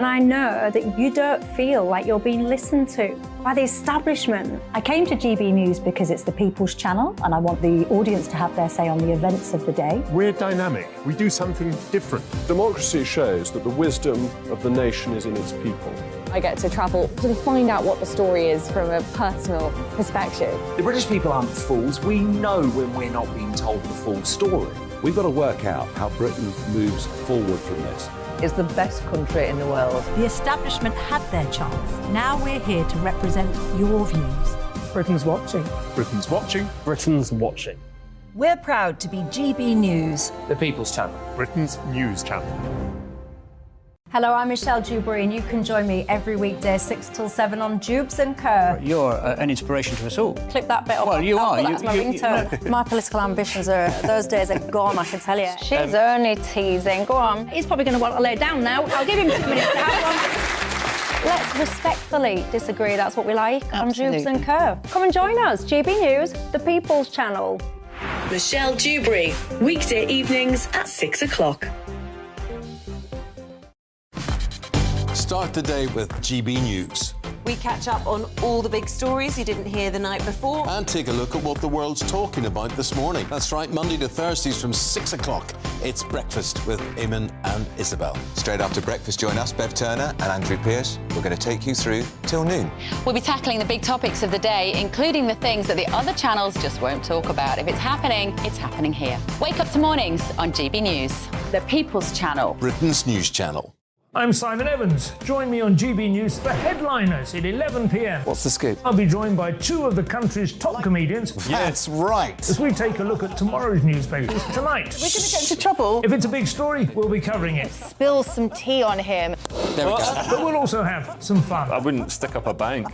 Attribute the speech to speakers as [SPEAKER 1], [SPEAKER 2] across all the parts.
[SPEAKER 1] And I know that you don't feel like you're being listened to by the establishment.
[SPEAKER 2] I came to GB News because it's the People's Channel and I want the audience to have their say on the events of the day.
[SPEAKER 3] We're dynamic. We do something different.
[SPEAKER 4] Democracy shows that the wisdom of the nation is in its people.
[SPEAKER 5] I get to travel to find out what the story is from a personal perspective.
[SPEAKER 6] The British people aren't fools. We know when we're not being told the full story.
[SPEAKER 7] We've got to work out how Britain moves forward from this.
[SPEAKER 8] Is the best country in the world.
[SPEAKER 2] The establishment had their chance. Now we're here to represent your views.
[SPEAKER 9] Britain's watching.
[SPEAKER 3] Britain's watching.
[SPEAKER 9] Britain's watching.
[SPEAKER 2] We're proud to be GB News.
[SPEAKER 6] The People's Channel.
[SPEAKER 3] Britain's news channel.
[SPEAKER 2] Hello, I'm Michelle Dewberry and you can join me every weekday 6 till 7 on Jubes and Kerr.
[SPEAKER 10] You're an inspiration to us all.
[SPEAKER 2] Clip that bit up.
[SPEAKER 10] Well, you are.
[SPEAKER 2] That's my ringtone. My political ambitions those days are gone, I can tell you.
[SPEAKER 1] She's only teasing. Go on.
[SPEAKER 2] He's probably going to want to lay down now. I'll give him 2 minutes to have one. Let's respectfully disagree. That's what we like on Jubes and Kerr. Come and join us. GB News, the People's Channel.
[SPEAKER 11] Michelle Dewberry, weekday evenings at 6 o'clock.
[SPEAKER 7] Start the day with GB News.
[SPEAKER 12] We catch up on all the big stories you didn't hear the night before.
[SPEAKER 7] And take a look at what the world's talking about this morning. That's right, Monday to Thursdays from 6 o'clock. It's Breakfast with Eamon and Isabel.
[SPEAKER 13] Straight after breakfast, join us, Bev Turner and Andrew Pearce. We're going to take you through till noon.
[SPEAKER 5] We'll be tackling the big topics of the day, including the things that the other channels just won't talk about. If it's happening here. Wake up to mornings on GB News, the People's Channel.
[SPEAKER 7] Britain's news channel.
[SPEAKER 9] I'm Simon Evans. Join me on GB News for Headliners at 11 p.m.
[SPEAKER 6] What's the scoop?
[SPEAKER 9] I'll be joined by 2 of the country's top comedians.
[SPEAKER 7] That's right.
[SPEAKER 9] As we take a look at tomorrow's newspapers tonight.
[SPEAKER 12] We're going to get into trouble.
[SPEAKER 9] If it's a big story, we'll be covering it.
[SPEAKER 5] Spill some tea on him.
[SPEAKER 6] There we go.
[SPEAKER 9] But we'll also have some fun.
[SPEAKER 3] I wouldn't stick up a bank.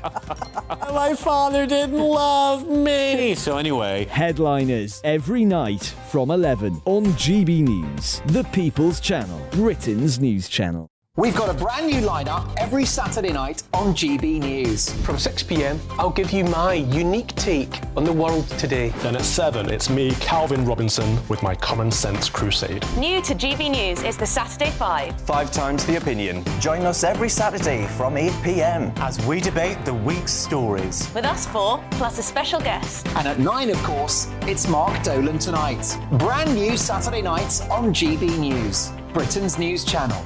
[SPEAKER 6] My father didn't love me.
[SPEAKER 10] So anyway,
[SPEAKER 14] Headliners every night from 11 on GB News, the People's Channel, Britain's news channel.
[SPEAKER 6] We've got a brand new lineup every Saturday night on GB News.
[SPEAKER 15] From 6 p.m, I'll give you my unique take on the world today. Then at 7, it's me, Calvin Robinson, with my Common Sense Crusade.
[SPEAKER 11] New to GB News is the Saturday 5.
[SPEAKER 13] 5 times the opinion.
[SPEAKER 6] Join us every Saturday from 8 p.m. as we debate the week's stories.
[SPEAKER 11] With us 4, plus a special guest.
[SPEAKER 6] And at 9, of course, it's Mark Dolan Tonight. Brand new Saturday nights on GB News, Britain's news channel.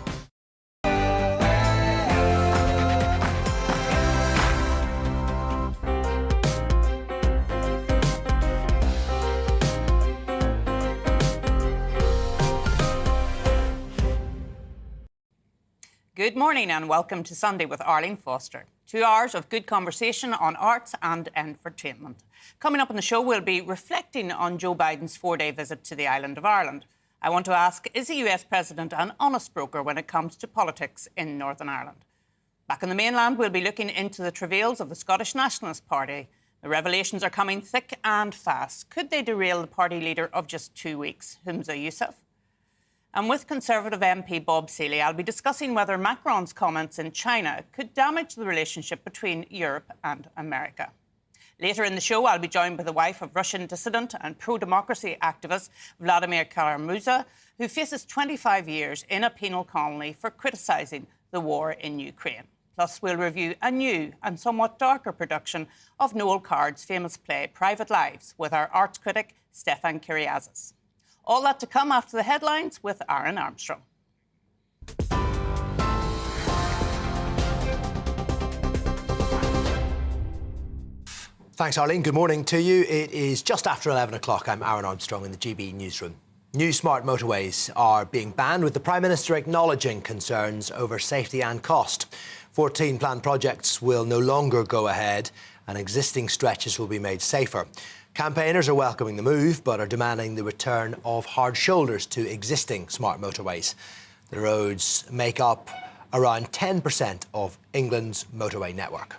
[SPEAKER 16] Good morning and welcome to Sunday with Arlene Foster. 2 hours of good conversation on arts and entertainment. Coming up on the show, we'll be reflecting on Joe Biden's 4-day visit to the island of Ireland. I want to ask, is the US president an honest broker when it comes to politics in Northern Ireland? Back on the mainland, we'll be looking into the travails of the Scottish Nationalist Party. The revelations are coming thick and fast. Could they derail the party leader of just 2 weeks, Humza Yousaf? And with Conservative MP Bob Seely, I'll be discussing whether Macron's comments in China could damage the relationship between Europe and America. Later in the show, I'll be joined by the wife of Russian dissident and pro-democracy activist Vladimir Kara-Murza, who faces 25 years in a penal colony for criticising the war in Ukraine. Plus, we'll review a new and somewhat darker production of Noel Card's famous play Private Lives with our arts critic Stefan Kyriazis. All that to come after the headlines with Aaron Armstrong.
[SPEAKER 17] Thanks, Arlene. Good morning to you. It is just after 11 o'clock. I'm Aaron Armstrong in the GB newsroom. New smart motorways are being banned, with the Prime Minister acknowledging concerns over safety and cost. 14 planned projects will no longer go ahead and existing stretches will be made safer. Campaigners are welcoming the move, but are demanding the return of hard shoulders to existing smart motorways. The roads make up around 10% of England's motorway network.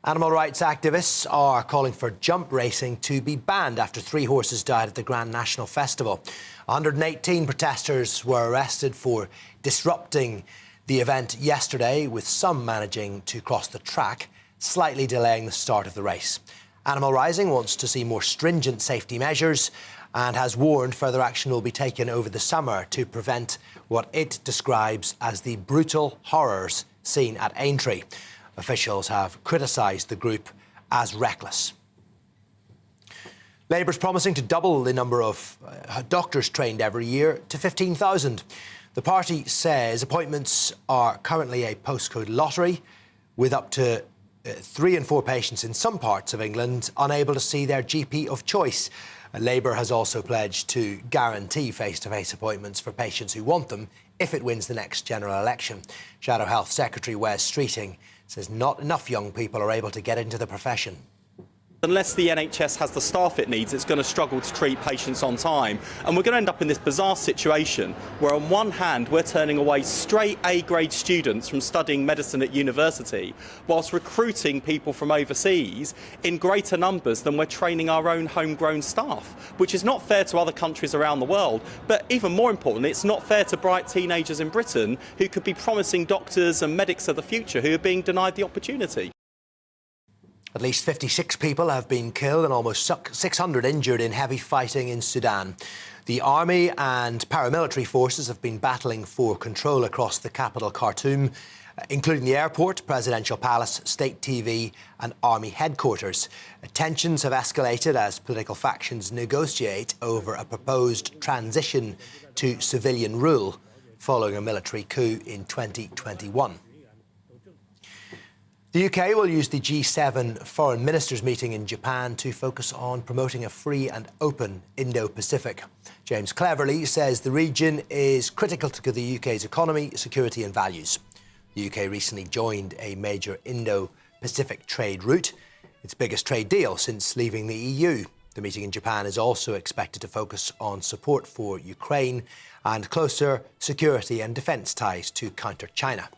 [SPEAKER 17] Animal rights activists are calling for jump racing to be banned after 3 horses died at the Grand National Festival. 118 protesters were arrested for disrupting the event yesterday, with some managing to cross the track, slightly delaying the start of the race. Animal Rising wants to see more stringent safety measures and has warned further action will be taken over the summer to prevent what it describes as the brutal horrors seen at Aintree. Officials have criticised the group as reckless. Labour's promising to double the number of doctors trained every year to 15,000. The party says appointments are currently a postcode lottery, with up to 3 in 4 patients in some parts of England unable to see their GP of choice. Labour has also pledged to guarantee face-to-face appointments for patients who want them if it wins the next general election. Shadow Health Secretary Wes Streeting says not enough young people are able to get into the profession.
[SPEAKER 18] Unless the NHS has the staff it needs, it's going to struggle to treat patients on time. And we're going to end up in this bizarre situation where on one hand we're turning away straight A-grade students from studying medicine at university, whilst recruiting people from overseas in greater numbers than we're training our own homegrown staff, which is not fair to other countries around the world. But even more importantly, it's not fair to bright teenagers in Britain who could be promising doctors and medics of the future who are being denied the opportunity.
[SPEAKER 17] At least 56 people have been killed and almost 600 injured in heavy fighting in Sudan. The army and paramilitary forces have been battling for control across the capital, Khartoum, including the airport, presidential palace, state TV and army headquarters. Tensions have escalated as political factions negotiate over a proposed transition to civilian rule following a military coup in 2021. The UK will use the G7 foreign ministers meeting in Japan to focus on promoting a free and open Indo-Pacific. James Cleverly says the region is critical to the UK's economy, security and values. The UK recently joined a major Indo-Pacific trade route, its biggest trade deal since leaving the EU. The meeting in Japan is also expected to focus on support for Ukraine and closer security and defence ties to counter China.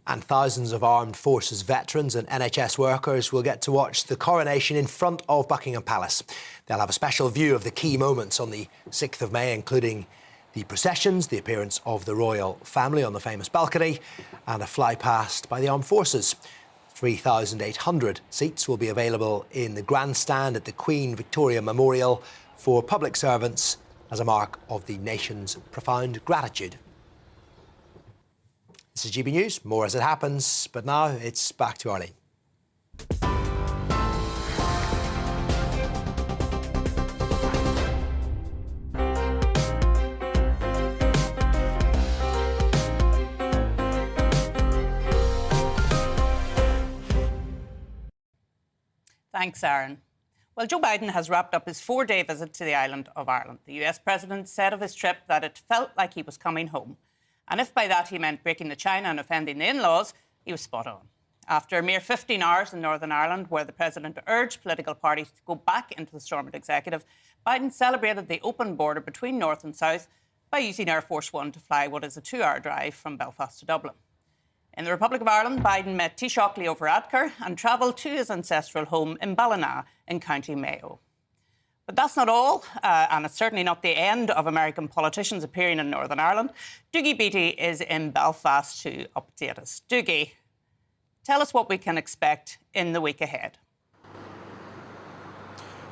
[SPEAKER 17] And thousands of armed forces veterans and NHS workers will get to watch the coronation in front of Buckingham Palace. They'll have a special view of the key moments on the 6th of May, including the processions, the appearance of the royal family on the famous balcony, and a flypast by the armed forces. 3,800 seats will be available in the grandstand at the Queen Victoria Memorial for public servants as a mark of the nation's profound gratitude. This is GB News, more as it happens, but now it's back to Arlene.
[SPEAKER 16] Thanks, Aaron. Well, Joe Biden has wrapped up his 4-day visit to the island of Ireland. The US president said of his trip that it felt like he was coming home. And if by that he meant breaking the China and offending the in-laws, he was spot on. After a mere 15 hours in Northern Ireland, where the president urged political parties to go back into the Stormont executive, Biden celebrated the open border between North and South by using Air Force One to fly what is a 2-hour drive from Belfast to Dublin. In the Republic of Ireland, Biden met Taoiseach Leo Varadkar and travelled to his ancestral home in Ballina in County Mayo. But that's not all, and it's certainly not the end of American politicians appearing in Northern Ireland. Dougie Beattie is in Belfast to update us. Dougie, tell us what we can expect in the week ahead.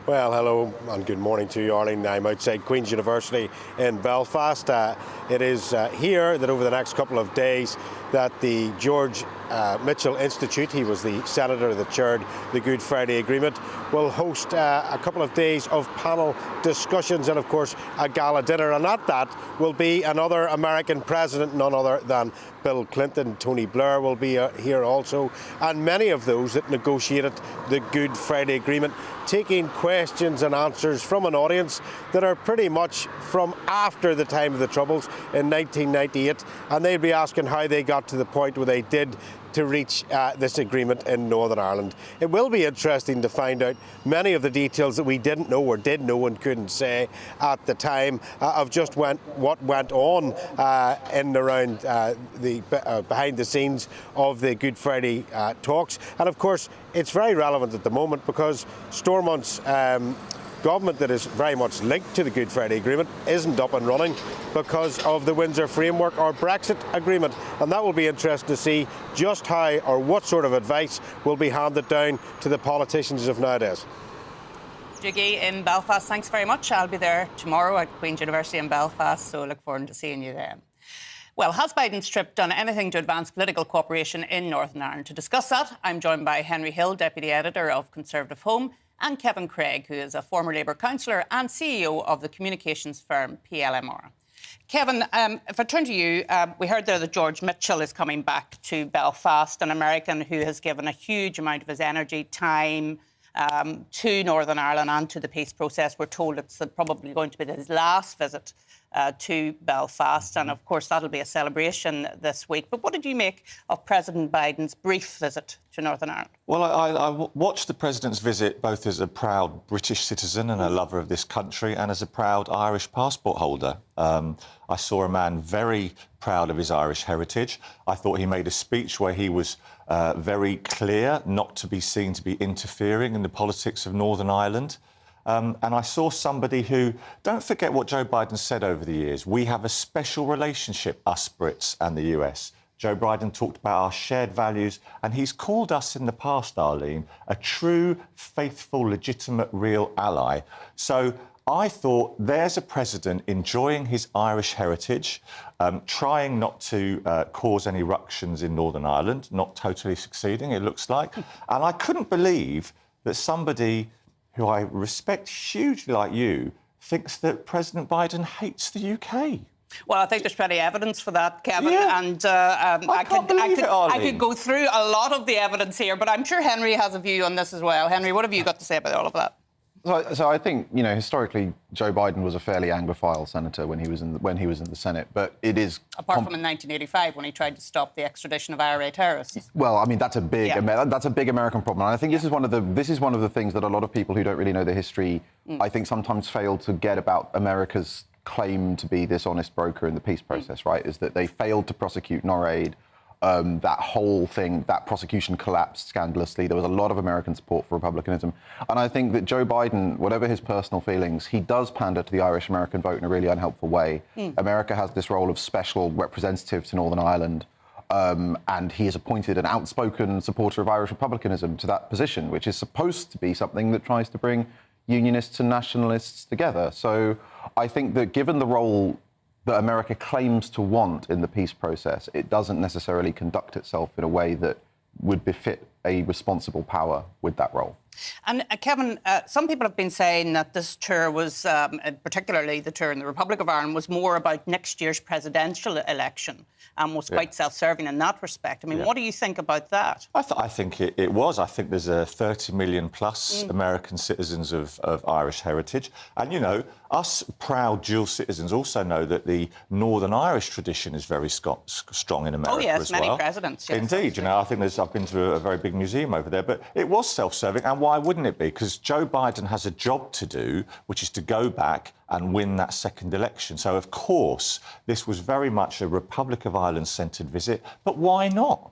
[SPEAKER 19] Well, hello and good morning to you, Arlene. I'm outside Queen's University in Belfast. It is here that over the next couple of days that the George Mitchell Institute, he was the senator that chaired the Good Friday Agreement, will host a couple of days of panel discussions and, of course, a gala dinner. And at that will be another American president, none other than Bill Clinton. Tony Blair will be here also, and many of those that negotiated the Good Friday Agreement, taking questions and answers from an audience that are pretty much from after the time of the Troubles in 1998, and they'll be asking how they got to the point where they did to reach this agreement in Northern Ireland. It will be interesting to find out many of the details that we didn't know or did know and couldn't say at the time of just what went on in and around behind the scenes of the Good Friday talks. And of course, it's very relevant at the moment because Stormont's government that is very much linked to the Good Friday Agreement isn't up and running because of the Windsor Framework or Brexit Agreement, and that will be interesting to see just how or what sort of advice will be handed down to the politicians of nowadays.
[SPEAKER 16] Jiggy in Belfast, thanks very much. I'll be there tomorrow at Queen's University in Belfast, so I look forward to seeing you then. Well, has Biden's trip done anything to advance political cooperation in Northern Ireland? To discuss that, I'm joined by Henry Hill, Deputy Editor of Conservative Home, and Kevin Craig, who is a former Labour councillor and CEO of the communications firm PLMR. Kevin, if I turn to you, we heard there that George Mitchell is coming back to Belfast, an American who has given a huge amount of his energy, time, to Northern Ireland and to the peace process. We're told it's probably going to be his last visit to Belfast, and of course that'll be a celebration this week. But what did you make of President Biden's brief visit to Northern Ireland?
[SPEAKER 13] Well, I watched the President's visit both as a proud British citizen and a lover of this country and as a proud Irish passport holder. I saw a man very proud of his Irish heritage. I thought he made a speech where he was very clear not to be seen to be interfering in the politics of Northern Ireland. And I saw somebody who, don't forget what Joe Biden said over the years, we have a special relationship, us Brits and the US. Joe Biden talked about our shared values, and he's called us in the past, Arlene, a true, faithful, legitimate, real ally. So I thought there's a president enjoying his Irish heritage, trying not to cause any ructions in Northern Ireland, not totally succeeding, it looks like. And I couldn't believe that somebody who I respect hugely like you thinks that President Biden hates the UK.
[SPEAKER 16] Well, I think there's plenty of evidence for that, Kevin,
[SPEAKER 13] Yeah.
[SPEAKER 16] and
[SPEAKER 13] I
[SPEAKER 16] could go through a lot of the evidence here, but I'm sure Henry has a view on this as well. Henry, what have you got to say about all of that?
[SPEAKER 20] So I think, you know, historically, Joe Biden was a fairly Anglophile senator when he was in the Senate, but it is
[SPEAKER 16] apart from in 1985 when he tried to stop the extradition of IRA terrorists.
[SPEAKER 20] Well, I mean, that's a big American problem, and I think this is one of the things that a lot of people who don't really know the history, I think, sometimes fail to get about America's claim to be this honest broker in the peace process. Right? Is that they failed to prosecute NORAID. That whole thing, that prosecution collapsed scandalously. There was a lot of American support for republicanism. And I think that Joe Biden, whatever his personal feelings, he does pander to the Irish-American vote in a really unhelpful way. America has this role of special representative to Northern Ireland, and he has appointed an outspoken supporter of Irish republicanism to that position, which is supposed to be something that tries to bring unionists and nationalists together. So I think that given the role that America claims to want in the peace process, it doesn't necessarily conduct itself in a way that would befit a responsible power with that role.
[SPEAKER 16] And Kevin, some people have been saying that this tour was, particularly the tour in the Republic of Ireland, was more about next year's presidential election and was quite self-serving in that respect. I mean, what do you think about that?
[SPEAKER 13] I think it was. I think there's a 30 million plus American citizens of Irish heritage. And, you know, us proud dual citizens also know that the Northern Irish tradition is very strong in America as well.
[SPEAKER 16] Many presidents. Yes,
[SPEAKER 13] indeed. You know, I think I've been to a very big museum over there, but it was self-serving. And why wouldn't it be? Because Joe Biden has a job to do, which is to go back and win that second election. So, of course, this was very much a Republic of Ireland-centred visit. But why not?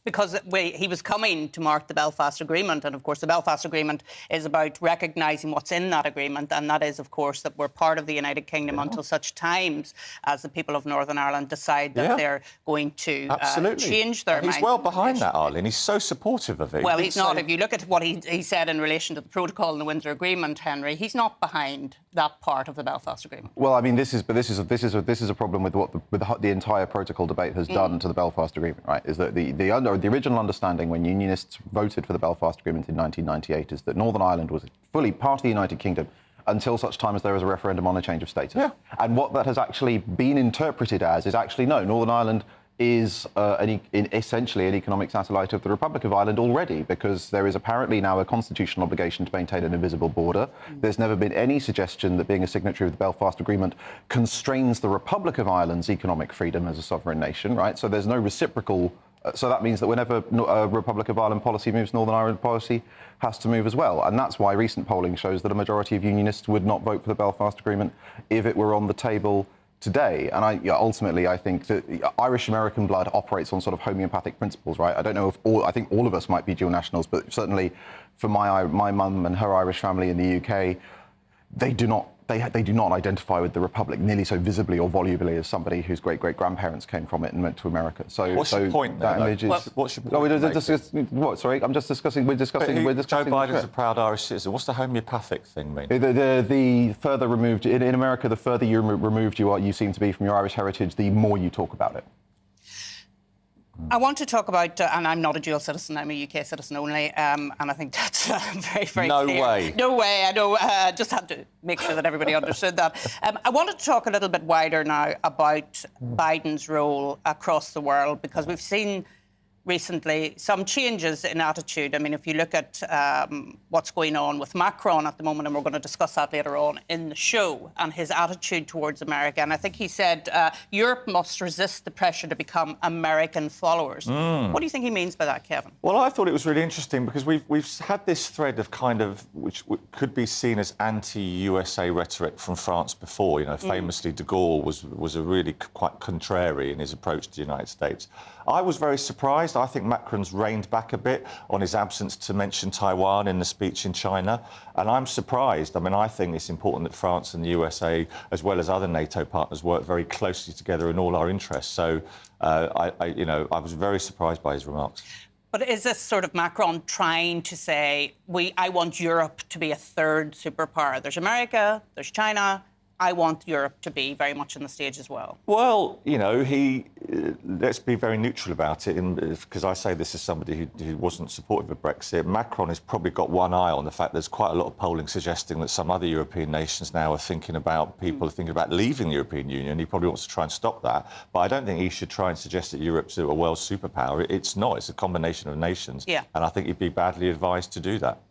[SPEAKER 16] Because he was coming to mark the Belfast Agreement, and of course the Belfast Agreement is about recognising what's in that agreement, and that is, of course, that we're part of the United Kingdom until such times as the people of Northern Ireland decide that they're going to change their mind.
[SPEAKER 13] He's well behind that, Arlene. He's so supportive of it.
[SPEAKER 16] Well, he's not. If you look at what he said in relation to the protocol in the Windsor Agreement, Henry, he's not behind that part of the Belfast Agreement.
[SPEAKER 20] Well, I mean, this is a problem with what the entire protocol debate has done to the Belfast Agreement, right? Is that the original understanding when Unionists voted for the Belfast Agreement in 1998 is that Northern Ireland was fully part of the United Kingdom until such time as there was a referendum on a change of status. Yeah. And what that has actually been interpreted as is actually, no, Northern Ireland is essentially an economic satellite of the Republic of Ireland already, because there is apparently now a constitutional obligation to maintain an invisible border. There's never been any suggestion that being a signatory of the Belfast Agreement constrains the Republic of Ireland's economic freedom as a sovereign nation, right? So there's no reciprocal. So that means that whenever a Republic of Ireland policy moves, Northern Ireland policy has to move as well. And that's why recent polling shows that a majority of Unionists would not vote for the Belfast Agreement if it were on the table today. And ultimately, I think that Irish-American blood operates on sort of homeopathic principles, right? I don't know if I think all of us might be dual nationals, but certainly for my mum and her Irish family in the UK, they do not they do not identify with the Republic nearly so visibly or volubly as somebody whose great-great-grandparents came from it and went to America. So,
[SPEAKER 13] what's your point?
[SPEAKER 20] That image is.
[SPEAKER 13] What's your point?
[SPEAKER 20] What? Sorry, I'm just discussing. We're discussing.
[SPEAKER 13] Joe Biden's a proud Irish citizen. What's the homeopathic thing mean?
[SPEAKER 20] The further removed in America, the further removed you seem to be from your Irish heritage, the more you talk about it.
[SPEAKER 16] I want to talk about, and I'm not a dual citizen, I'm a UK citizen only, and I think that's very, very
[SPEAKER 13] No
[SPEAKER 16] clear.
[SPEAKER 13] way.
[SPEAKER 16] No way, I know. Just had to make sure that everybody understood that. I wanted to talk a little bit wider now about Biden's role across the world, because we've seen recently some changes in attitude. I mean, if you look at what's going on with Macron at the moment, and we're going to discuss that later on in the show, and his attitude towards America. And I think he said Europe must resist the pressure to become American followers. What do you think he means by that, Kevin?
[SPEAKER 13] Well, I thought it was really interesting because we've had this thread of kind of which could be seen as anti-USA rhetoric from France before. You know, famously de Gaulle was a really quite contrary in his approach to the United States. I was very surprised. I think Macron's reined back a bit on his absence to mention Taiwan in the speech in China, and I'm surprised. I mean, I think it's important that France and the USA, as well as other NATO partners, work very closely together in all our interests. So, I was very surprised by his remarks.
[SPEAKER 16] But is this sort of Macron trying to say, I want Europe to be a third superpower? There's America, there's China. I want Europe to be very much on the stage as well.
[SPEAKER 13] Well, you know, let's be very neutral about it, because I say this as somebody who wasn't supportive of Brexit. Macron has probably got one eye on the fact there's quite a lot of polling suggesting that some other European nations now are thinking about, people are thinking about leaving the European Union. He probably wants to try and stop that. But I don't think he should try and suggest that Europe's a world superpower. It's not. It's a combination of nations.
[SPEAKER 16] Yeah.
[SPEAKER 13] And I think he'd be badly advised to do that.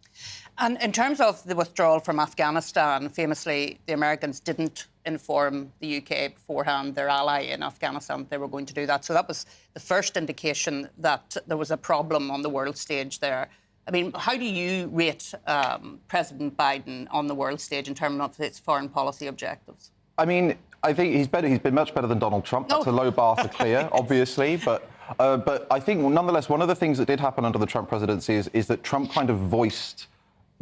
[SPEAKER 16] And in terms of the withdrawal from Afghanistan, famously, the Americans didn't inform the UK beforehand, their ally in Afghanistan, that they were going to do that. So that was the first indication that there was a problem on the world stage there. I mean, how do you rate President Biden on the world stage in terms of its foreign policy objectives?
[SPEAKER 20] I mean, I think he's been much better than Donald Trump. That's a low bar to clear, obviously, but I think, nonetheless, one of the things that did happen under the Trump presidency is that Trump kind of voiced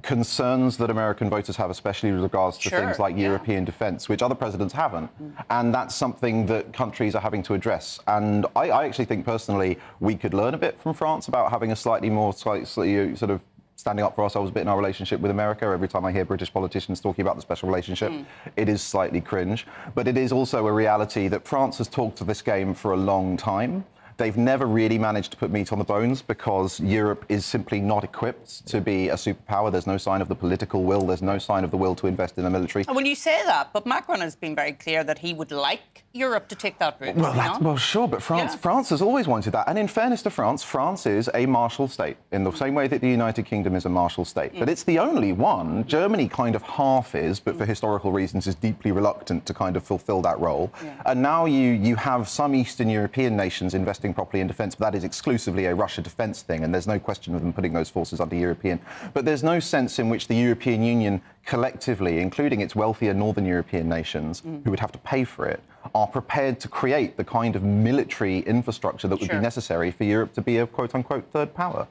[SPEAKER 20] concerns that American voters have, especially with regards to things like European defence, which other presidents haven't. And that's something that countries are having to address. And I actually think, personally, we could learn a bit from France about having a slightly sort of standing up for ourselves a bit in our relationship with America. Every time I hear British politicians talking about the special relationship, it is slightly cringe. But it is also a reality that France has talked to this game for a long time. They've never really managed to put meat on the bones because Europe is simply not equipped to be a superpower. There's no sign of the political will. There's no sign of the will to invest in the military.
[SPEAKER 16] Well, you say that, but Macron has been very clear that he would like Europe to take that route.
[SPEAKER 20] Well, sure, but France has always wanted that. And in fairness to France, France is a Marshall state in the same way that the United Kingdom is a Marshall state. But it's the only one. Germany kind of half is, but for historical reasons is deeply reluctant to kind of fulfill that role. And now you have some Eastern European nations investing properly in defence, but that is exclusively a Russia defence thing, and there's no question of them putting those forces under European. But there's no sense in which the European Union collectively, including its wealthier northern European nations, who would have to pay for it, are prepared to create the kind of military infrastructure that would be necessary for Europe to be a quote-unquote third power.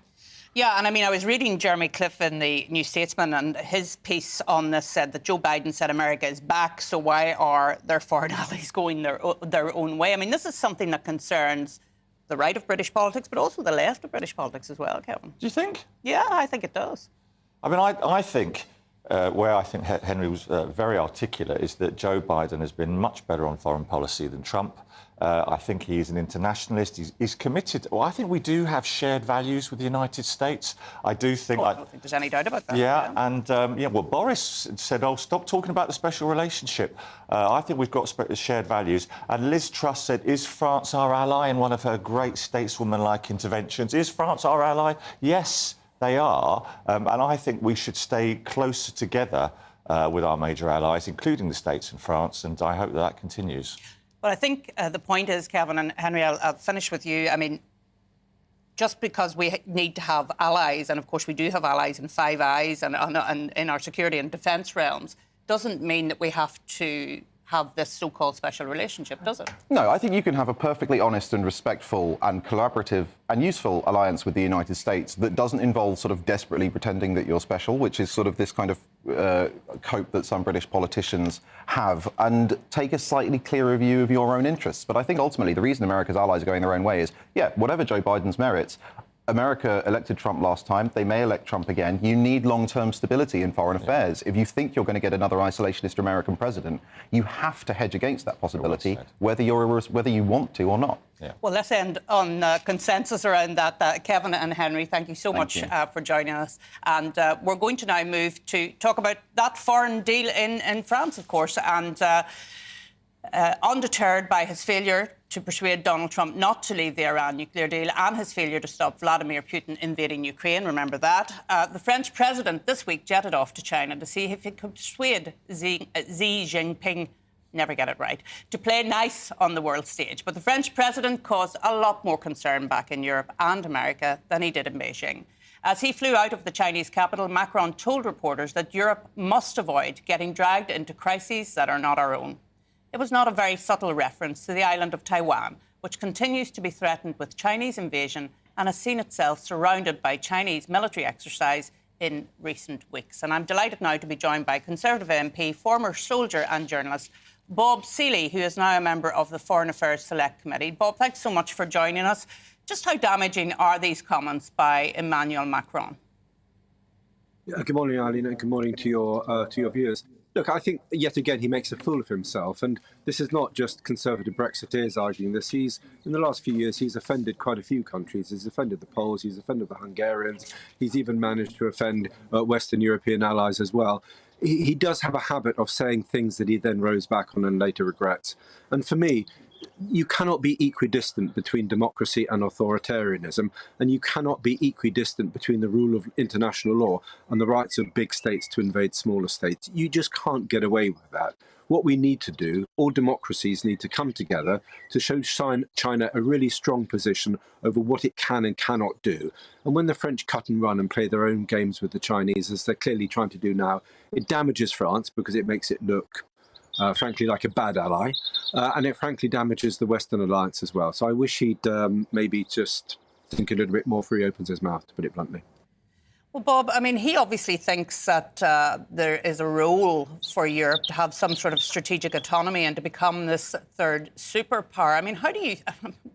[SPEAKER 16] Yeah, and I mean, I was reading Jeremy Cliff in the New Statesman, and his piece on this said that Joe Biden said America is back, so why are their foreign allies going their own way? I mean, this is something that concerns the right of British politics, but also the left of British politics as well, Kevin.
[SPEAKER 13] Do you think?
[SPEAKER 16] Yeah, I think it does.
[SPEAKER 13] I mean, I think where I think Henry was very articulate is that Joe Biden has been much better on foreign policy than Trump. I think he's an internationalist. He's committed. Well, I think we do have shared values with the United States. I do think.
[SPEAKER 16] I don't think there's any doubt about that.
[SPEAKER 13] Yeah, and well, Boris said, "Oh, stop talking about the special relationship." I think we've got shared values. And Liz Truss said, "Is France our ally?" In one of her great stateswoman-like interventions, "Is France our ally?" Yes, they are, and I think we should stay closer together with our major allies, including the States and France. And I hope that continues.
[SPEAKER 16] But I think the point is, Kevin and Henry, I'll finish with you. I mean, just because we need to have allies, and of course we do have allies in Five Eyes and in our security and defence realms, doesn't mean that we have to have this so-called special relationship, does it?
[SPEAKER 20] No, I think you can have a perfectly honest and respectful and collaborative and useful alliance with the United States that doesn't involve sort of desperately pretending that you're special, which is sort of this kind of cope that some British politicians have, and take a slightly clearer view of your own interests. But I think ultimately the reason America's allies are going their own way is, whatever Joe Biden's merits, America elected Trump last time. They may elect Trump again. You need long-term stability in foreign affairs. If you think you're going to get another isolationist American president, you have to hedge against that possibility, whether you want to or not.
[SPEAKER 16] Well, let's end on consensus around that. Kevin and Henry, thank you so much for joining us. And we're going to now move to talk about that foreign deal in France, of course. And undeterred by his failure to persuade Donald Trump not to leave the Iran nuclear deal and his failure to stop Vladimir Putin invading Ukraine, remember that, the French president this week jetted off to China to see if he could persuade Xi Jinping, never get it right, to play nice on the world stage. But the French president caused a lot more concern back in Europe and America than he did in Beijing. As he flew out of the Chinese capital, Macron told reporters that Europe must avoid getting dragged into crises that are not our own. It was not a very subtle reference to the island of Taiwan, which continues to be threatened with Chinese invasion and has seen itself surrounded by Chinese military exercise in recent weeks. And I'm delighted now to be joined by Conservative MP, former soldier and journalist, Bob Seeley, who is now a member of the Foreign Affairs Select Committee. Bob, thanks so much for joining us. Just how damaging are these comments by Emmanuel Macron?
[SPEAKER 21] Good morning, Arlene, and good morning to your viewers. Look, I think, yet again, he makes a fool of himself. And this is not just Conservative Brexiteers arguing this. In the last few years, he's offended quite a few countries. He's offended the Poles, he's offended the Hungarians. He's even managed to offend Western European allies as well. He does have a habit of saying things that he then rows back on and later regrets. And for me, you cannot be equidistant between democracy and authoritarianism, and you cannot be equidistant between the rule of international law and the rights of big states to invade smaller states. You just can't get away with that. What we need to do, all democracies need to come together to show China a really strong position over what it can and cannot do. And when the French cut and run and play their own games with the Chinese, as they're clearly trying to do now, it damages France because it makes it look frankly, like a bad ally, and it frankly damages the Western alliance as well. So I wish he'd maybe just think a little bit more before he opens his mouth, to put it bluntly.
[SPEAKER 16] Well, Bob, I mean, he obviously thinks that there is a role for Europe to have some sort of strategic autonomy and to become this third superpower. I mean,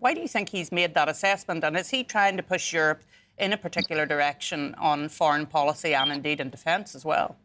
[SPEAKER 16] why do you think he's made that assessment? And is he trying to push Europe in a particular direction on foreign policy and indeed in defence as well?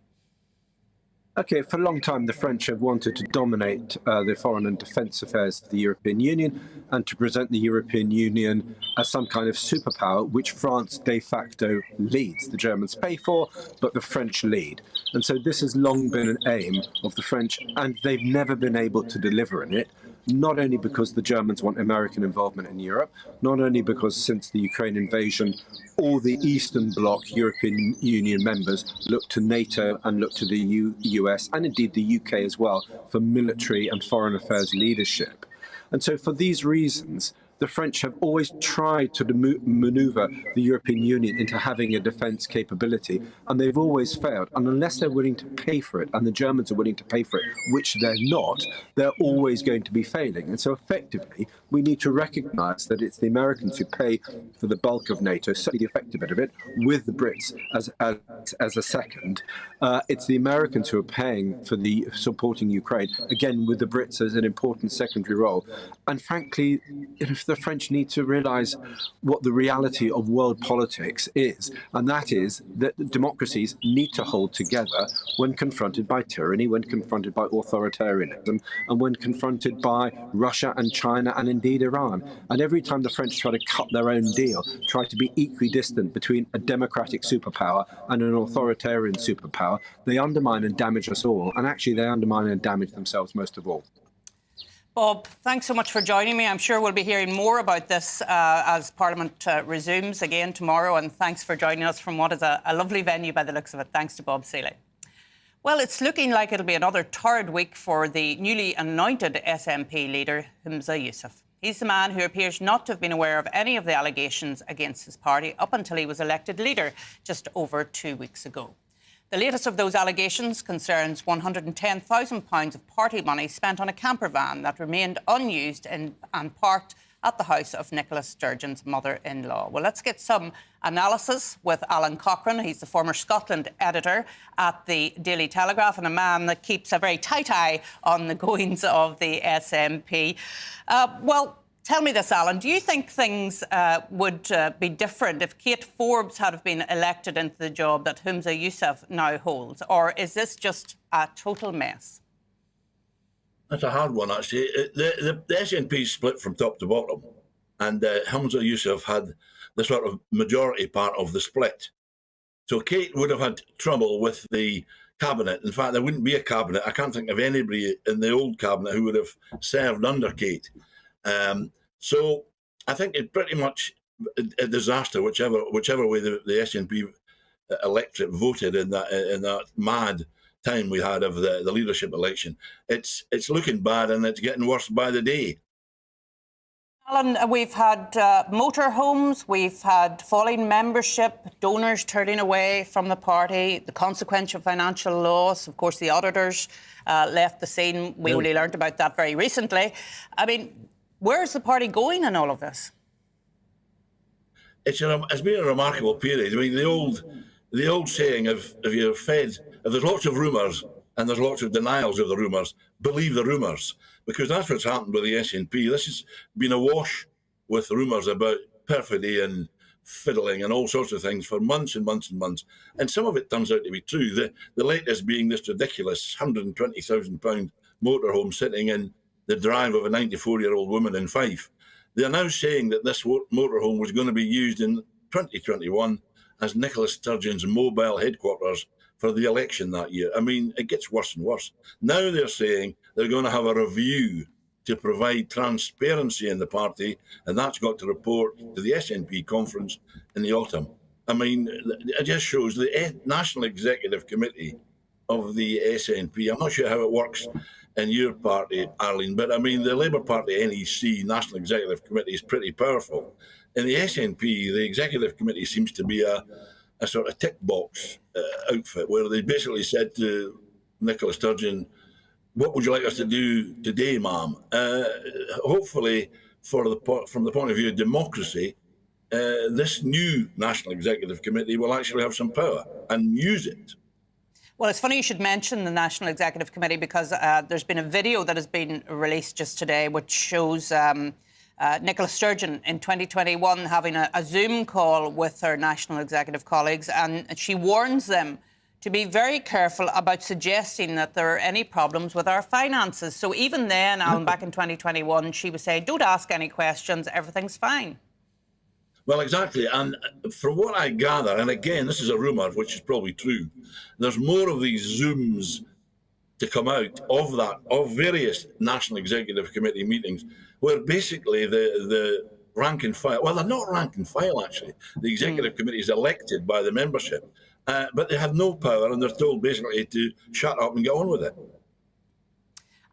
[SPEAKER 21] Okay, for a long time, the French have wanted to dominate the foreign and defence affairs of the European Union and to present the European Union as some kind of superpower, which France de facto leads. The Germans pay for, but the French lead. And so this has long been an aim of the French, and they've never been able to deliver in it. Not only because the Germans want American involvement in Europe, not only because since the Ukraine invasion, all the Eastern Bloc European Union members look to NATO and look to the US and indeed the UK as well for military and foreign affairs leadership. And so for these reasons, the French have always tried to maneuver the European Union into having a defence capability, and they've always failed. And unless they're willing to pay for it, and the Germans are willing to pay for it, which they're not, they're always going to be failing. And so effectively, we need to recognise that it's the Americans who pay for the bulk of NATO, certainly the effective bit of it, with the Brits as a second. It's the Americans who are paying for the supporting Ukraine, again, with the Brits as an important secondary role. And frankly, if the French need to realise what the reality of world politics is, and that is that democracies need to hold together when confronted by tyranny, when confronted by authoritarianism, and when confronted by Russia and China and indeed Iran. And every time the French try to cut their own deal, try to be equidistant between a democratic superpower and an authoritarian superpower, they undermine and damage us all, and actually they undermine and damage themselves most of all.
[SPEAKER 16] Bob, thanks so much for joining me. I'm sure we'll be hearing more about this as Parliament resumes again tomorrow, and thanks for joining us from what is a lovely venue by the looks of it. Thanks to Bob Seeley. Well, it's looking like it'll be another torrid week for the newly anointed SNP leader, Humza Yousaf. He's the man who appears not to have been aware of any of the allegations against his party up until he was elected leader just over 2 weeks ago. The latest of those allegations concerns £110,000 of party money spent on a camper van that remained unused and parked at the house of Nicola Sturgeon's mother-in-law. Well, let's get some analysis with Alan Cochrane. He's the former Scotland editor at the Daily Telegraph and a man that keeps a very tight eye on the goings of the SNP. Well, tell me this, Alan. Do you think things would be different if Kate Forbes had been elected into the job that Humza Yousaf now holds? Or is this just a total mess?
[SPEAKER 4] That's a hard one, actually. The SNP split from top to bottom, and Humza Yousaf had the sort of majority part of the split. So Kate would have had trouble with the cabinet. In fact, there wouldn't be a cabinet. I can't think of anybody in the old cabinet who would have served under Kate. So I think it's pretty much a disaster, whichever way the SNP electorate voted in that mad time we had of the leadership election. It's looking bad, and it's getting worse by the day.
[SPEAKER 16] Alan, we've had motorhomes, we've had falling membership, donors turning away from the party, the consequential financial loss. Of course, the auditors left the scene. We only learned about that very recently. I mean, where's the party going in all of this?
[SPEAKER 4] It's been a remarkable period. I mean, the old saying of if there's lots of rumours and there's lots of denials of the rumours, believe the rumours, because that's what's happened with the SNP. This has been awash with rumours about perfidy and fiddling and all sorts of things for months and months and months, and some of it turns out to be true. The latest being this ridiculous £120,000 motorhome sitting in the drive of a 94-year-old woman in Fife. They're now saying that this motorhome was going to be used in 2021 as Nicola Sturgeon's mobile headquarters for the election that year. I mean, it gets worse and worse. Now they're saying they're going to have a review to provide transparency in the party, and that's got to report to the SNP conference in the autumn. I mean, it just shows the National Executive Committee of the SNP. I'm not sure how it works in your party, Arlene, but I mean, the Labour Party NEC National Executive Committee is pretty powerful. In the SNP, the Executive Committee seems to be a sort of tick box outfit where they basically said to Nicola Sturgeon, what would you like us to do today, ma'am? Hopefully, from the point of view of democracy, this new National Executive Committee will actually have some power and use it.
[SPEAKER 16] Well, it's funny you should mention the National Executive Committee because there's been a video that has been released just today which shows Nicola Sturgeon in 2021 having a Zoom call with her National Executive colleagues, and she warns them to be very careful about suggesting that there are any problems with our finances. So even then, Alan, back in 2021, she was saying, don't ask any questions, everything's fine.
[SPEAKER 4] Well, exactly. And from what I gather, and again, this is a rumour, which is probably true, there's more of these Zooms to come out of various National Executive Committee meetings, where basically the rank and file, well, they're not rank and file, actually. The Executive Committee is elected by the membership, but they have no power, and they're told basically to shut up and get on with it.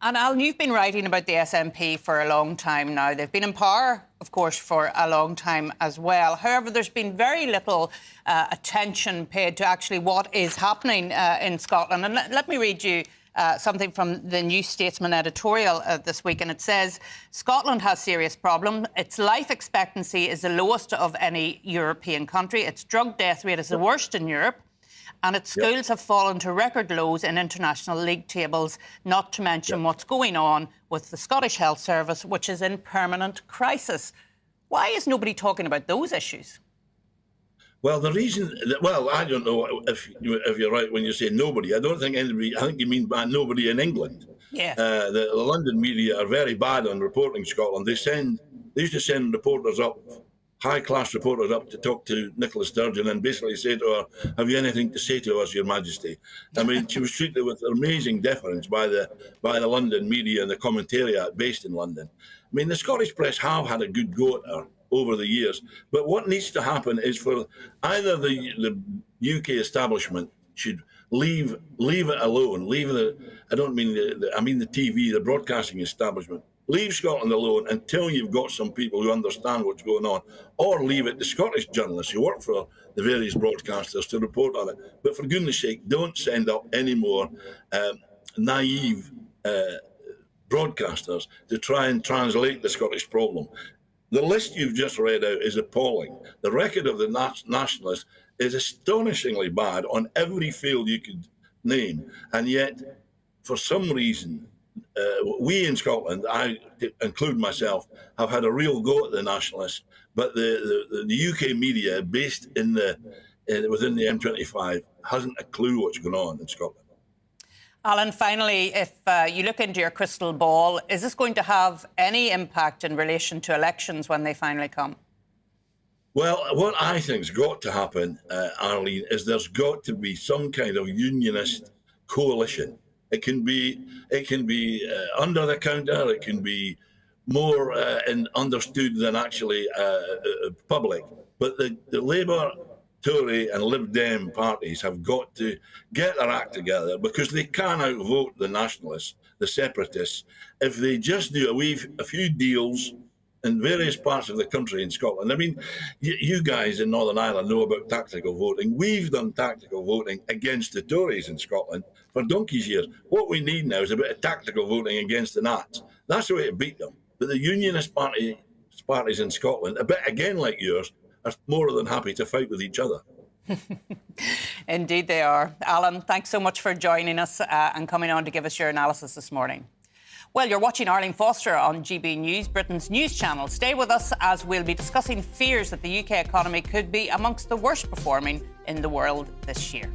[SPEAKER 16] And Alan, you've been writing about the SNP for a long time now. They've been in power, of course, for a long time as well. However, there's been very little attention paid to actually what is happening in Scotland. And let me read you something from the New Statesman editorial this week, and it says, Scotland has serious problems. Its life expectancy is the lowest of any European country. Its drug death rate is the worst in Europe. And its schools have fallen to record lows in international league tables, not to mention what's going on with the Scottish Health Service, which is in permanent crisis. Why is nobody talking about those issues?
[SPEAKER 4] Well, the reason that, well, I don't know if you're right when you say nobody. I don't think anybody, I think you mean by nobody in England.
[SPEAKER 16] Yeah.
[SPEAKER 4] The London media are very bad on reporting Scotland. They used to send reporters up, high-class reporters up to talk to Nicola Sturgeon and basically say to her, have you anything to say to us, Your Majesty? I mean, she was treated with amazing deference by the London media and the commentariat based in London. I mean, the Scottish press have had a good go at her over the years, but what needs to happen is for either the UK establishment should leave it alone, I mean the TV, the broadcasting establishment, leave Scotland alone until you've got some people who understand what's going on, or leave it to Scottish journalists who work for the various broadcasters to report on it. But for goodness sake, don't send up any more naive broadcasters to try and translate the Scottish problem. The list you've just read out is appalling. The record of the nationalists is astonishingly bad on every field you could name, and yet, for some reason, we in Scotland, I include myself, have had a real go at the nationalists, but the UK media, based in within the M25, hasn't a clue what's going on in Scotland.
[SPEAKER 16] Alan, finally, if you look into your crystal ball, is this going to have any impact in relation to elections when they finally come?
[SPEAKER 4] Well, what I think's got to happen, Arlene, is there's got to be some kind of unionist coalition. It can be under the counter. It can be more understood than actually public. But the Labour, Tory and Lib Dem parties have got to get their act together, because they can outvote the nationalists, the separatists, if they just do a few deals in various parts of the country in Scotland. I mean, you guys in Northern Ireland know about tactical voting. We've done tactical voting against the Tories in Scotland for donkey's years. What we need now is a bit of tactical voting against the Nats. That's the way to beat them. But the unionist parties in Scotland, a bit again like yours, are more than happy to fight with each other.
[SPEAKER 16] Indeed they are. Alan, thanks so much for joining us and coming on to give us your analysis this morning. Well, you're watching Arlene Foster on GB News, Britain's news channel. Stay with us as we'll be discussing fears that the UK economy could be amongst the worst performing in the world this year.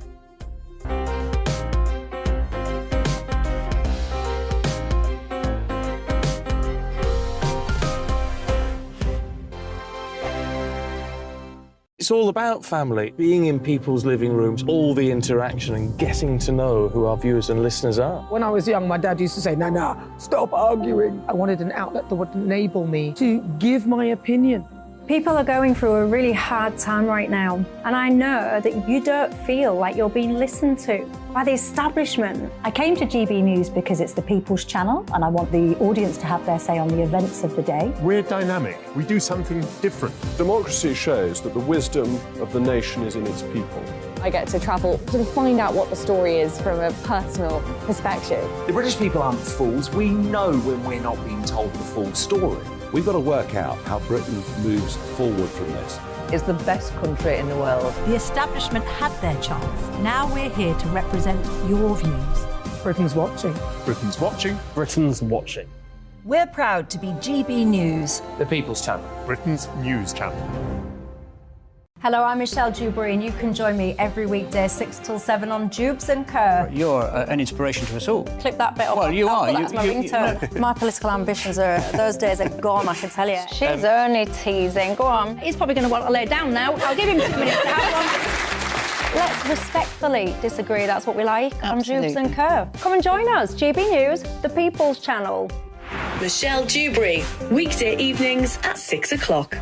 [SPEAKER 15] It's all about family, being in people's living rooms, all the interaction and getting to know who our viewers and listeners are.
[SPEAKER 8] When I was young, my dad used to say, Nana, stop arguing. I wanted an outlet that would enable me to give my opinion.
[SPEAKER 1] People are going through a really hard time right now, and I know that you don't feel like you're being listened to by the establishment.
[SPEAKER 2] I came to GB News because it's the people's channel and I want the audience to have their say on the events of the day.
[SPEAKER 3] We're dynamic. We do something different.
[SPEAKER 22] Democracy shows that the wisdom of the nation is in its people.
[SPEAKER 23] I get to travel to find out what the story is from a personal perspective.
[SPEAKER 6] The British people aren't fools. We know when we're not being told the full story.
[SPEAKER 24] We've got to work out how Britain moves forward from this.
[SPEAKER 25] It's the best country in the world.
[SPEAKER 26] The establishment had their chance. Now we're here to represent your views.
[SPEAKER 9] Britain's watching.
[SPEAKER 3] Britain's watching.
[SPEAKER 15] Britain's watching.
[SPEAKER 26] We're proud to be GB News,
[SPEAKER 21] the People's Channel.
[SPEAKER 3] Britain's news channel.
[SPEAKER 2] Hello, I'm Michelle Dewberry, and you can join me every weekday 6 till 7 on Jubes and Kerr.
[SPEAKER 10] You're an inspiration to us all.
[SPEAKER 2] Click that bit up.
[SPEAKER 10] Well, you are.
[SPEAKER 2] That's my ringtone. My political ambitions those days are gone, I can tell you.
[SPEAKER 5] She's only teasing. Go on.
[SPEAKER 2] He's probably going to want to lay down now. I'll give him 2 minutes to have one. Let's respectfully disagree. That's what we like on Jubes and Kerr. Come and join us. GB News, the People's Channel.
[SPEAKER 11] Michelle Dewberry, weekday evenings at 6 o'clock.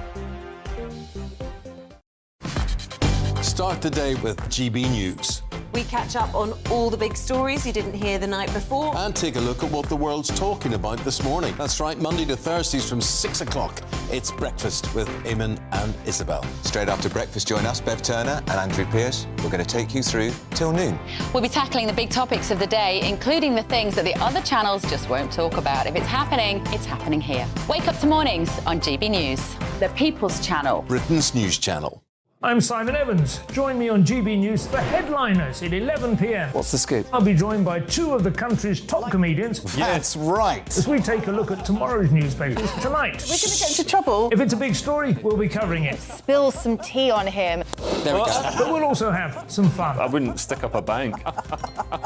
[SPEAKER 7] Start the day with GB News.
[SPEAKER 12] We catch up on all the big stories you didn't hear the night before.
[SPEAKER 7] And take a look at what the world's talking about this morning. That's right, Monday to Thursdays from 6 o'clock. It's Breakfast with Eamon and Isabel.
[SPEAKER 27] Straight after breakfast, join us, Bev Turner and Andrew Pearce. We're going to take you through till noon.
[SPEAKER 5] We'll be tackling the big topics of the day, including the things that the other channels just won't talk about. If it's happening here. Wake up to mornings on GB News, the People's Channel.
[SPEAKER 7] Britain's news channel.
[SPEAKER 9] I'm Simon Evans. Join me on GB News for Headliners at 11 p.m.
[SPEAKER 27] What's the scoop?
[SPEAKER 9] I'll be joined by 2 of the country's top comedians.
[SPEAKER 27] That's right.
[SPEAKER 9] As we take a look at tomorrow's newspapers tonight.
[SPEAKER 12] We're going to get into trouble.
[SPEAKER 9] If it's a big story, we'll be covering it.
[SPEAKER 12] Spill some tea on him.
[SPEAKER 27] There we go.
[SPEAKER 9] But we'll also have some fun.
[SPEAKER 3] I wouldn't stick up a bank.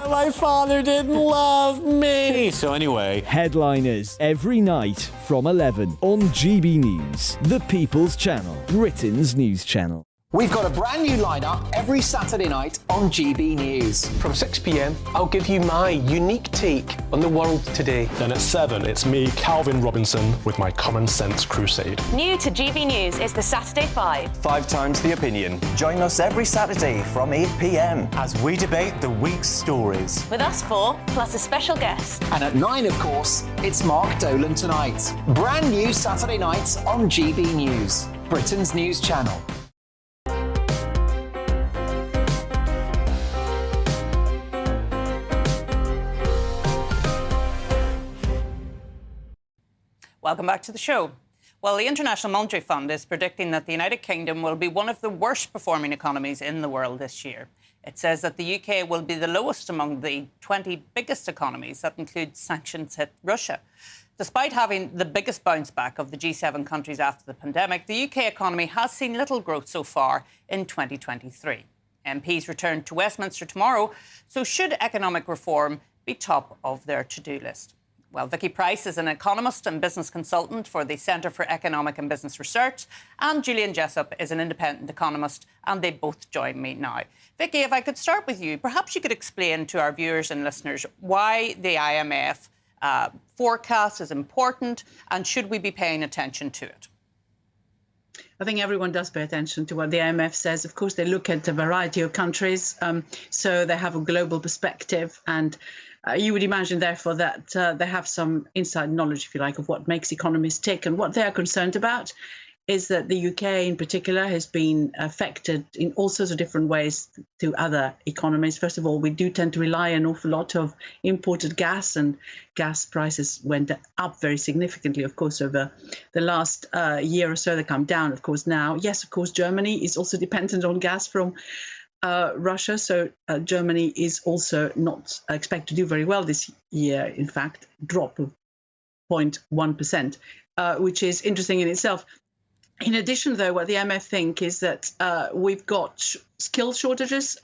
[SPEAKER 27] My father didn't love me.
[SPEAKER 7] So anyway,
[SPEAKER 14] Headliners every night from 11 on GB News, the People's Channel, Britain's news channel.
[SPEAKER 6] We've got a brand new lineup every Saturday night on GB News.
[SPEAKER 15] From 6 p.m, I'll give you my unique take on the world today. Then at 7, it's me, Calvin Robinson, with my common sense crusade.
[SPEAKER 11] New to GB News is the Saturday 5.
[SPEAKER 4] 5 times the opinion. Join us every Saturday from 8 p.m. as we debate the week's stories.
[SPEAKER 11] With us 4, plus a special guest.
[SPEAKER 6] And at 9, of course, it's Mark Dolan Tonight. Brand new Saturday nights on GB News, Britain's news channel.
[SPEAKER 13] Welcome back to the show. Well, the International Monetary Fund is predicting that the United Kingdom will be one of the worst performing economies in the world this year. It says that the UK will be the lowest among the 20 biggest economies. That includes sanctions-hit Russia. Despite having the biggest bounce back of the G7 countries after the pandemic, the UK economy has seen little growth so far in 2023. MPs return to Westminster tomorrow, so should economic reform be top of their to-do list? Well, Vicky Price is an economist and business consultant for the Centre for Economic and Business Research, and Julian Jessup is an independent economist, and they both join me now. Vicky, if I could start with you, perhaps you could explain to our viewers and listeners why the IMF forecast is important, and should we be paying attention to it?
[SPEAKER 16] I think everyone does pay attention to what the IMF says. Of course, they look at a variety of countries, so they have a global perspective, and you would imagine, therefore, that they have some inside knowledge, if you like, of what makes economies tick. And what they are concerned about is that the UK in particular has been affected in all sorts of different ways to other economies. First of all, we do tend to rely an awful lot of imported gas, and gas prices went up very significantly, of course, over the last year or so. They come down, of course, now. Yes, of course, Germany is also dependent on gas from Russia, so Germany is also not expected to do very well this year. In fact, drop of 0.1%, which is interesting in itself. In addition, though, what the IMF think is that we've got skill shortages,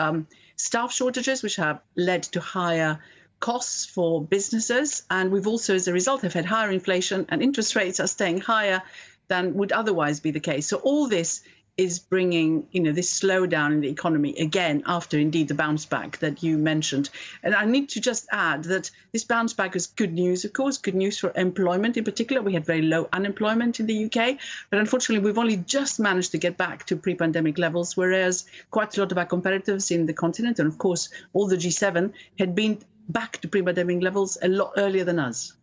[SPEAKER 16] staff shortages, which have led to higher costs for businesses. And we've also, as a result, have had higher inflation, and interest rates are staying higher than would otherwise be the case. So all this is bringing, this slowdown in the economy again after, indeed, the bounce back that you mentioned. And I need to just add that this bounce back is good news, of course, good news for employment in particular. We had very low unemployment in the UK, but unfortunately, we've only just managed to get back to pre-pandemic levels, whereas quite a lot of our competitors in the continent, and of course, all the G7, had been back to pre-pandemic levels a lot earlier than us.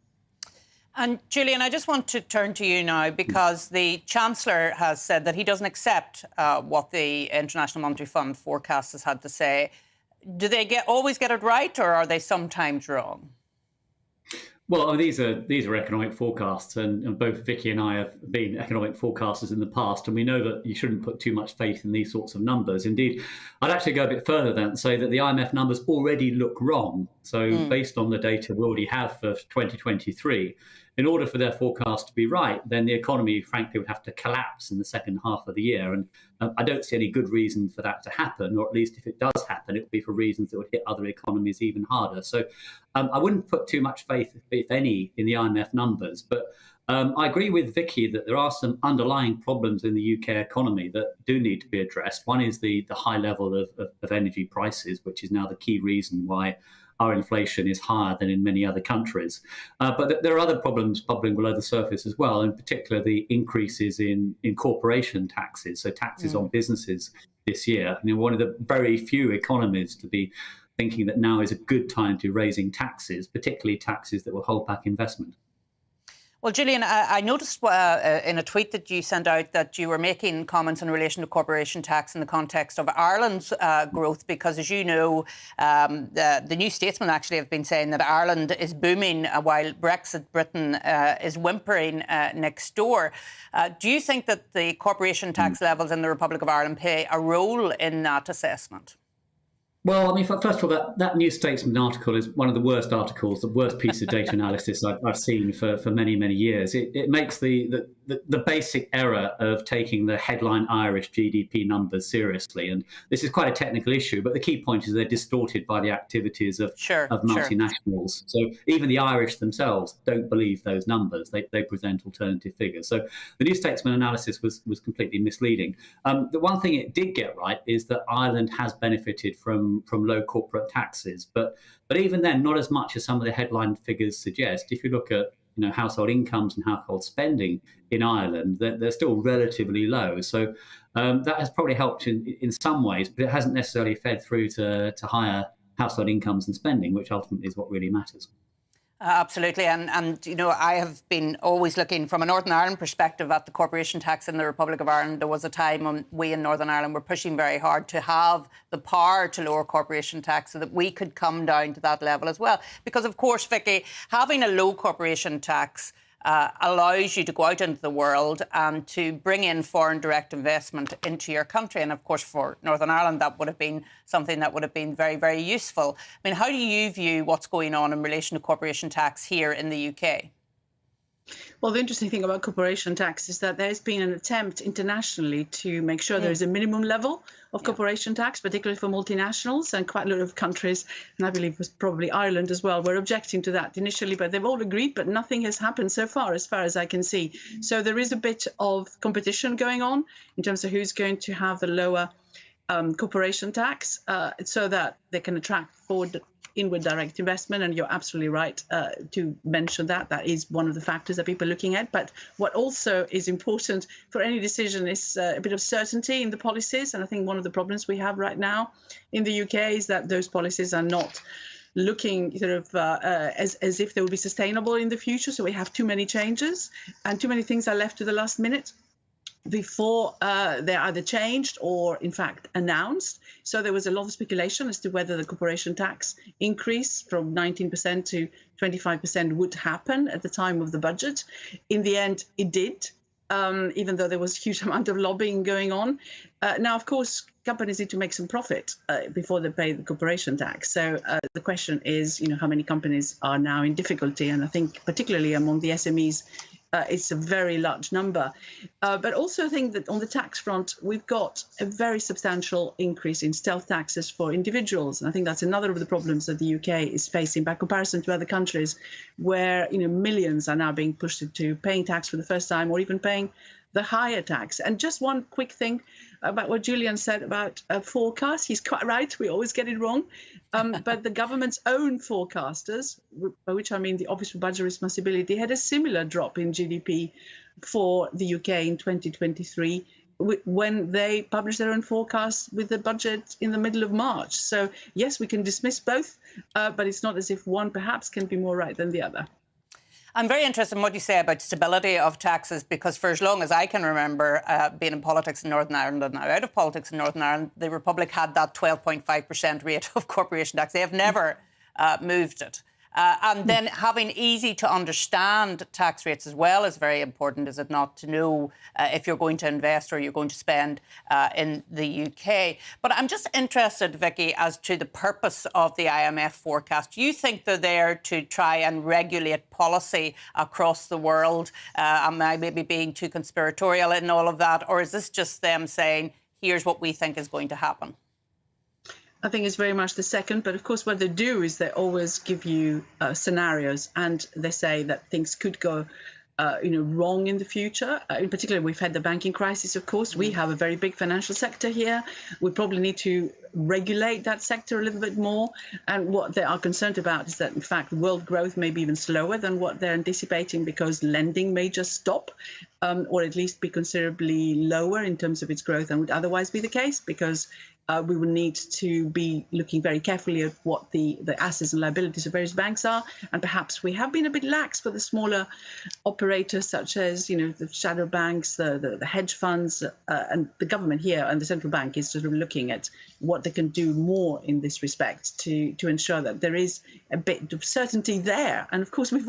[SPEAKER 13] And Julian, I just want to turn to you now, because the Chancellor has said that he doesn't accept what the International Monetary Fund forecasters had to say. Do they always get it right, or are they sometimes wrong?
[SPEAKER 17] Well, these are economic forecasts, and both Vicky and I have been economic forecasters in the past, and we know that you shouldn't put too much faith in these sorts of numbers. Indeed, I'd actually go a bit further than say that the IMF numbers already look wrong. So based on the data we already have for 2023, in order for their forecast to be right, then the economy, frankly, would have to collapse in the second half of the year. And I don't see any good reason for that to happen, or at least if it does happen, it would be for reasons that would hit other economies even harder. So I wouldn't put too much faith, if any, in the IMF numbers. But I agree with Vicky that there are some underlying problems in the UK economy that do need to be addressed. One is the high level of energy prices, which is now the key reason why our inflation is higher than in many other countries. But there are other problems bubbling below the surface as well, in particular the increases in corporation taxes, so taxes on businesses this year. I mean, one of the very few economies to be thinking that now is a good time to be raising taxes, particularly taxes that will hold back investment.
[SPEAKER 13] Well, Julian, I noticed in a tweet that you sent out that you were making comments in relation to corporation tax in the context of Ireland's growth, because, as you know, the New Statesman actually have been saying that Ireland is booming while Brexit Britain is whimpering next door. Do you think that the corporation tax levels in the Republic of Ireland play a role in that assessment?
[SPEAKER 17] Well, I mean, first of all, that New Statesman article is one of the worst articles, the worst piece of data analysis I've seen for many, many years. It makes the basic error of taking the headline Irish GDP numbers seriously. And this is quite a technical issue, but the key point is they're distorted by the activities of multinationals. So even the Irish themselves don't believe those numbers. They present alternative figures. So the New Statesman analysis was completely misleading. The one thing it did get right is that Ireland has benefited from low corporate taxes, but even then, not as much as some of the headline figures suggest. If you look at household incomes and household spending in Ireland, they're still relatively low. So that has probably helped in some ways, but it hasn't necessarily fed through to higher household incomes and spending, which ultimately is what really matters.
[SPEAKER 13] Absolutely. And I have been always looking from a Northern Ireland perspective at the corporation tax in the Republic of Ireland. There was a time when we in Northern Ireland were pushing very hard to have the power to lower corporation tax so that we could come down to that level as well. Because, of course, Vicky, having a low corporation tax allows you to go out into the world and to bring in foreign direct investment into your country. And of course, for Northern Ireland, that would have been something that would have been very, very useful. I mean, how do you view what's going on in relation to corporation tax here in the UK?
[SPEAKER 16] Well, the interesting thing about corporation tax is that there's been an attempt internationally to make sure there is a minimum level of corporation tax, particularly for multinationals, and quite a lot of countries, and I believe it was probably Ireland as well, were objecting to that initially, but they've all agreed, but nothing has happened so far as I can see. So there is a bit of competition going on in terms of who's going to have the lower corporation tax so that they can attract inward direct investment. And you're absolutely right to mention that. That is one of the factors that people are looking at. But what also is important for any decision is a bit of certainty in the policies. And I think one of the problems we have right now in the UK is that those policies are not looking sort of as if they will be sustainable in the future. So we have too many changes and too many things are left to the last minute before they're either changed or, in fact, announced. So there was a lot of speculation as to whether the corporation tax increase from 19% to 25% would happen at the time of the budget. In the end, it did, even though there was a huge amount of lobbying going on. Now, of course, companies need to make some profit before they pay the corporation tax. So the question is, how many companies are now in difficulty? And I think particularly among the SMEs, it's a very large number. But also I think that on the tax front, we've got a very substantial increase in stealth taxes for individuals. And I think that's another of the problems that the UK is facing by comparison to other countries where, millions are now being pushed into paying tax for the first time or even paying the higher tax. And just one quick thing about what Julian said about forecasts. He's quite right. We always get it wrong. But the government's own forecasters, by which I mean the Office for Budget Responsibility, had a similar drop in GDP for the UK in 2023 when they published their own forecasts with the budget in the middle of March. So, yes, we can dismiss both, but it's not as if one perhaps can be more right than the other.
[SPEAKER 13] I'm very interested in what you say about stability of taxes, because for as long as I can remember being in politics in Northern Ireland and now out of politics in Northern Ireland, the Republic had that 12.5% rate of corporation tax. They have never moved it. And then having easy to understand tax rates as well is very important, is it not, to know if you're going to invest or you're going to spend in the UK. But I'm just interested, Vicky, as to the purpose of the IMF forecast. Do you think they're there to try and regulate policy across the world? Am I maybe being too conspiratorial in all of that? Or is this just them saying, here's what we think is going to happen?
[SPEAKER 16] I think it's very much the second. But of course, what they do is they always give you scenarios, and they say that things could go wrong in the future. In particular, we've had the banking crisis, of course. We have a very big financial sector here. We probably need to regulate that sector a little bit more. And what they are concerned about is that, in fact, world growth may be even slower than what they're anticipating, because lending may just stop, or at least be considerably lower in terms of its growth than would otherwise be the case, because we will need to be looking very carefully at what the assets and liabilities of various banks are. And perhaps we have been a bit lax for the smaller operators, such as, the shadow banks, the hedge funds, and the government here and the central bank is sort of looking at what they can do more in this respect to ensure that there is a bit of certainty there. And of course, we've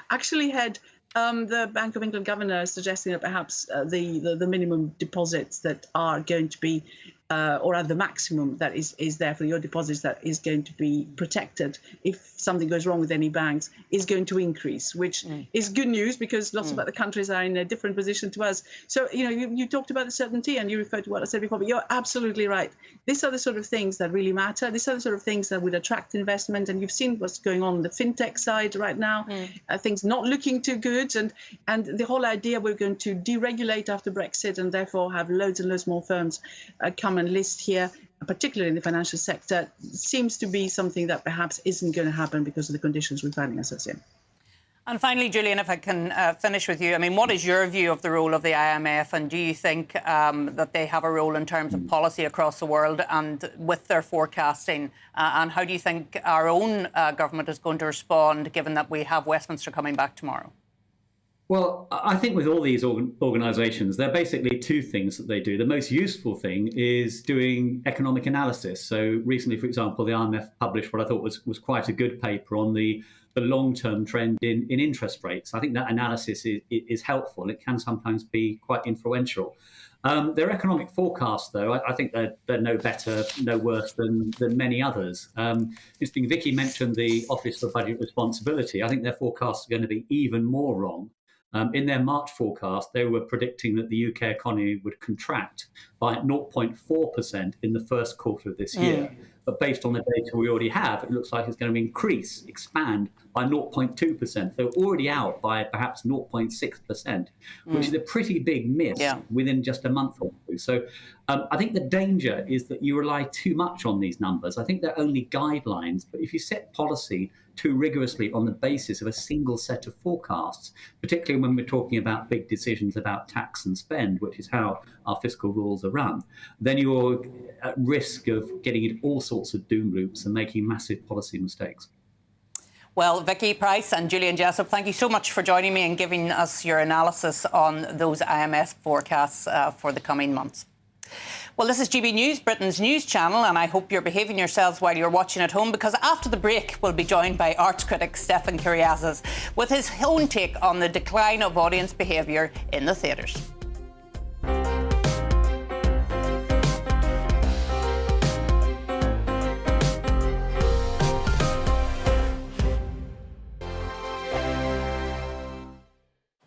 [SPEAKER 16] actually had the Bank of England governor suggesting that perhaps the minimum deposits that are going to be or at the maximum that is there for your deposits, that is going to be protected if something goes wrong with any banks, is going to increase, which is good news because lots of other countries are in a different position to us. So, you talked about the certainty and you referred to what I said before, but you're absolutely right. These are the sort of things that really matter. These are the sort of things that would attract investment. And you've seen what's going on the fintech side right now, things not looking too good. And the whole idea we're going to deregulate after Brexit and therefore have loads and loads more firms come and list here, particularly in the financial sector, seems to be something that perhaps isn't going to happen because of the conditions we're finding ourselves in.
[SPEAKER 13] And finally, Julian, if I can finish with you, I mean, what is your view of the role of the IMF, and do you think that they have a role in terms of policy across the world and with their forecasting? And how do you think our own government is going to respond, given that we have Westminster coming back tomorrow?
[SPEAKER 17] Well, I think with all these organisations, there are basically two things that they do. The most useful thing is doing economic analysis. So recently, for example, the IMF published what I thought was quite a good paper on the long-term trend in interest rates. I think that analysis is helpful. It can sometimes be quite influential. Their economic forecasts, though, I think they're no better, no worse than many others. Interesting, Vicky mentioned the Office for Budget Responsibility. I think their forecasts are going to be even more wrong. In their March forecast, they were predicting that the UK economy would contract by 0.4% in the first quarter of this year. But based on the data we already have, it looks like it's going to expand by 0.2%. They're already out by perhaps 0.6%, which is a pretty big miss within just a month or two. So I think the danger is that you rely too much on these numbers. I think they're only guidelines, but if you set policy too rigorously on the basis of a single set of forecasts, particularly when we're talking about big decisions about tax and spend, which is how our fiscal rules are run, then you're at risk of getting into all sorts of doom loops and making massive policy mistakes.
[SPEAKER 13] Well, Vicky Price and Julian Jessup, thank you so much for joining me and giving us your analysis on those IMF forecasts for the coming months. Well, this is GB News, Britain's news channel, and I hope you're behaving yourselves while you're watching at home, because after the break, we'll be joined by arts critic Stefan Kyriazis with his own take on the decline of audience behaviour in the theatres.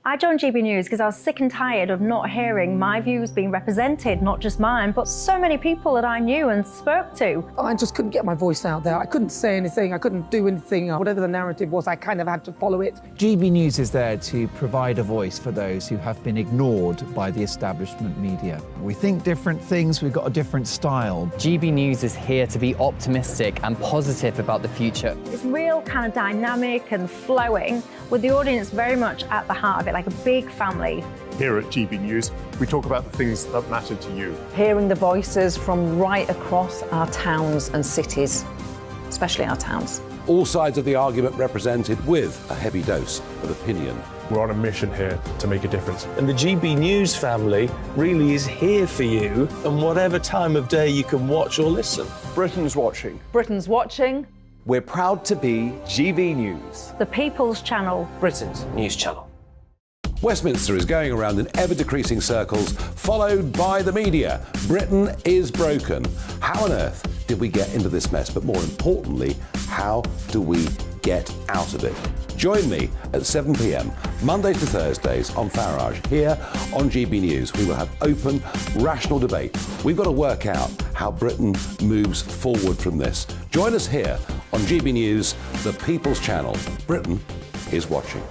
[SPEAKER 2] I joined GB News because I was sick and tired of not hearing my views being represented, not just mine, but so many people that I knew and spoke to.
[SPEAKER 1] I just couldn't get my voice out there. I couldn't say anything. I couldn't do anything. Whatever the narrative was, I kind of had to follow it.
[SPEAKER 8] GB News is there to provide a voice for those who have been ignored by the establishment media. We think different things. We've got a different style.
[SPEAKER 18] GB News is here to be optimistic and positive about the future.
[SPEAKER 2] It's real kind of dynamic and flowing, with the audience very much at the heart of it, like a big family.
[SPEAKER 3] Here at GB News, we talk about the things that matter to you.
[SPEAKER 25] Hearing the voices from right across our towns and cities, especially our towns.
[SPEAKER 24] All sides of the argument represented with a heavy dose of opinion.
[SPEAKER 15] We're on a mission here to make a difference. And the GB News family really is here for you, and whatever time of day you can watch or listen.
[SPEAKER 24] Britain's watching.
[SPEAKER 25] Britain's watching.
[SPEAKER 6] We're proud to be GB News,
[SPEAKER 2] The People's Channel.
[SPEAKER 6] Britain's news channel.
[SPEAKER 24] Westminster is going around in ever-decreasing circles, followed by the media. Britain is broken. How on earth did we get into this mess? But more importantly, how do we get out of it? Join me at 7 p.m, Mondays to Thursdays on Farage, here on GB News. We will have open, rational debate. We've got to work out how Britain moves forward from this. Join us here on GB News, the People's Channel. Britain is watching.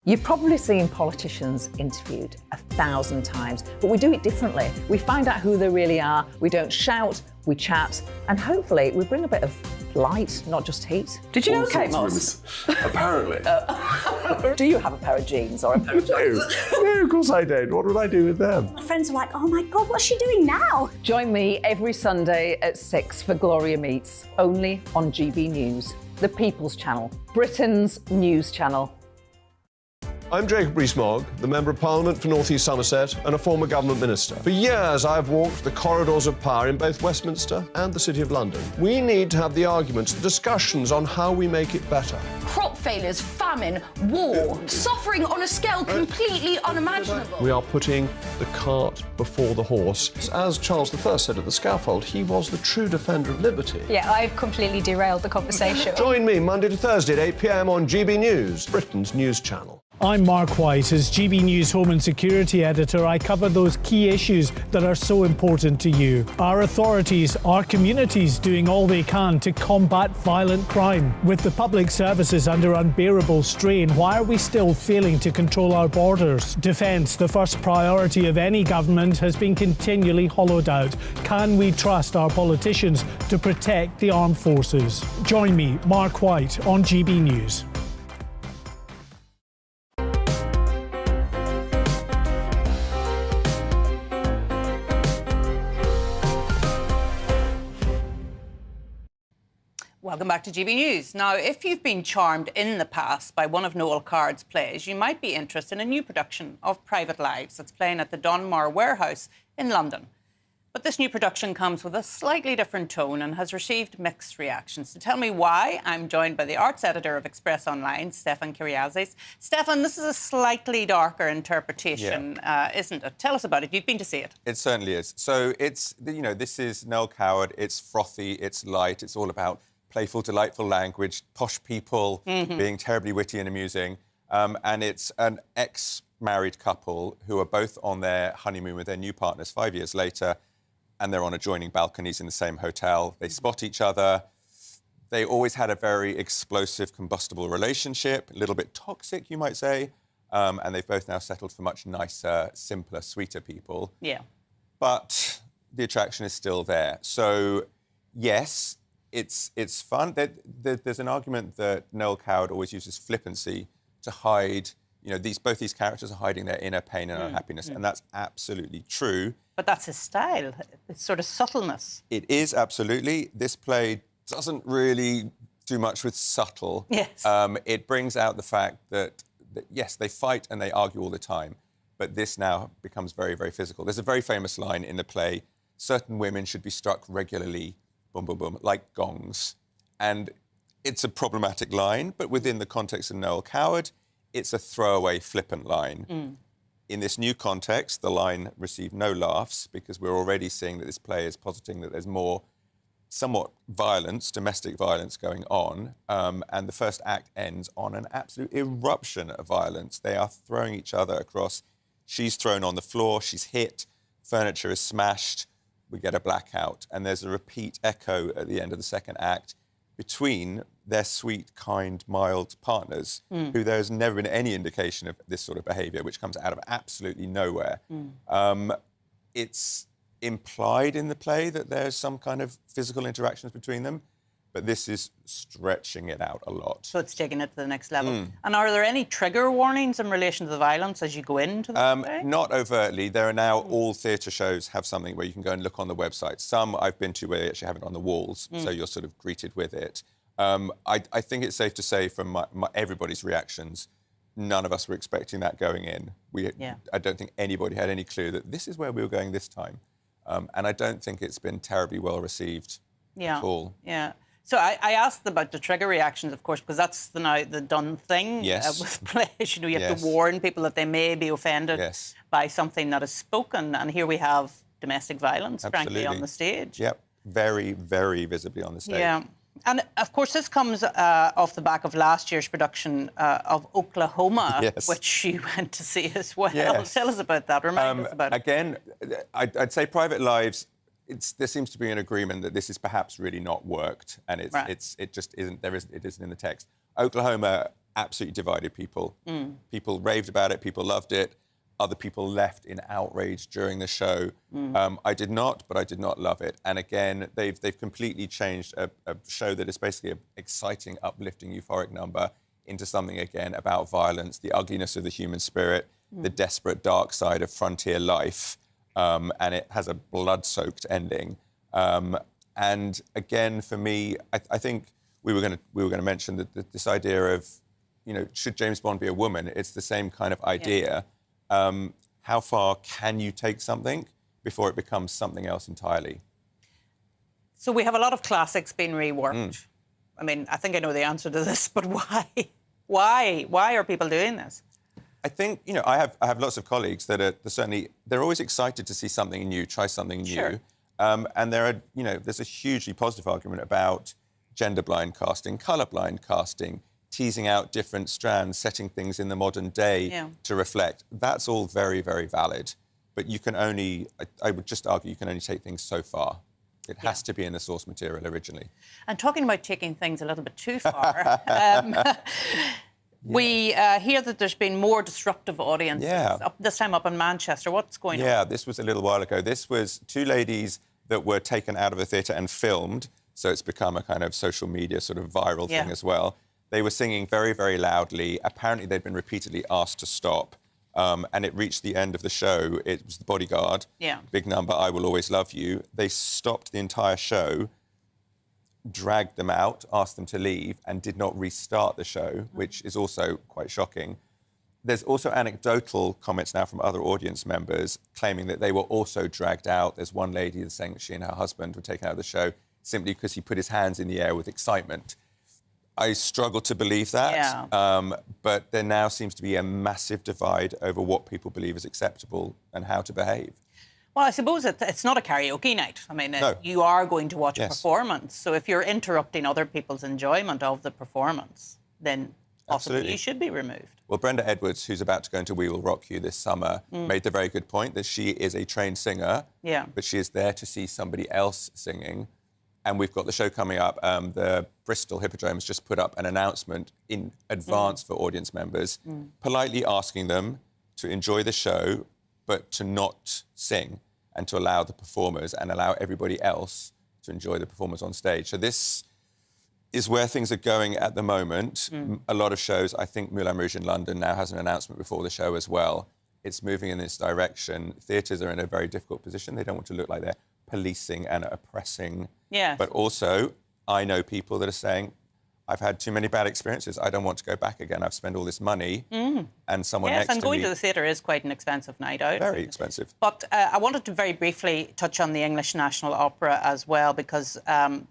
[SPEAKER 25] You've probably seen politicians interviewed 1,000 times, but we do it differently. We find out who they really are. We don't shout, we chat, and hopefully we bring a bit of light, not just heat. Did you know Kate Moss?
[SPEAKER 24] Apparently.
[SPEAKER 25] Do you have a pair of jeans or a pair of jeans?
[SPEAKER 24] No, of course I don't. What would I do with them?
[SPEAKER 19] My friends are like, oh my God, what's she doing now?
[SPEAKER 25] Join me every Sunday at 6 for Gloria Meets, only on GB News, the People's Channel, Britain's news channel.
[SPEAKER 15] I'm Jacob Rees-Mogg, the Member of Parliament for North East Somerset and a former government minister. For years, I've walked the corridors of power in both Westminster and the City of London. We need to have the arguments, the discussions on how we make it better.
[SPEAKER 5] Crop
[SPEAKER 10] failures, famine, war, suffering on a scale completely unimaginable.
[SPEAKER 12] We are putting the cart before the horse. As Charles I said at the scaffold, he was the true defender of liberty.
[SPEAKER 2] Yeah, I've completely derailed the conversation.
[SPEAKER 12] Join me Monday to Thursday at 8 p.m. on GB News, Britain's news channel.
[SPEAKER 9] I'm Mark White. As GB News Home and Security Editor, I cover those key issues that are so important to you. Our authorities, our communities doing all they can to combat violent crime. With the public services under unbearable strain, why are we still failing to control our borders? Defence, the first priority of any government, has been continually hollowed out. Can we trust our politicians to protect the armed forces? Join me, Mark White, on GB News.
[SPEAKER 13] Welcome back to GB News. Now, if you've been charmed in the past by one of Noel Coward's plays, you might be interested in a new production of Private Lives that's playing at the Donmar Warehouse in London. But this new production comes with a slightly different tone and has received mixed reactions. To tell me why, I'm joined by the arts editor of Express Online, Stefan Kyriazis. Stefan, this is a slightly darker interpretation, isn't it? Tell us about it. You've been to see it.
[SPEAKER 20] It certainly is. So it's, this is Noel Coward. It's frothy, it's light, it's all about playful, delightful language, posh people being terribly witty and amusing. And it's an ex-married couple who are both on their honeymoon with their new partners 5 years later, and they're on adjoining balconies in the same hotel. They spot each other. They always had a very explosive, combustible relationship, a little bit toxic, you might say. And they've both now settled for much nicer, simpler, sweeter people.
[SPEAKER 13] Yeah.
[SPEAKER 20] But the attraction is still there. So, yes, it's fun. There's an argument that Noel Coward always uses flippancy to hide, both these characters are hiding their inner pain and unhappiness, and that's absolutely true.
[SPEAKER 13] But that's his style, it's sort of subtleness.
[SPEAKER 20] It is, absolutely. This play doesn't really do much with subtle.
[SPEAKER 13] Yes.
[SPEAKER 20] It brings out the fact that, yes, they fight and they argue all the time, but this now becomes very, very physical. There's a very famous line in the play, certain women should be struck regularly, boom, boom, boom, like gongs. And it's a problematic line, but within the context of Noel Coward, it's a throwaway, flippant line. In this new context, the line received no laughs because we're already seeing that this play is positing that there's more somewhat violence, domestic violence going on, and the first act ends on an absolute eruption of violence. They are throwing each other across. She's thrown on the floor, she's hit, furniture is smashed, we get a blackout, and there's a repeat echo at the end of the second act between their sweet, kind, mild partners, who there's never been any indication of this sort of behaviour, which comes out of absolutely nowhere. It's implied in the play that there's some kind of physical interactions between them, but this is stretching it out a lot.
[SPEAKER 13] So it's taking it to the next level. And are there any trigger warnings in relation to the violence as you go into the play?
[SPEAKER 20] Not overtly. There are now all theatre shows have something where you can go and look on the website. Some I've been to where they actually have it on the walls, so you're sort of greeted with it. I think it's safe to say from everybody's reactions, none of us were expecting that going in. I don't think anybody had any clue that this is where we were going this time. And I don't think it's been terribly well received at all.
[SPEAKER 13] Yeah. So I asked about the trigger reactions, of course, because that's now the done thing with plays. You have to warn people that they may be offended by something that is spoken. And here we have domestic violence, frankly, on the stage.
[SPEAKER 20] Yep, very, very visibly on the stage.
[SPEAKER 13] Yeah. And, of course, this comes off the back of last year's production of Oklahoma, which you went to see as well. Tell us about that. Remind us about it.
[SPEAKER 20] Again, I'd say Private Lives, there seems to be an agreement that this is perhaps really not worked, and it just isn't. It isn't in the text. Oklahoma absolutely divided people. People raved about it. People loved it. Other people left in outrage during the show. I did not, but I did not love it. And again, they've completely changed a show that is basically an exciting, uplifting, euphoric number into something again about violence, the ugliness of the human spirit, the desperate dark side of frontier life. And it has a blood-soaked ending. And again, for me, I think we were going to mention that this idea of, should James Bond be a woman? It's the same kind of idea. How far can you take something before it becomes something else entirely?
[SPEAKER 13] So we have a lot of classics being reworked. I mean, I think I know the answer to this, but why? Why? Why are people doing this?
[SPEAKER 20] I think, you know, I have lots of colleagues that are certainly, they're always excited to see something new, try something new.
[SPEAKER 13] Sure.
[SPEAKER 20] And there are, you know, there's a hugely positive argument about gender-blind casting, colour-blind casting, teasing out different strands, setting things in the modern day to reflect. That's all very, very valid. But you can only, I would just argue, you can only take things so far. It has to be in the source material originally.
[SPEAKER 13] And talking about taking things a little bit too far, we hear that there's been more disruptive audiences, this time up in Manchester. What's going on?
[SPEAKER 20] Yeah, this was a little while ago. This was two ladies that were taken out of a theatre and filmed, so it's become a kind of social media sort of viral thing as well. They were singing very, very loudly. Apparently, they'd been repeatedly asked to stop. And it reached the end of the show. It was The Bodyguard. Big number, I Will Always Love You. They stopped the entire show, dragged them out, asked them to leave, and did not restart the show, which is also quite shocking. There's also anecdotal comments now from other audience members claiming that they were also dragged out. There's one lady that's saying that she and her husband were taken out of the show simply because he put his hands in the air with excitement. I struggle to believe that, but there now seems to be a massive divide over what people believe is acceptable and how to behave.
[SPEAKER 13] Well, I suppose it's not a karaoke night. I mean, you are going to watch a performance. So if you're interrupting other people's enjoyment of the performance, then possibly you should be removed.
[SPEAKER 20] Well, Brenda Edwards, who's about to go into We Will Rock You this summer, made the very good point that she is a trained singer, but she is there to see somebody else singing. And we've got the show coming up. The Bristol Hippodrome has just put up an announcement in advance for audience members, politely asking them to enjoy the show, but to not sing and to allow the performers and allow everybody else to enjoy the performers on stage. So this is where things are going at the moment. A lot of shows, I think Moulin Rouge in London now has an announcement before the show as well. It's moving in this direction. Theatres are in a very difficult position. They don't want to look like they're policing and oppressing. But also, I know people that are saying, I've had too many bad experiences. I don't want to go back again. I've spent all this money. And someone next to me...
[SPEAKER 13] Yes, and going to the theatre is quite an expensive night out.
[SPEAKER 20] Very expensive.
[SPEAKER 13] But I wanted to very briefly touch on the English National Opera as well, because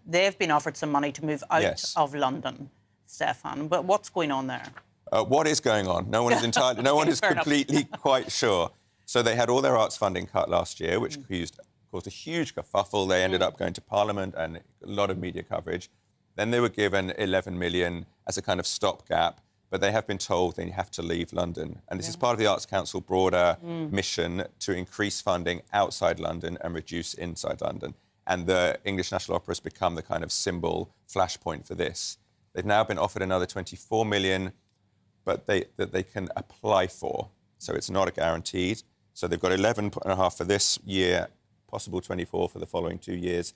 [SPEAKER 13] they've been offered some money to move out of London, Stefan. But what's going on there?
[SPEAKER 20] What is going on? No one is entirely... No one is completely quite sure. So they had all their arts funding cut last year, which caused a huge kerfuffle. They ended up going to Parliament and a lot of media coverage. Then they were given 11 million as a kind of stopgap, but they have been told they have to leave London. And this is part of the Arts Council broader mission to increase funding outside London and reduce inside London. And the English National Opera has become the kind of symbol flashpoint for this. They've now been offered another 24 million, but that they can apply for. So it's not a guaranteed. So they've got 11.5 for this year, possible 24 for the following 2 years,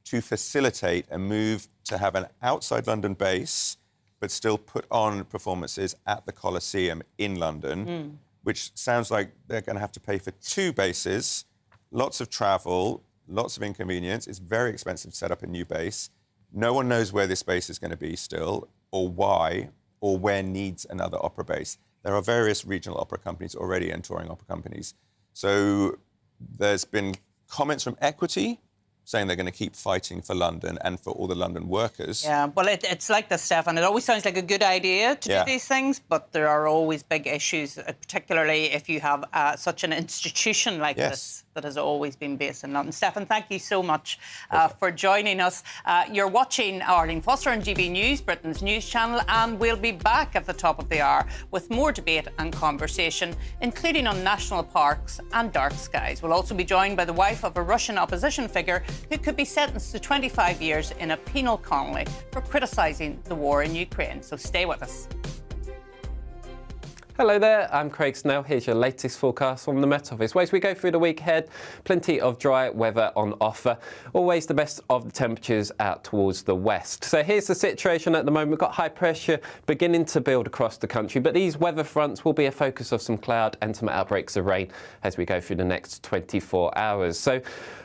[SPEAKER 20] to facilitate a move to have an outside London base, but still put on performances at the Coliseum in London, which sounds like they're going to have to pay for 2 bases, lots of travel, lots of inconvenience. It's very expensive to set up a new base. No one knows where this base is going to be still, or why, or where needs another opera base. There are various regional opera companies already and touring opera companies. So there's been comments from Equity saying they're going to keep fighting for London and for all the London workers.
[SPEAKER 13] Yeah, well, it's like this, Stefan. It always sounds like a good idea to do these things, but there are always big issues, particularly if you have such an institution like this that has always been based in London. Stefan, thank you so much for joining us. You're watching Arlene Foster on GB News, Britain's news channel, and we'll be back at the top of the hour with more debate and conversation, including on national parks and dark skies. We'll also be joined by the wife of a Russian opposition figure who could be sentenced to 25 years in a penal colony for criticising the war in Ukraine. So stay with us.
[SPEAKER 7] Hello there, I'm Craig Snell. Here's your latest forecast from the Met Office. Well, as we go through the week ahead, plenty of dry weather on offer. Always the best of the temperatures out towards the west. So here's the situation at the moment. We've got high pressure beginning to build across the country, but these weather fronts will be a focus of some cloud and some outbreaks of rain as we go through the next 24 hours. So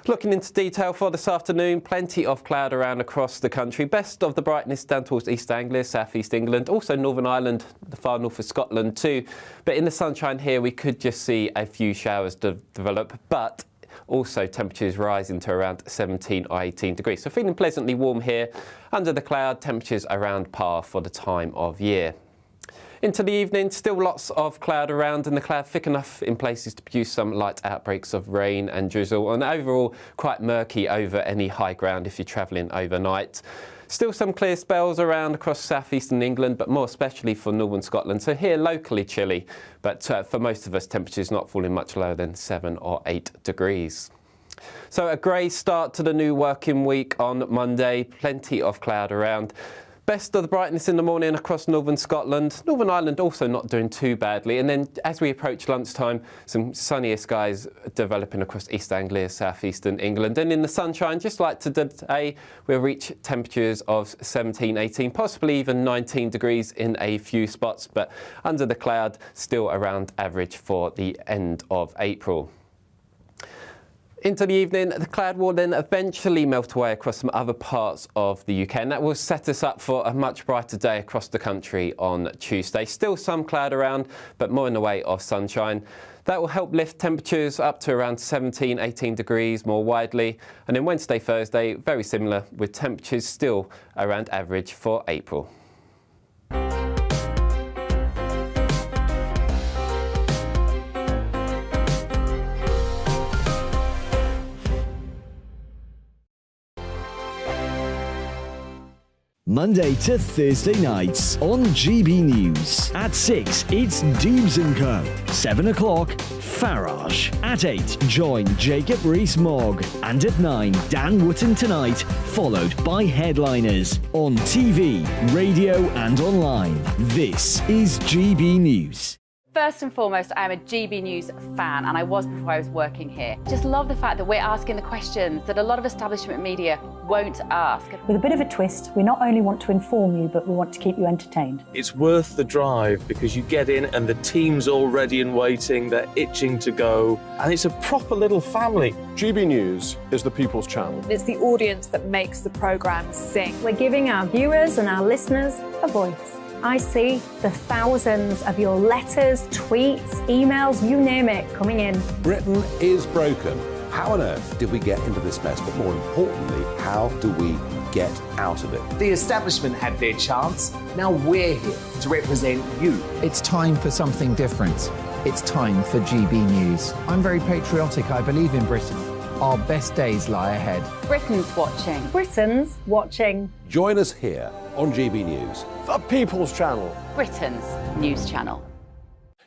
[SPEAKER 7] looking into detail for this afternoon, plenty of cloud around across the country. Best of the brightness down towards East Anglia, South East England, also Northern Ireland, the far north of Scotland too. But in the sunshine here, we could just see a few showers develop, but also temperatures rising to around 17 or 18 degrees. So feeling pleasantly warm here. Under the cloud, temperatures around par for the time of year. Into the evening, still lots of cloud around, and the cloud thick enough in places to produce some light outbreaks of rain and drizzle, and overall quite murky over any high ground if you're travelling overnight. Still some clear spells around across southeastern England, but more especially for northern Scotland. So here locally chilly, but for most of us temperatures not falling much lower than 7 or 8 degrees. So a grey start to the new working week on Monday, plenty of cloud around. Best of the brightness in the morning across northern Scotland. Northern Ireland also not doing too badly. And then as we approach lunchtime, some sunnier skies developing across East Anglia, southeastern England. And in the sunshine, just like today, we'll reach temperatures of 17, 18, possibly even 19 degrees in a few spots. But under the cloud, still around average for the end of April. Into the evening, the cloud will then eventually melt away across some other parts of the UK, and that will set us up for a much brighter day across the country on Tuesday. Still some cloud around, but more in the way of sunshine. That will help lift temperatures up to around 17, 18 degrees more widely. And then Wednesday, Thursday, very similar, with temperatures still around average for April.
[SPEAKER 4] Monday to Thursday nights on GB News. At 6, it's Dubes & Co. 7 o'clock, Farage. At 8, join Jacob Rees-Mogg. And at 9, Dan Wootton Tonight, followed by Headliners. On TV, radio and online. This is GB News.
[SPEAKER 5] First and foremost, I'm a GB News fan, and I was before I was working here. Just love the fact that we're asking the questions that a lot of establishment media won't ask.
[SPEAKER 19] With a bit of a twist, we not only want to inform you, but we want to keep you entertained.
[SPEAKER 14] It's worth the drive because you get in and the team's all ready and waiting, they're itching to go, and it's a proper little family.
[SPEAKER 12] GB News is the People's Channel.
[SPEAKER 21] It's the audience that makes the programme sing.
[SPEAKER 2] We're giving our viewers and our listeners a voice. I see the thousands of your letters, tweets, emails, you name it, coming in.
[SPEAKER 24] Britain is broken. How on earth did we get into this mess? But more importantly, how do we get out of it?
[SPEAKER 6] The establishment had their chance. Now we're here to represent you.
[SPEAKER 8] It's time for something different. It's time for GB News. I'm very patriotic. I believe in Britain. Our best days lie ahead.
[SPEAKER 5] Britain's watching.
[SPEAKER 2] Britain's watching.
[SPEAKER 24] Join us here on GB News.
[SPEAKER 12] The People's Channel.
[SPEAKER 5] Britain's news channel.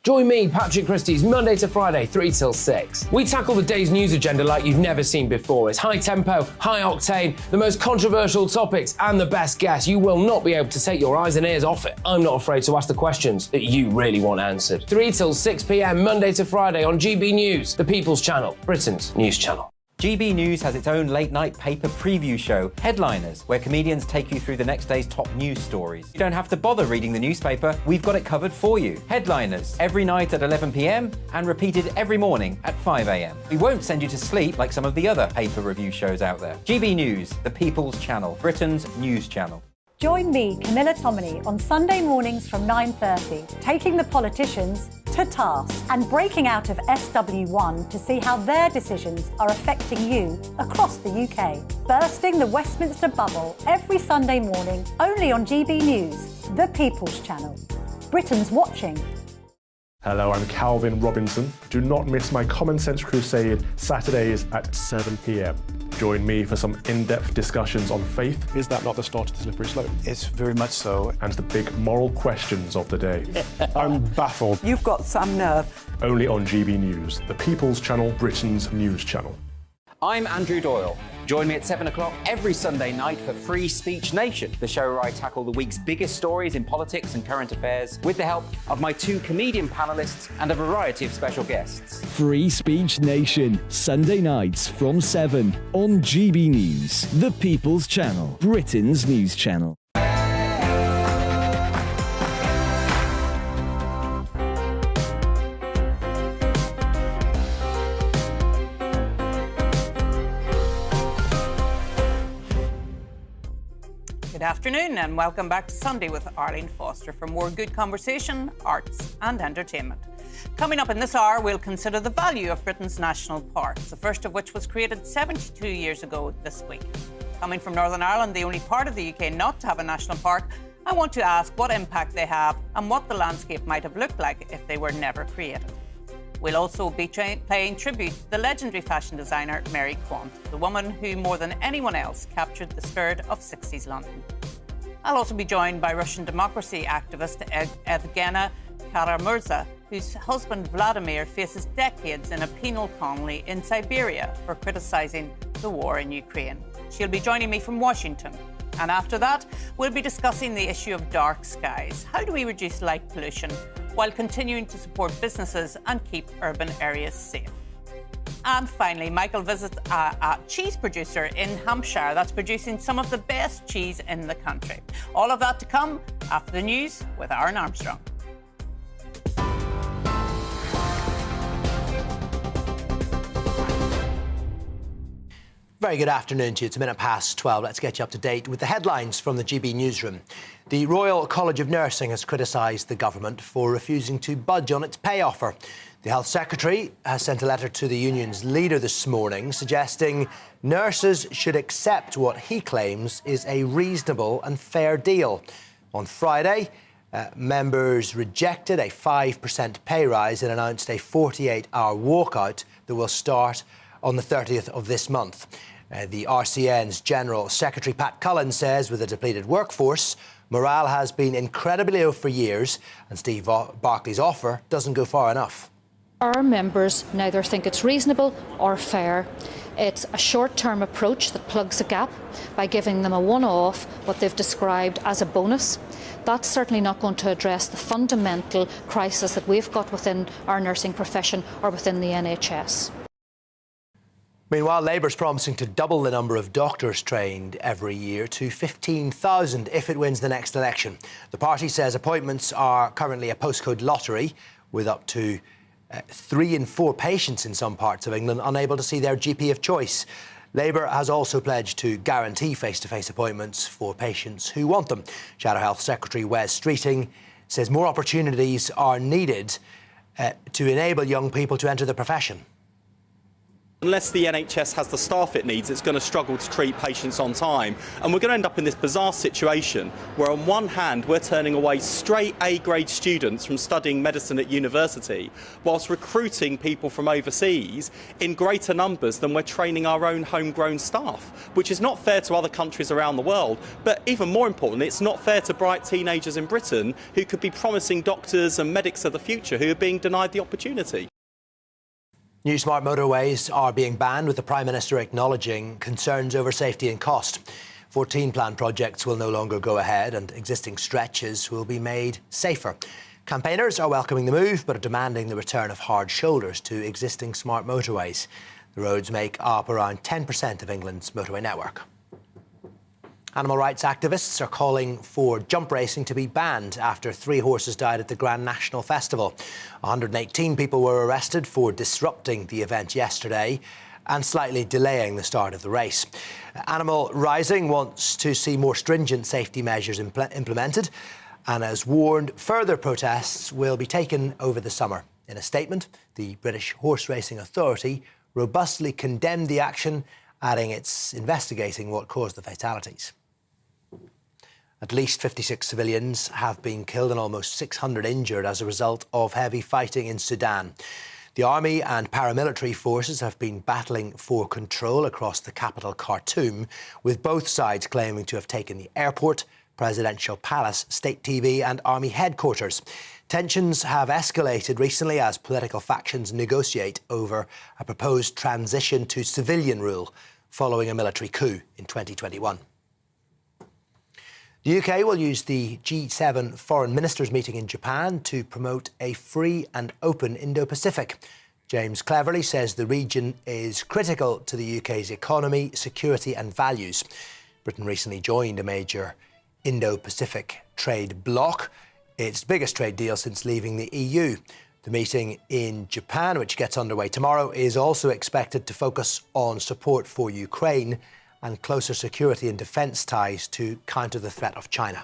[SPEAKER 22] Join me, Patrick Christie's Monday to Friday, 3 till 6. We tackle the day's news agenda like you've never seen before. It's high tempo, high octane, the most controversial topics, and the best guests. You will not be able to take your eyes and ears off it. I'm not afraid to ask the questions that you really want answered. 3 till 6 p.m, Monday to Friday on GB News, the People's Channel, Britain's news channel.
[SPEAKER 23] GB News has its own late-night paper preview show, Headliners, where comedians take you through the next day's top news stories. You don't have to bother reading the newspaper, we've got it covered for you. Headliners, every night at 11 p.m, and repeated every morning at 5 a.m. We won't send you to sleep like some of the other paper review shows out there. GB News, the People's Channel, Britain's news channel.
[SPEAKER 19] Join me, Camilla Tominey, on Sunday mornings from 9:30, taking the politicians to task and breaking out of SW1 to see how their decisions are affecting you across the UK. Bursting the Westminster bubble every Sunday morning, only on GB News, the People's Channel. Britain's watching.
[SPEAKER 12] Hello, I'm Calvin Robinson. Do not miss my Common Sense Crusade Saturdays at 7 p.m. Join me for some in-depth discussions on faith. Is that not the start of the slippery slope? It's very much so. And the big moral questions of the day. I'm baffled.
[SPEAKER 26] You've got some nerve.
[SPEAKER 12] Only on GB News, the People's Channel, Britain's news channel.
[SPEAKER 22] I'm Andrew Doyle. Join me at 7 o'clock every Sunday night for Free Speech Nation, the show where I tackle the week's biggest stories in politics and current affairs with the help of my 2 comedian panellists and a variety of special guests.
[SPEAKER 4] Free Speech Nation, Sunday nights from 7 on GB News, the People's Channel, Britain's news channel.
[SPEAKER 13] Good afternoon and welcome back to Sunday with Arlene Foster for more good conversation, arts and entertainment. Coming up in this hour, we'll consider the value of Britain's national parks, the first of which was created 72 years ago this week. Coming from Northern Ireland, the only part of the UK not to have a national park, I want to ask what impact they have and what the landscape might have looked like if they were never created. We'll also be paying tribute to the legendary fashion designer Mary Quant, the woman who more than anyone else captured the spirit of 60s London. I'll also be joined by Russian democracy activist Evgenia Karamurza, whose husband Vladimir faces decades in a penal colony in Siberia for criticising the war in Ukraine. She'll be joining me from Washington. And after that, we'll be discussing the issue of dark skies. How do we reduce light pollution while continuing to support businesses and keep urban areas safe? And finally, Michael visits a cheese producer in Hampshire that's producing some of the best cheese in the country. All of that to come after the news with Aaron Armstrong.
[SPEAKER 1] Very good afternoon to you. It's a minute past 12. Let's get you up to date with the headlines from the GB newsroom. The Royal College of Nursing has criticised the government for refusing to budge on its pay offer. The Health Secretary has sent a letter to the union's leader this morning suggesting nurses should accept what he claims is a reasonable and fair deal. On Friday, members rejected a 5% pay rise and announced a 48-hour walkout that will start on the 30th of this month. The RCN's General Secretary Pat Cullen says with a depleted workforce, morale has been incredibly low for years and Steve Barclay's offer doesn't go far enough.
[SPEAKER 11] Our members neither think it's reasonable or fair. It's a short-term approach that plugs a gap by giving them a one-off, what they've described as a bonus. That's certainly not going to address the fundamental crisis that we've got within our nursing profession or within the NHS.
[SPEAKER 1] Meanwhile, Labour's promising to double the number of doctors trained every year to 15,000 if it wins the next election. The party says appointments are currently a postcode lottery, with up to 3 in 4 patients in some parts of England unable to see their GP of choice. Labour has also pledged to guarantee face-to-face appointments for patients who want them. Shadow Health Secretary Wes Streeting says more opportunities are needed to enable young people to enter the profession.
[SPEAKER 16] Unless the NHS has the staff it needs, it's going to struggle to treat patients on time. And we're going to end up in this bizarre situation where on one hand we're turning away straight A-grade students from studying medicine at university, whilst recruiting people from overseas in greater numbers than we're training our own homegrown staff, which is not fair to other countries around the world. But even more importantly, it's not fair to bright teenagers in Britain who could be promising doctors and medics of the future who are being denied the opportunity.
[SPEAKER 1] New smart motorways are being banned, with the Prime Minister acknowledging concerns over safety and cost. 14 planned projects will no longer go ahead and existing stretches will be made safer. Campaigners are welcoming the move but are demanding the return of hard shoulders to existing smart motorways. The roads make up around 10% of England's motorway network. Animal rights activists are calling for jump racing to be banned after 3 horses died at the Grand National Festival. 118 people were arrested for disrupting the event yesterday and slightly delaying the start of the race. Animal Rising wants to see more stringent safety measures implemented and has warned further protests will be taken over the summer. In a statement, the British Horse Racing Authority robustly condemned the action, adding it's investigating what caused the fatalities. At least 56 civilians have been killed and almost 600 injured as a result of heavy fighting in Sudan. The army and paramilitary forces have been battling for control across the capital, Khartoum, with both sides claiming to have taken the airport, presidential palace, state TV and army headquarters. Tensions have escalated recently as political factions negotiate over a proposed transition to civilian rule following a military coup in 2021. The UK will use the G7 foreign ministers meeting in Japan to promote a free and open Indo-Pacific. James Cleverly says the region is critical to the UK's economy, security and values. Britain recently joined a major Indo-Pacific trade bloc, its biggest trade deal since leaving the EU. The meeting in Japan, which gets underway tomorrow, is also expected to focus on support for Ukraine and closer security and defence ties to counter the threat of China.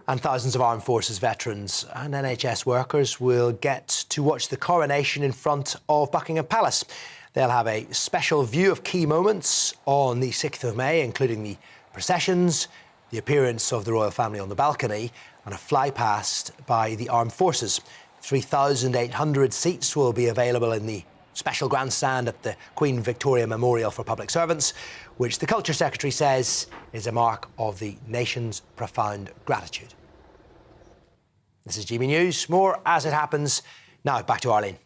[SPEAKER 1] And thousands of armed forces veterans and NHS workers will get to watch the coronation in front of Buckingham Palace. They'll have a special view of key moments on the 6th of May, including the processions, the appearance of the royal family on the balcony and a flypast by the armed forces. 3,800 seats will be available in the special grandstand at the Queen Victoria Memorial for Public Servants, which the Culture Secretary says is a mark of the nation's profound gratitude. This is GB News. More as it happens. Now, back to Arlene.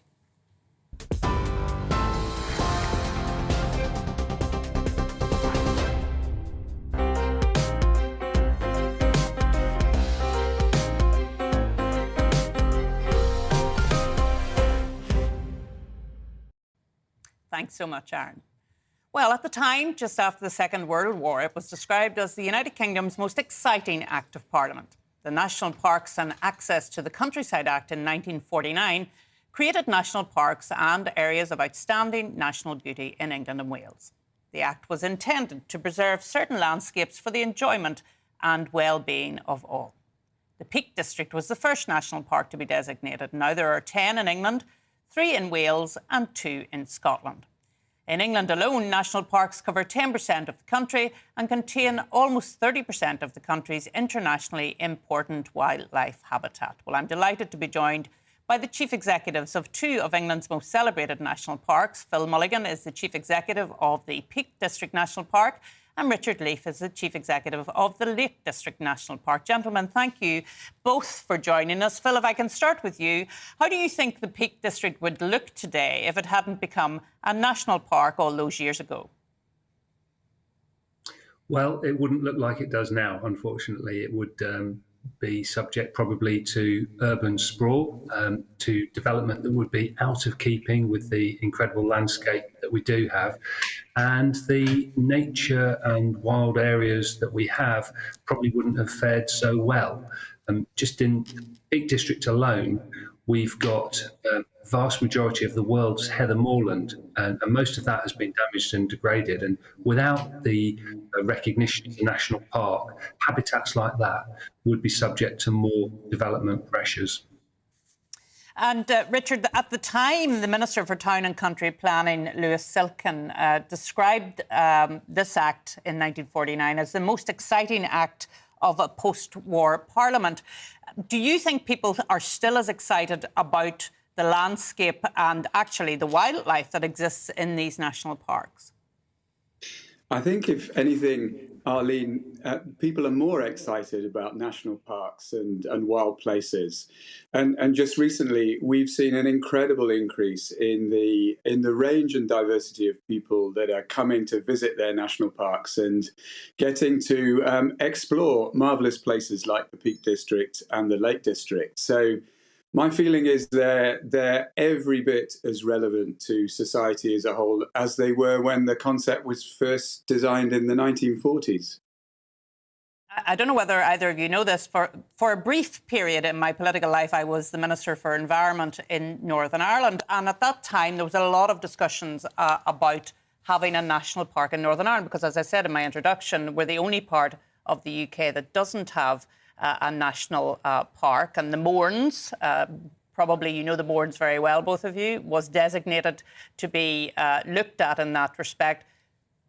[SPEAKER 13] Thanks so much, Aaron. Well, at the time, just after the Second World War, it was described as the United Kingdom's most exciting act of Parliament. The National Parks and Access to the Countryside Act in 1949 created national parks and areas of outstanding national beauty in England and Wales. The Act was intended to preserve certain landscapes for the enjoyment and well-being of all. The Peak District was the first national park to be designated. Now there are 10 in England, 3 in Wales and 2 in Scotland. In England alone, national parks cover 10% of the country and contain almost 30% of the country's internationally important wildlife habitat. Well, I'm delighted to be joined by the chief executives of 2 of England's most celebrated national parks. Phil Mulligan is the chief executive of the Peak District National Park, and Richard Leaf is the Chief Executive of the Lake District National Park. Gentlemen, thank you both for joining us. Phil, if I can start with you, how do you think the Peak District would look today if it hadn't become a national park all those years ago?
[SPEAKER 3] Well, it wouldn't look like it does now, unfortunately. It would be subject probably to urban sprawl, to development that would be out of keeping with the incredible landscape that we do have. And the nature and wild areas that we have probably wouldn't have fared so well. Just in Peak District alone, we've got a vast majority of the world's heather moorland, and most of that has been damaged and degraded. And without the recognition as a national park, habitats like that would be subject to more development pressures.
[SPEAKER 13] And Richard, at the time, the Minister for Town and Country Planning, Lewis Silkin, described this act in 1949 as the most exciting act of a post-war parliament. Do you think people are still as excited about the landscape and actually the wildlife that exists in these national parks?
[SPEAKER 15] I think, if anything, Arlene, people are more excited about national parks and wild places. And just recently, we've seen an incredible increase in the range and diversity of people that are coming to visit their national parks and getting to explore marvellous places like the Peak District and the Lake District. So my feeling is they're every bit as relevant to society as a whole as they were when the concept was first designed in the 1940s.
[SPEAKER 13] I don't know whether either of you know this. For a brief period in my political life, I was the Minister for Environment in Northern Ireland. And at that time, there was a lot of discussions about having a national park in Northern Ireland, because, as I said in my introduction, we're the only part of the UK that doesn't have a national park. And the Mournes, probably you know the Mournes very well, both of you, was designated to be looked at in that respect.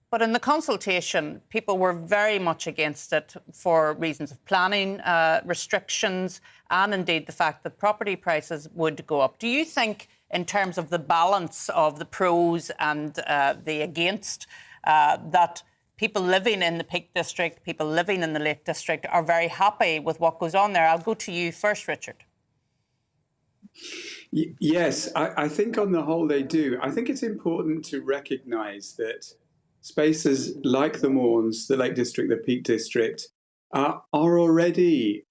[SPEAKER 13] But in the consultation, people were very much against it for reasons of planning restrictions and indeed the fact that property prices would go up. Do you think, in terms of the balance of the pros and the against, that people living in the Peak District, people living in the Lake District are very happy with what goes on there? I'll go to you first, Richard.
[SPEAKER 15] Yes, I think on the whole they do. I think it's important to recognise that spaces like the Mournes, the Lake District, the Peak District are already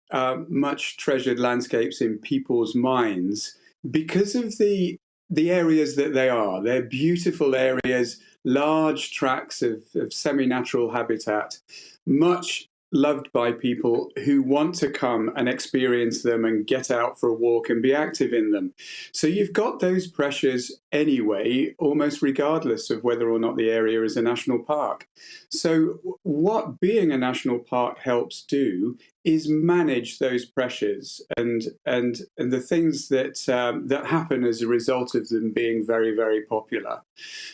[SPEAKER 15] much treasured landscapes in people's minds because of the areas that they are. They're beautiful areas, large tracts of semi-natural habitat, much loved by people who want to come and experience them and get out for a walk and be active in them. So you've got those pressures anyway, almost regardless of whether or not the area is a national park. So what being a national park helps do is manage those pressures and the things that happen as a result of them being very, very popular.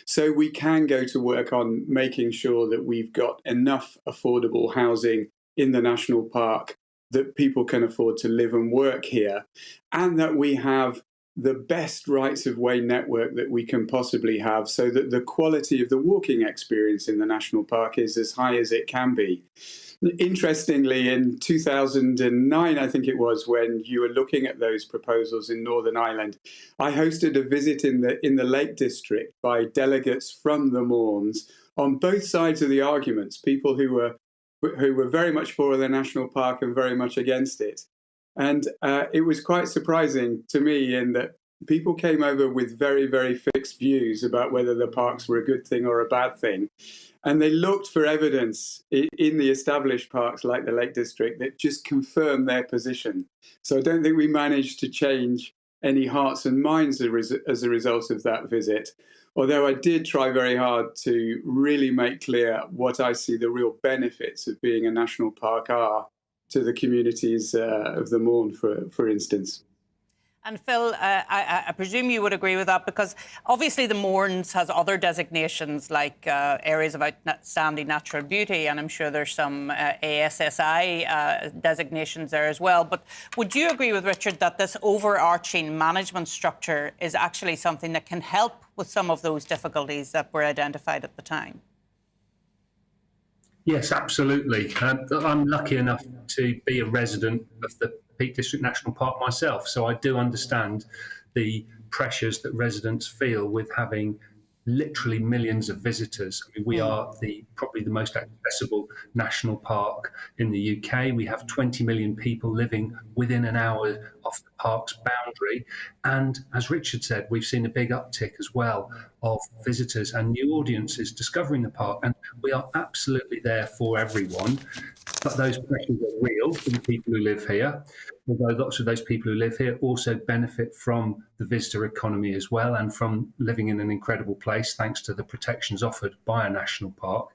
[SPEAKER 15] So we can go to work on making sure that we've got enough affordable housing in the national park, that people can afford to live and work here, and that we have the best rights of way network that we can possibly have, so that the quality of the walking experience in the national park is as high as it can be. Interestingly, in 2009, I think it was, when you were looking at those proposals in Northern Ireland, I hosted a visit in the Lake District by delegates from the Mournes on both sides of the arguments, people who were very much for the national park and very much against it. And it was quite surprising to me in that people came over with very, very fixed views about whether the parks were a good thing or a bad thing. And they looked for evidence in the established parks like the Lake District that just confirmed their position. So I don't think we managed to change any hearts and minds as a result of that visit. Although I did try very hard to really make clear what I see the real benefits of being a national park are to the communities of the Mourne, for instance.
[SPEAKER 13] And Phil, I presume you would agree with that, because obviously the Mournes has other designations like areas of outstanding natural beauty, and I'm sure there's some ASSI designations there as well. But would you agree with Richard that this overarching management structure is actually something that can help with some of those difficulties that were identified at the time?
[SPEAKER 3] Yes, absolutely. I'm lucky enough to be a resident of the Peak District National Park myself, so I do understand the pressures that residents feel with having literally millions of visitors. I mean, we are probably the most accessible national park in the UK. We have 20 million people living within an hour of the park's boundary. And as Richard said, we've seen a big uptick as well of visitors and new audiences discovering the park. And we are absolutely there for everyone. But those pressures are real for the people who live here, although lots of those people who live here also benefit from the visitor economy as well, and from living in an incredible place thanks to the protections offered by a national park.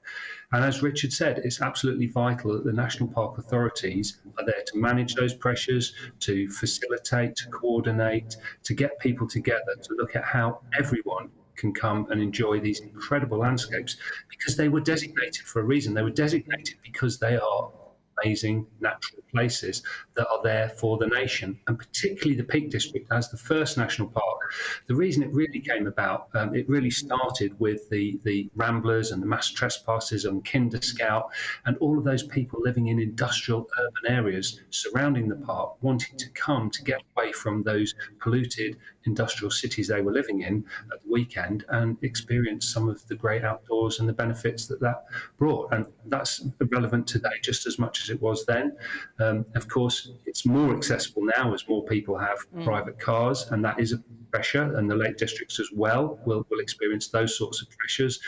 [SPEAKER 3] And as Richard said, it's absolutely vital that the national park authorities are there to manage those pressures, to facilitate, to coordinate, to get people together, to look at how everyone can come and enjoy these incredible landscapes, because they were designated for a reason. They were designated because they are amazing natural places that are there for the nation, and particularly the Peak District as the first national park. The reason it really came about, it really started with the ramblers and the mass trespassers and Kinder Scout and all of those people living in industrial urban areas surrounding the park, wanting to come to get away from those polluted industrial cities they were living in at the weekend and experience some of the great outdoors and the benefits that brought. And that's relevant today just as much as it was then. Of course, it's more accessible now as more people have private cars, and that is a pressure, and the Lake Districts as well will experience those sorts of pressures.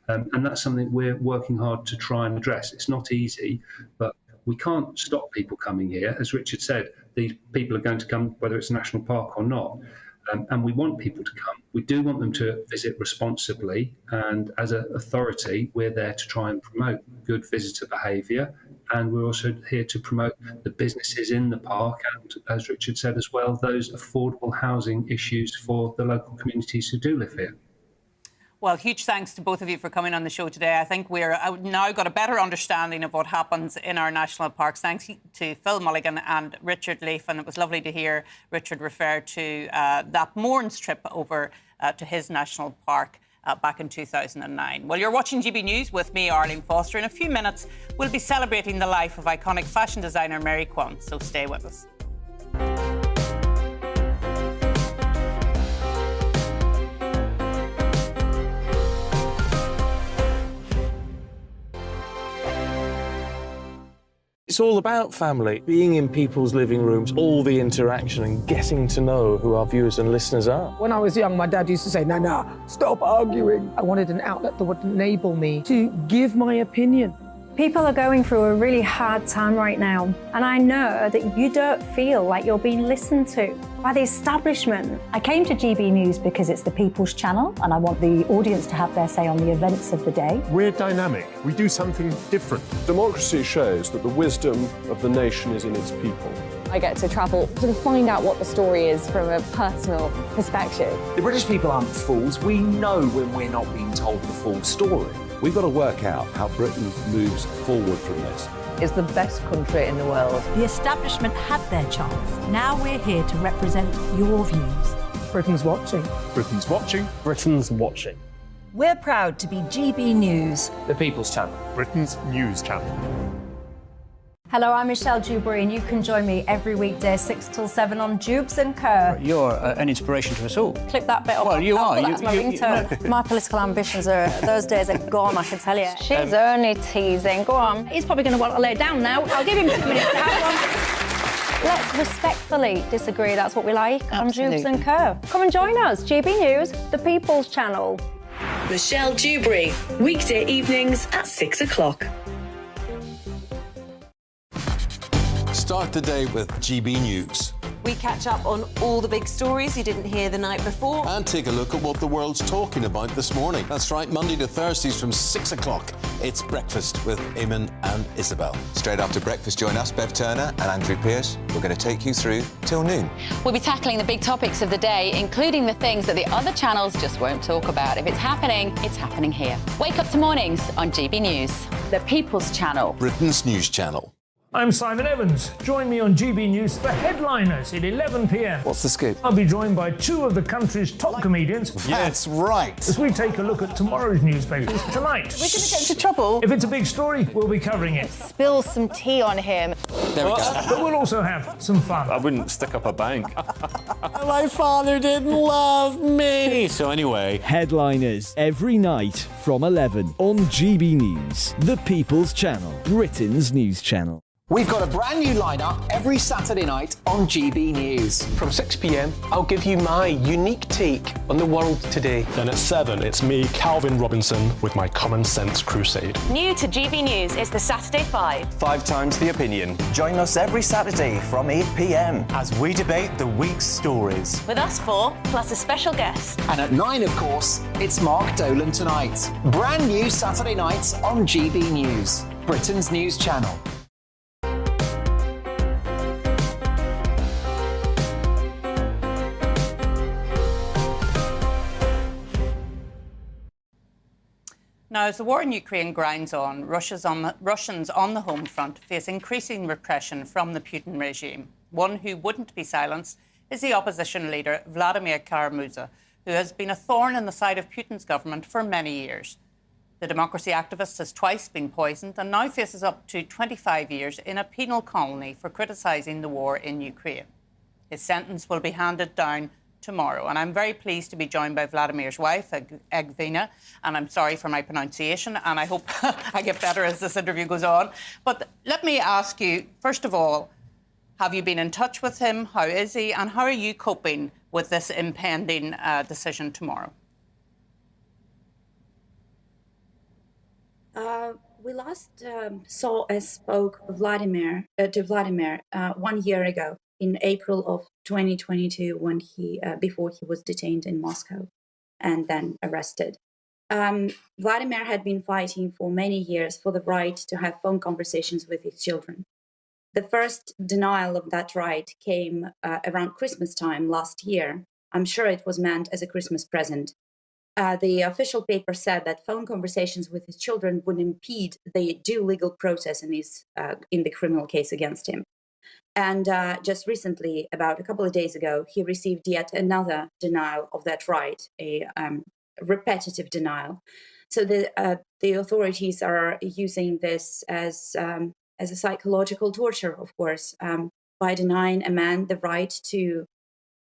[SPEAKER 3] And that's something we're working hard to try and address. It's not easy, but we can't stop people coming here. As Richard said, these people are going to come whether it's a national park or not. And we want people to come. We do want them to visit responsibly. And as an authority, we're there to try and promote good visitor behaviour. And we're also here to promote the businesses in the park and, as Richard said as well, those affordable housing issues for the local communities who do live here.
[SPEAKER 13] Well, huge thanks to both of you for coming on the show today. I think we're now got a better understanding of what happens in our national parks. Thanks to Phil Mulligan and Richard Leaf. And it was lovely to hear Richard refer to that Mournes trip over to his national park back in 2009. Well, you're watching GB News with me, Arlene Foster. In a few minutes, we'll be celebrating the life of iconic fashion designer Mary Quant. So stay with us.
[SPEAKER 14] It's all about family, being in people's living rooms, all the interaction and getting to know who our viewers and listeners are.
[SPEAKER 9] When I was young, my dad used to say, "No, stop arguing." I wanted an outlet that would enable me to give my opinion.
[SPEAKER 2] People are going through a really hard time right now, and I know that you don't feel like you're being listened to by the establishment.
[SPEAKER 19] I came to GB News because it's the People's Channel, and I want the audience to have their say on the events of the day.
[SPEAKER 12] We're dynamic. We do something different. Democracy shows that the wisdom of the nation is in its people.
[SPEAKER 21] I get to travel to find out what the story is from a personal perspective.
[SPEAKER 6] The British people aren't fools. We know when we're not being told the full story.
[SPEAKER 24] We've got to work out how Britain moves forward from this.
[SPEAKER 10] is the best country in the world.
[SPEAKER 19] The establishment had their chance. Now we're here to represent your views.
[SPEAKER 9] Britain's watching.
[SPEAKER 12] Britain's watching.
[SPEAKER 17] Britain's watching.
[SPEAKER 19] We're proud to be GB News,
[SPEAKER 22] The People's Channel.
[SPEAKER 12] Britain's news channel.
[SPEAKER 2] Hello, I'm Michelle Dewberry, and you can join me every weekday 6 till 7 on Dubes and Kerr.
[SPEAKER 17] You're an inspiration to us all.
[SPEAKER 2] Clip that bit up.
[SPEAKER 17] Well, you are.
[SPEAKER 2] That's my ringtone. My political ambitions those days are gone, I can tell you. She's only teasing. Go on. He's probably going to want to lay down now. I'll give him 2 minutes to have one. Let's respectfully disagree. That's what we like on Dubes and Kerr. Come and join us. GB News, the People's Channel.
[SPEAKER 18] Michelle Dewberry, weekday evenings at 6 o'clock.
[SPEAKER 20] Start the day with GB News.
[SPEAKER 25] We catch up on all the big stories you didn't hear the night before.
[SPEAKER 20] And take a look at what the world's talking about this morning. That's right, Monday to Thursdays from 6 o'clock. It's Breakfast with Eamon and Isabel.
[SPEAKER 26] Straight after breakfast, join us, Bev Turner and Andrew Pearce. We're going to take you through till noon.
[SPEAKER 5] We'll be tackling the big topics of the day, including the things that the other channels just won't talk about. If it's happening here. Wake up to mornings on GB News, the People's Channel.
[SPEAKER 20] Britain's news channel.
[SPEAKER 27] I'm Simon Evans. Join me on GB News for Headliners at 11 p.m.
[SPEAKER 26] What's the scoop?
[SPEAKER 27] I'll be joined by 2 of the country's top comedians.
[SPEAKER 20] That's right.
[SPEAKER 27] As we take a look at tomorrow's newspapers tonight.
[SPEAKER 25] We're going to get into trouble.
[SPEAKER 27] If it's a big story, we'll be covering it.
[SPEAKER 25] Spill some tea on him.
[SPEAKER 26] There we go.
[SPEAKER 27] But we'll also have some fun.
[SPEAKER 12] I wouldn't stick up a bank.
[SPEAKER 26] My father didn't love me. So anyway.
[SPEAKER 4] Headliners every night from 11 on GB News, the People's Channel, Britain's news channel.
[SPEAKER 6] We've got a brand new lineup every Saturday night on GB News.
[SPEAKER 17] From 6 p.m, I'll give you my unique take on the world today.
[SPEAKER 12] Then at 7, it's me, Calvin Robinson, with my Common Sense Crusade.
[SPEAKER 18] New to GB News is the Saturday 5.
[SPEAKER 17] 5 times the opinion.
[SPEAKER 28] Join us every Saturday from 8 p.m. as we debate the week's stories.
[SPEAKER 18] With us 4, plus a special guest.
[SPEAKER 6] And at 9, of course, it's Mark Dolan Tonight. Brand new Saturday nights on GB News, Britain's news channel.
[SPEAKER 13] Now, as the war in Ukraine grinds on, Russians on the home front face increasing repression from the Putin regime. One who wouldn't be silenced is the opposition leader, Vladimir Kara-Murza, who has been a thorn in the side of Putin's government for many years. The democracy activist has twice been poisoned and now faces up to 25 years in a penal colony for criticising the war in Ukraine. His sentence will be handed down tomorrow. And I'm very pleased to be joined by Vladimir's wife, Egvina, and I'm sorry for my pronunciation, and I hope I get better as this interview goes on. But let me ask you, first of all, have you been in touch with him? How is he? And how are you coping with this impending decision tomorrow?
[SPEAKER 29] We last saw and spoke to Vladimir 1 year ago, in April of 2022, when before he was detained in Moscow and then arrested. Vladimir had been fighting for many years for the right to have phone conversations with his children. The first denial of that right came around Christmas time last year. I'm sure it was meant as a Christmas present. The official paper said that phone conversations with his children would impede the due legal process in the criminal case against him. And just recently, about a couple of days ago, he received yet another denial of that right, a repetitive denial. So the authorities are using this as a psychological torture, of course, by denying a man the right to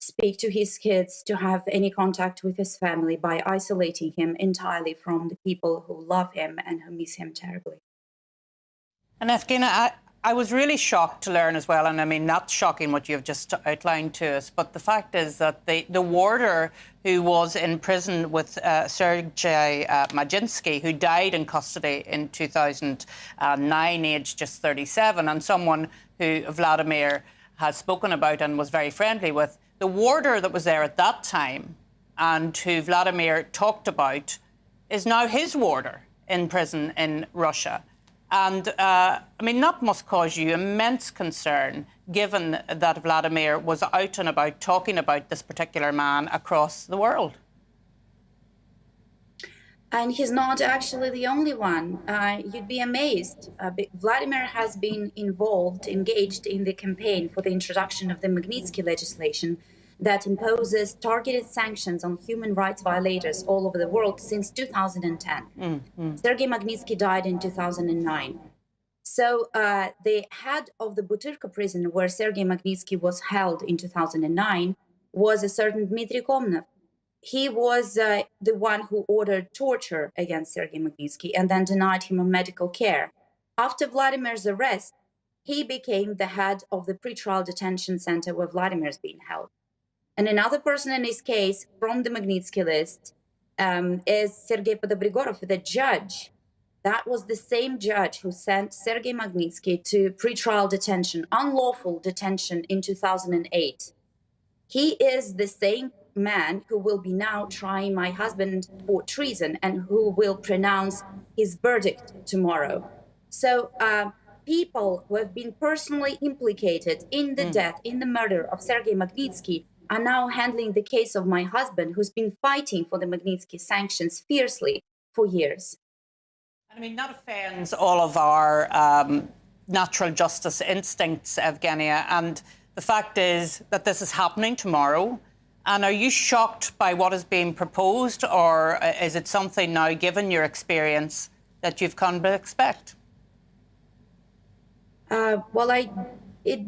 [SPEAKER 29] speak to his kids, to have any contact with his family, by isolating him entirely from the people who love him and who miss him terribly.
[SPEAKER 13] And Evgenia, I was really shocked to learn as well, and I mean, not shocking what you've just outlined to us, but the fact is that the warder who was in prison with Sergei Majinsky, who died in custody in 2009, aged just 37, and someone who Vladimir has spoken about and was very friendly with, the warder that was there at that time and who Vladimir talked about is now his warder in prison in Russia. And, I mean, that must cause you immense concern, given that Vladimir was out and about talking about this particular man across the world.
[SPEAKER 29] And he's not actually the only one. You'd be amazed. Vladimir has been engaged in the campaign for the introduction of the Magnitsky legislation that imposes targeted sanctions on human rights violators all over the world since 2010. Sergei Magnitsky died in 2009. So the head of the Butyrka prison where Sergei Magnitsky was held in 2009 was a certain Dmitry Komnov. He was the one who ordered torture against Sergei Magnitsky and then denied him medical care. After Vladimir's arrest, he became the head of the pretrial detention center where Vladimir's being held. And another person in his case from the Magnitsky list is Sergei Podobrigorov, the judge. That was the same judge who sent Sergei Magnitsky to pretrial detention, unlawful detention in 2008. He is the same man who will be now trying my husband for treason and who will pronounce his verdict tomorrow. So people who have been personally implicated in the death, in the murder of Sergei Magnitsky are now handling the case of my husband, who's been fighting for the Magnitsky sanctions fiercely for years.
[SPEAKER 13] I mean, that offends all of our natural justice instincts, Evgenia. And the fact is that this is happening tomorrow. And are you shocked by what is being proposed, or is it something now, given your experience, that you've come to expect?
[SPEAKER 29] It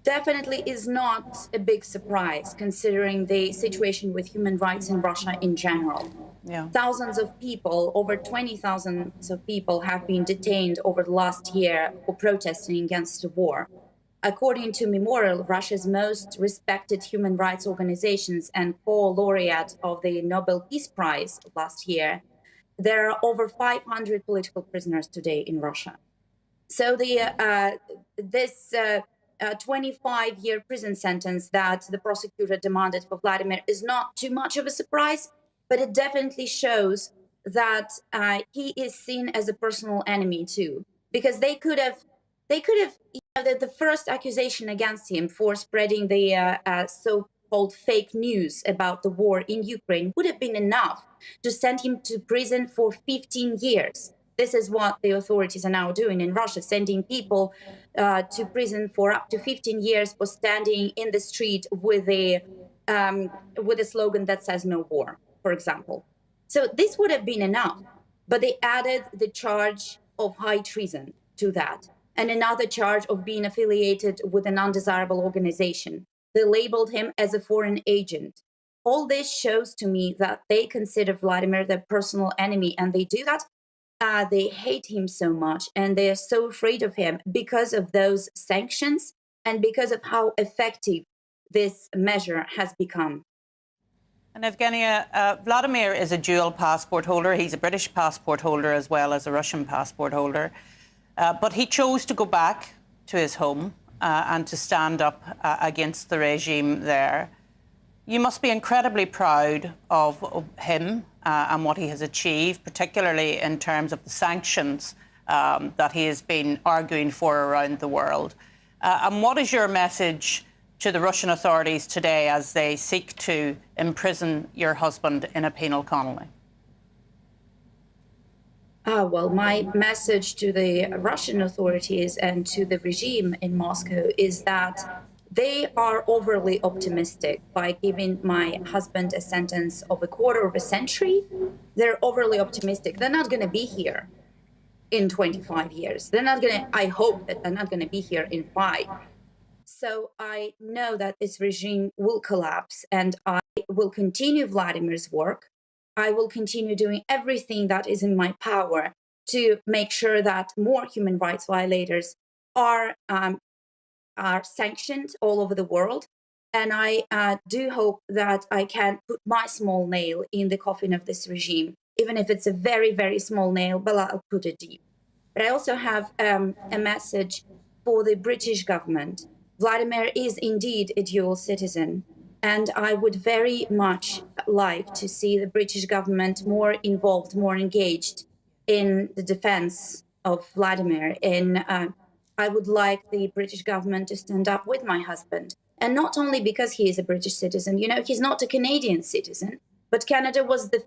[SPEAKER 29] definitely is not a big surprise, considering the situation with human rights in Russia in general.
[SPEAKER 13] Yeah.
[SPEAKER 29] Thousands of people, over 20,000 of people have been detained over the last year for protesting against the war. According to Memorial, Russia's most respected human rights organizations and co-laureate of the Nobel Peace Prize last year, there are over 500 political prisoners today in Russia. So this 25-year prison sentence that the prosecutor demanded for Vladimir is not too much of a surprise, but it definitely shows that he is seen as a personal enemy too, because they could have, the first accusation against him for spreading the so-called fake news about the war in Ukraine would have been enough to send him to prison for 15 years. This is what the authorities are now doing in Russia, sending people to prison for up to 15 years for standing in the street with a slogan that says no war, for example. So this would have been enough, but they added the charge of high treason to that, and another charge of being affiliated with an undesirable organization. They labeled him as a foreign agent. All this shows to me that they consider Vladimir their personal enemy, and they do that. They hate him so much, and they are so afraid of him because of those sanctions and because of how effective this measure has become.
[SPEAKER 13] And Evgenia, Vladimir is a dual passport holder. He's a British passport holder as well as a Russian passport holder. But he chose to go back to his home and to stand up against the regime there. You must be incredibly proud of him and what he has achieved, particularly in terms of the sanctions that he has been arguing for around the world. And what is your message to the Russian authorities today as they seek to imprison your husband in a penal colony?
[SPEAKER 29] Well, my message to the Russian authorities and to the regime in Moscow is that they are overly optimistic by giving my husband a sentence of a quarter of a century. They're overly optimistic. They're not going to be here in 25 years. They're not going to, I hope that they're not going to be here in 5. So I know that this regime will collapse, and I will continue Vladimir's work. I will continue doing everything that is in my power to make sure that more human rights violators are sanctioned all over the world. And I do hope that I can put my small nail in the coffin of this regime, even if it's a very, very small nail, but I'll put it deep. But I also have a message for the British government. Vladimir is indeed a dual citizen, and I would very much like to see the British government more involved, more engaged in the defense of Vladimir. I would like the British government to stand up with my husband. And not only because he is a British citizen, you know, he's not a Canadian citizen. But Canada was the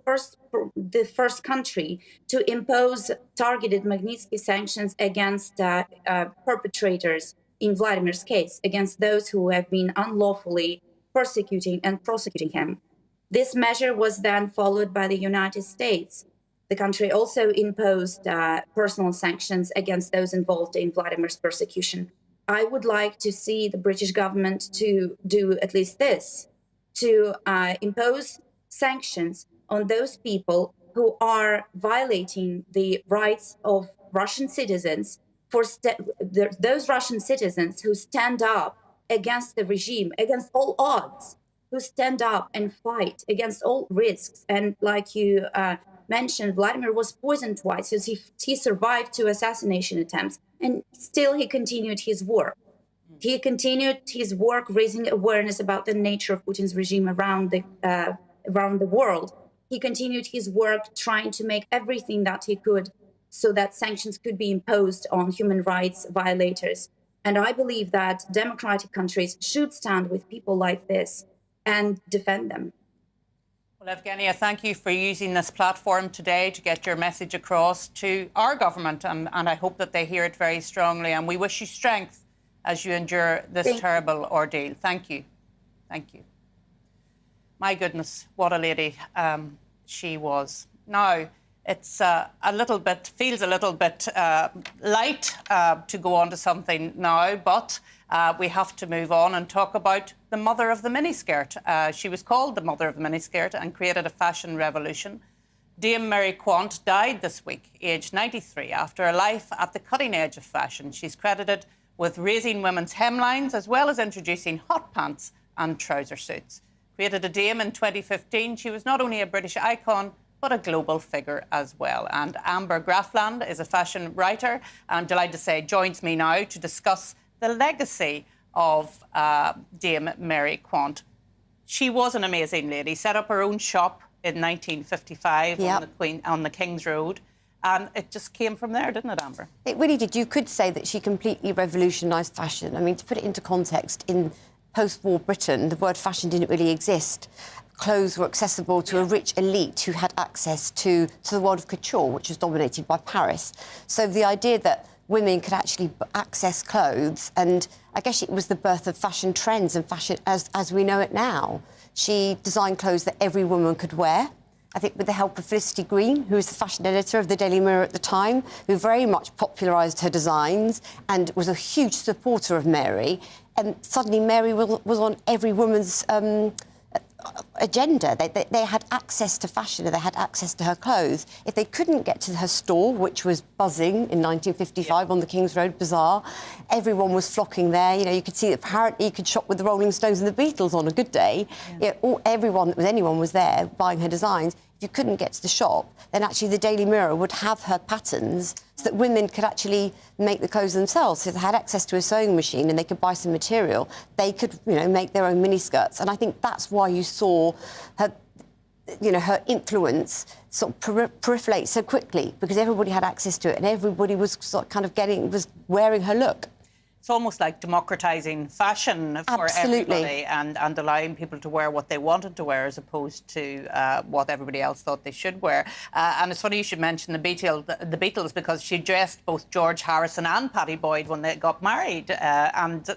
[SPEAKER 29] first country to impose targeted Magnitsky sanctions against perpetrators in Vladimir's case, against those who have been unlawfully persecuting and prosecuting him. This measure was then followed by the United States. The country also imposed personal sanctions against those involved in Vladimir's persecution. I would like to see the British government to do at least this, to impose sanctions on those people who are violating the rights of Russian citizens, for those Russian citizens who stand up against the regime, against all odds, who stand up and fight against all risks. And like you mentioned, Vladimir was poisoned twice, so he survived 2 assassination attempts, and still he continued his work. He continued his work raising awareness about the nature of Putin's regime around the world. He continued his work trying to make everything that he could so that sanctions could be imposed on human rights violators. And I believe that democratic countries should stand with people like this and defend them.
[SPEAKER 13] Well, Evgenia, thank you for using this platform today to get your message across to our government, and I hope that they hear it very strongly. And we wish you strength as you endure this terrible ordeal. Thank you. Thank you. My goodness, what a lady she was. Now, it's feels a little bit light to go on to something now, but we have to move on and talk about the mother of the miniskirt. She was called the mother of the miniskirt and created a fashion revolution. Dame Mary Quant died this week, aged 93, after a life at the cutting edge of fashion. She's credited with raising women's hemlines as well as introducing hot pants and trouser suits. Created a dame in 2015, she was not only a British icon, but a global figure as well. And Amber Grafland is a fashion writer, and I'm delighted to say joins me now to discuss the legacy of Dame Mary Quant. She was an amazing lady, set up her own shop in 1955 on the King's Road. And it just came from there, didn't it, Amber?
[SPEAKER 1] It really did. You could say that she completely revolutionised fashion. I mean, to put it into context, in post-war Britain, the word fashion didn't really exist. Clothes were accessible to a rich elite who had access to the world of couture, which was dominated by Paris. So the idea that women could actually access clothes, and I guess it was the birth of fashion trends and fashion as we know it now. She designed clothes that every woman could wear. I think with the help of Felicity Green, who was the fashion editor of the Daily Mirror at the time, who very much popularised her designs and was a huge supporter of Mary. And suddenly Mary was on every woman's agenda. They had access to fashion and they had access to her clothes. If they couldn't get to her store, which was buzzing in 1955 on the King's Road Bazaar, everyone was flocking there. You know, you could see that apparently you could shop with the Rolling Stones and the Beatles on a good day. Yeah. Anyone was there buying her designs. If you couldn't get to the shop, then actually the Daily Mirror would have her patterns so that women could actually make the clothes themselves. So if they had access to a sewing machine and they could buy some material, they could, make their own miniskirts. And I think that's why you saw her, her influence sort of proliferate so quickly, because everybody had access to it and everybody was sort of kind of was wearing her look.
[SPEAKER 13] It's almost like democratising fashion for everybody and allowing people to wear what they wanted to wear as opposed to what everybody else thought they should wear. And it's funny you should mention the Beatles because she dressed both George Harrison and Pattie Boyd when they got married. And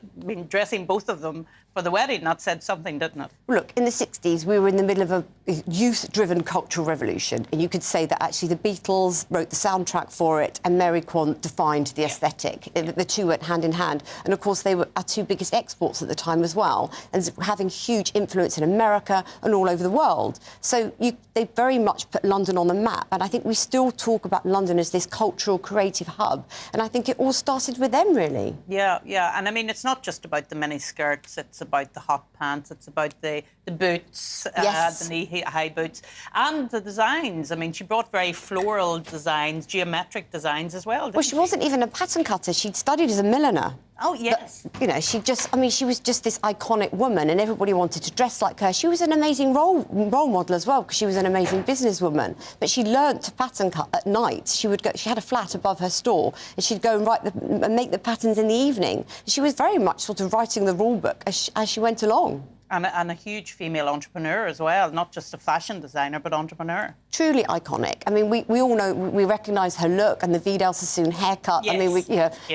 [SPEAKER 13] dressing both of them for the wedding, that said something, didn't it?
[SPEAKER 1] Look, in the 60s, we were in the middle of a youth-driven cultural revolution, and you could say that actually the Beatles wrote the soundtrack for it, and Mary Quant defined the aesthetic. The two went hand in hand, and of course they were our two biggest exports at the time as well, and having huge influence in America and all over the world. So they very much put London on the map, and I think we still talk about London as this cultural, creative hub, and I think it all started with them, really.
[SPEAKER 13] Yeah, and I mean, it's not just about the mini skirts, it's about the hot pants, it's about the boots, the knee-high boots, and the designs. I mean, she brought very floral designs, geometric designs as well,
[SPEAKER 1] she wasn't even a pattern cutter. She'd studied as a milliner.
[SPEAKER 13] Oh, yes.
[SPEAKER 1] But, she was just this iconic woman and everybody wanted to dress like her. She was an amazing role model as well because she was an amazing businesswoman. But she learnt to pattern cut at night. She had a flat above her store and she'd go and make the patterns in the evening. She was very much sort of writing the rule book as she went along.
[SPEAKER 13] And a huge female entrepreneur as well, not just a fashion designer, but entrepreneur.
[SPEAKER 1] Truly iconic. I mean, we all know, we recognise her look and the Vidal Sassoon haircut.
[SPEAKER 13] Yes.
[SPEAKER 1] I mean,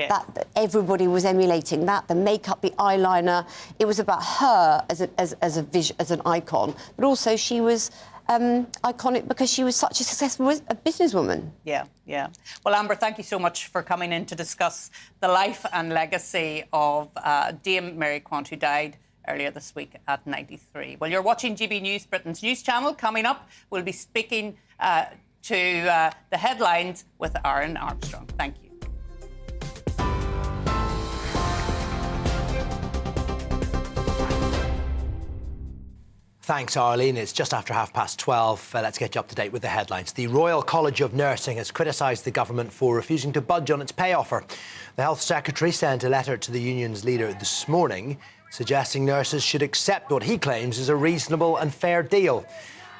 [SPEAKER 1] that everybody was emulating that, the makeup, the eyeliner. It was about her as an icon, but also she was iconic because she was such a successful businesswoman.
[SPEAKER 13] Yeah, yeah. Well, Amber, thank you so much for coming in to discuss the life and legacy of Dame Mary Quant, who died earlier this week at 93. Well, you're watching GB News, Britain's news channel. Coming up, we'll be speaking to the headlines with Aaron Armstrong. Thank you.
[SPEAKER 3] Thanks, Arlene. It's just after 12:30. Let's get you up to date with the headlines. The Royal College of Nursing has criticised the government for refusing to budge on its pay offer. The Health Secretary sent a letter to the union's leader this morning, suggesting nurses should accept what he claims is a reasonable and fair deal.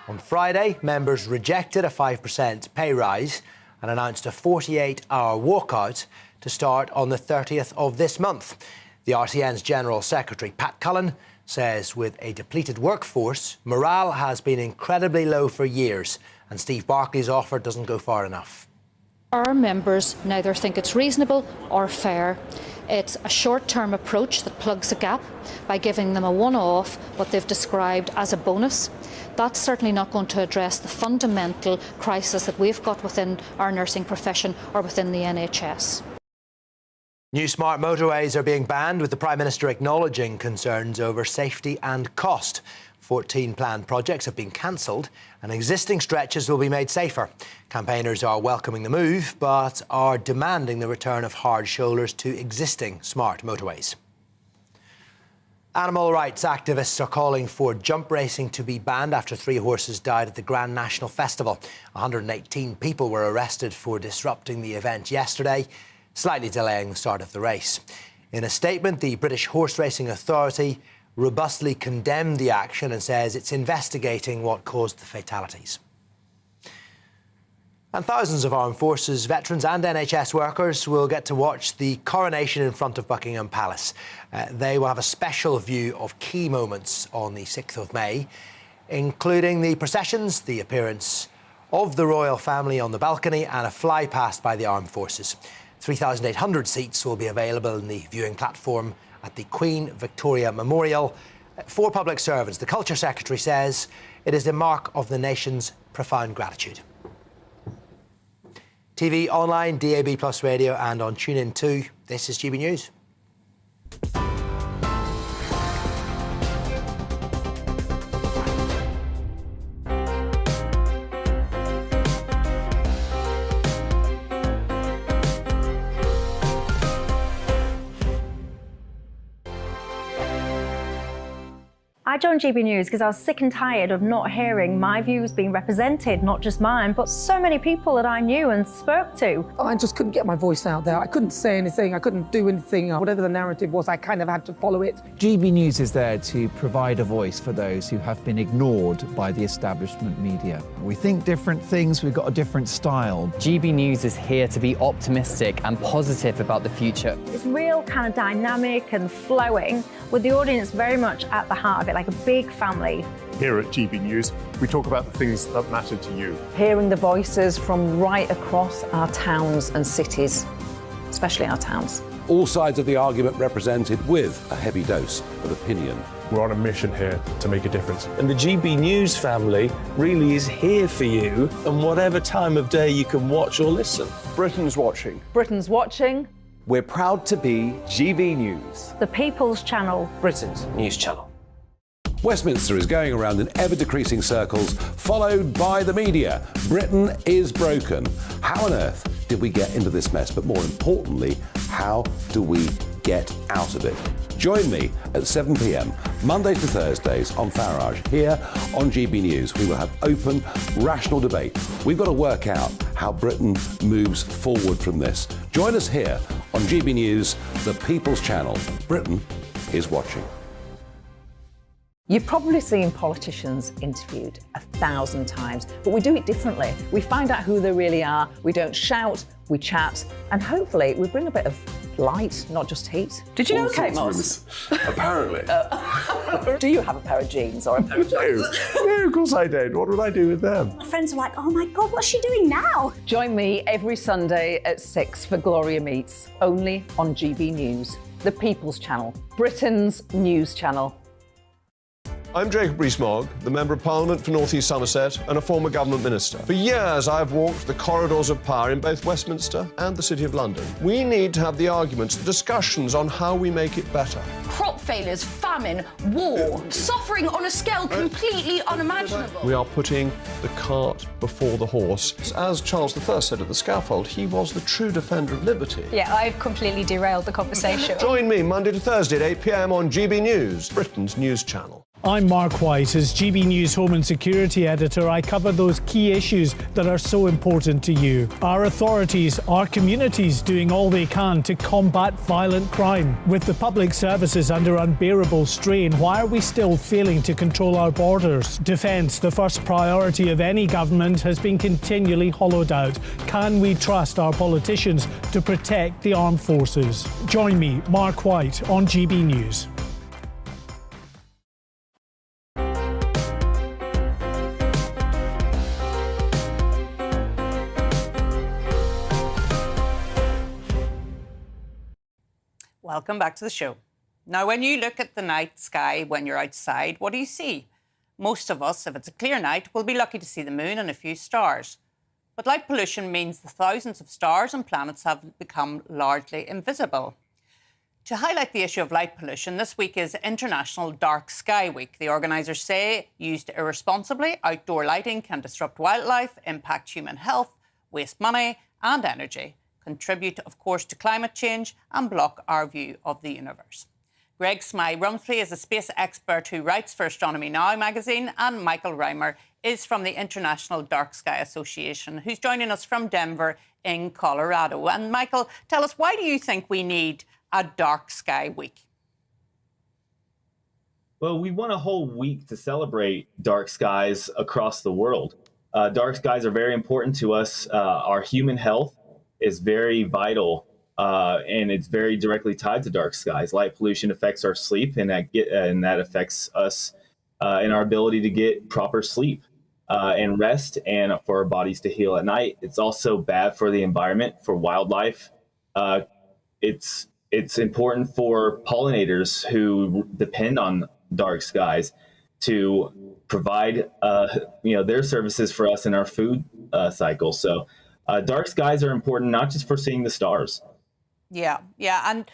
[SPEAKER 3] On Friday, members rejected a 5% pay rise and announced a 48-hour walkout to start on the 30th of this month. The RTN's General Secretary, Pat Cullen, says with a depleted workforce, morale has been incredibly low for years, and Steve Barclay's offer doesn't go far enough.
[SPEAKER 7] Our members neither think it's reasonable or fair. It's a short-term approach that plugs a gap by giving them a one-off, what they've described as a bonus. That's certainly not going to address the fundamental crisis that we've got within our nursing profession or within the NHS.
[SPEAKER 3] New smart motorways are being banned, with the Prime Minister acknowledging concerns over safety and cost. 14 planned projects have been cancelled and existing stretches will be made safer. Campaigners are welcoming the move but are demanding the return of hard shoulders to existing smart motorways. Animal rights activists are calling for jump racing to be banned after 3 horses died at the Grand National Festival. 118 people were arrested for disrupting the event yesterday, slightly delaying the start of the race. In a statement, the British Horse Racing Authority robustly condemned the action and says it's investigating what caused the fatalities. And thousands of armed forces, veterans and NHS workers will get to watch the coronation in front of Buckingham Palace. They will have a special view of key moments on the 6th of May, including the processions, the appearance of the royal family on the balcony and a fly-past by the armed forces. 3,800 seats will be available in the viewing platform at the Queen Victoria Memorial. For public servants, the Culture Secretary says it is a mark of the nation's profound gratitude. TV, online, DAB+ radio and on TuneIn 2. This is GB News.
[SPEAKER 2] I joined GB News because I was sick and tired of not hearing my views being represented, not just mine, but so many people that I knew and spoke to.
[SPEAKER 9] I just couldn't get my voice out there. I couldn't say anything. I couldn't do anything. Whatever the narrative was, I kind of had to follow it.
[SPEAKER 8] GB News is there to provide a voice for those who have been ignored by the establishment media. We think different things, we've got a different style.
[SPEAKER 11] GB News is here to be optimistic and positive about the future.
[SPEAKER 2] It's real kind of dynamic and flowing, with the audience very much at the heart of it, like a big family.
[SPEAKER 12] Here at GB News, we talk about the things that matter to you.
[SPEAKER 10] Hearing the voices from right across our towns and cities, especially our towns.
[SPEAKER 24] All sides of the argument represented with a heavy dose of opinion.
[SPEAKER 12] We're on a mission here to make a difference.
[SPEAKER 14] And the GB News family really is here for you, and whatever time of day you can watch or listen.
[SPEAKER 15] Britain's watching.
[SPEAKER 10] Britain's watching.
[SPEAKER 15] We're proud to be GB News.
[SPEAKER 2] The People's Channel.
[SPEAKER 17] Britain's news channel.
[SPEAKER 24] Westminster is going around in ever-decreasing circles, followed by the media. Britain is broken. How on earth did we get into this mess? But more importantly, how do we get out of it? Join me at 7 p.m, Mondays to Thursdays on Farage. Here on GB News, we will have open, rational debate. We've got to work out how Britain moves forward from this. Join us here on GB News, the People's Channel. Britain is watching.
[SPEAKER 10] You've probably seen politicians interviewed 1,000 times, but we do it differently. We find out who they really are, we don't shout, we chat, and hopefully we bring a bit of light, not just heat.
[SPEAKER 14] Did you know, Kate Moss? Apparently.
[SPEAKER 10] Do you have a pair of jeans or a pair of jeans?
[SPEAKER 14] No, of course I don't. What would I do with them?
[SPEAKER 5] My friends are like, oh my God, what's she doing now?
[SPEAKER 10] Join me every Sunday at 6 for Gloria Meets, only on GB News, the People's Channel, Britain's news channel.
[SPEAKER 14] I'm Jacob Rees-Mogg, the Member of Parliament for North East Somerset and a former government minister. For years, I've walked the corridors of power in both Westminster and the City of London. We need to have the arguments, the discussions on how we make it better.
[SPEAKER 16] Crop failures, famine, war, suffering on a scale completely unimaginable.
[SPEAKER 14] We are putting the cart before the horse. As Charles I said at the scaffold, he was the true defender of liberty.
[SPEAKER 5] Yeah, I've completely derailed the conversation.
[SPEAKER 14] Join me Monday to Thursday at 8 p.m. on GB News, Britain's news channel.
[SPEAKER 19] I'm Mark White. As GB News Home and Security Editor, I cover those key issues that are so important to you. Our authorities, our communities doing all they can to combat violent crime. With the public services under unbearable strain, why are we still failing to control our borders? Defence, the first priority of any government, has been continually hollowed out. Can we trust our politicians to protect the armed forces? Join me, Mark White, on GB News.
[SPEAKER 13] Welcome back to the show. Now, when you look at the night sky when you're outside, what do you see? Most of us, if it's a clear night, will be lucky to see the moon and a few stars. But light pollution means the thousands of stars and planets have become largely invisible. To highlight the issue of light pollution, this week is International Dark Sky Week. The organisers say used irresponsibly, outdoor lighting can disrupt wildlife, impact human health, waste money and energy, contribute, of course, to climate change and block our view of the universe. Greg Smyth-Rumsfeld is a space expert who writes for Astronomy Now magazine, and Michael Reimer is from the International Dark Sky Association, who's joining us from Denver in Colorado. And Michael, tell us, why do you think we need a Dark Sky Week?
[SPEAKER 20] Well, we want a whole week to celebrate dark skies across the world. Dark skies are very important to us. Our human health is very vital, and it's very directly tied to dark skies. Light pollution affects our sleep, and that affects us in our ability to get proper sleep and rest, and for our bodies to heal at night. It's also bad for the environment, for wildlife. It's important for pollinators who depend on dark skies to provide their services for us in our food cycle. So dark skies are important not just for seeing the stars.
[SPEAKER 13] Yeah. And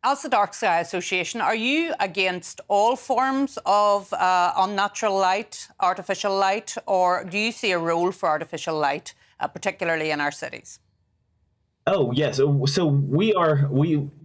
[SPEAKER 13] as the Dark Sky Association, are you against all forms of unnatural light, artificial light, or do you see a role for artificial light, particularly in our cities?
[SPEAKER 20] Oh, yes. So we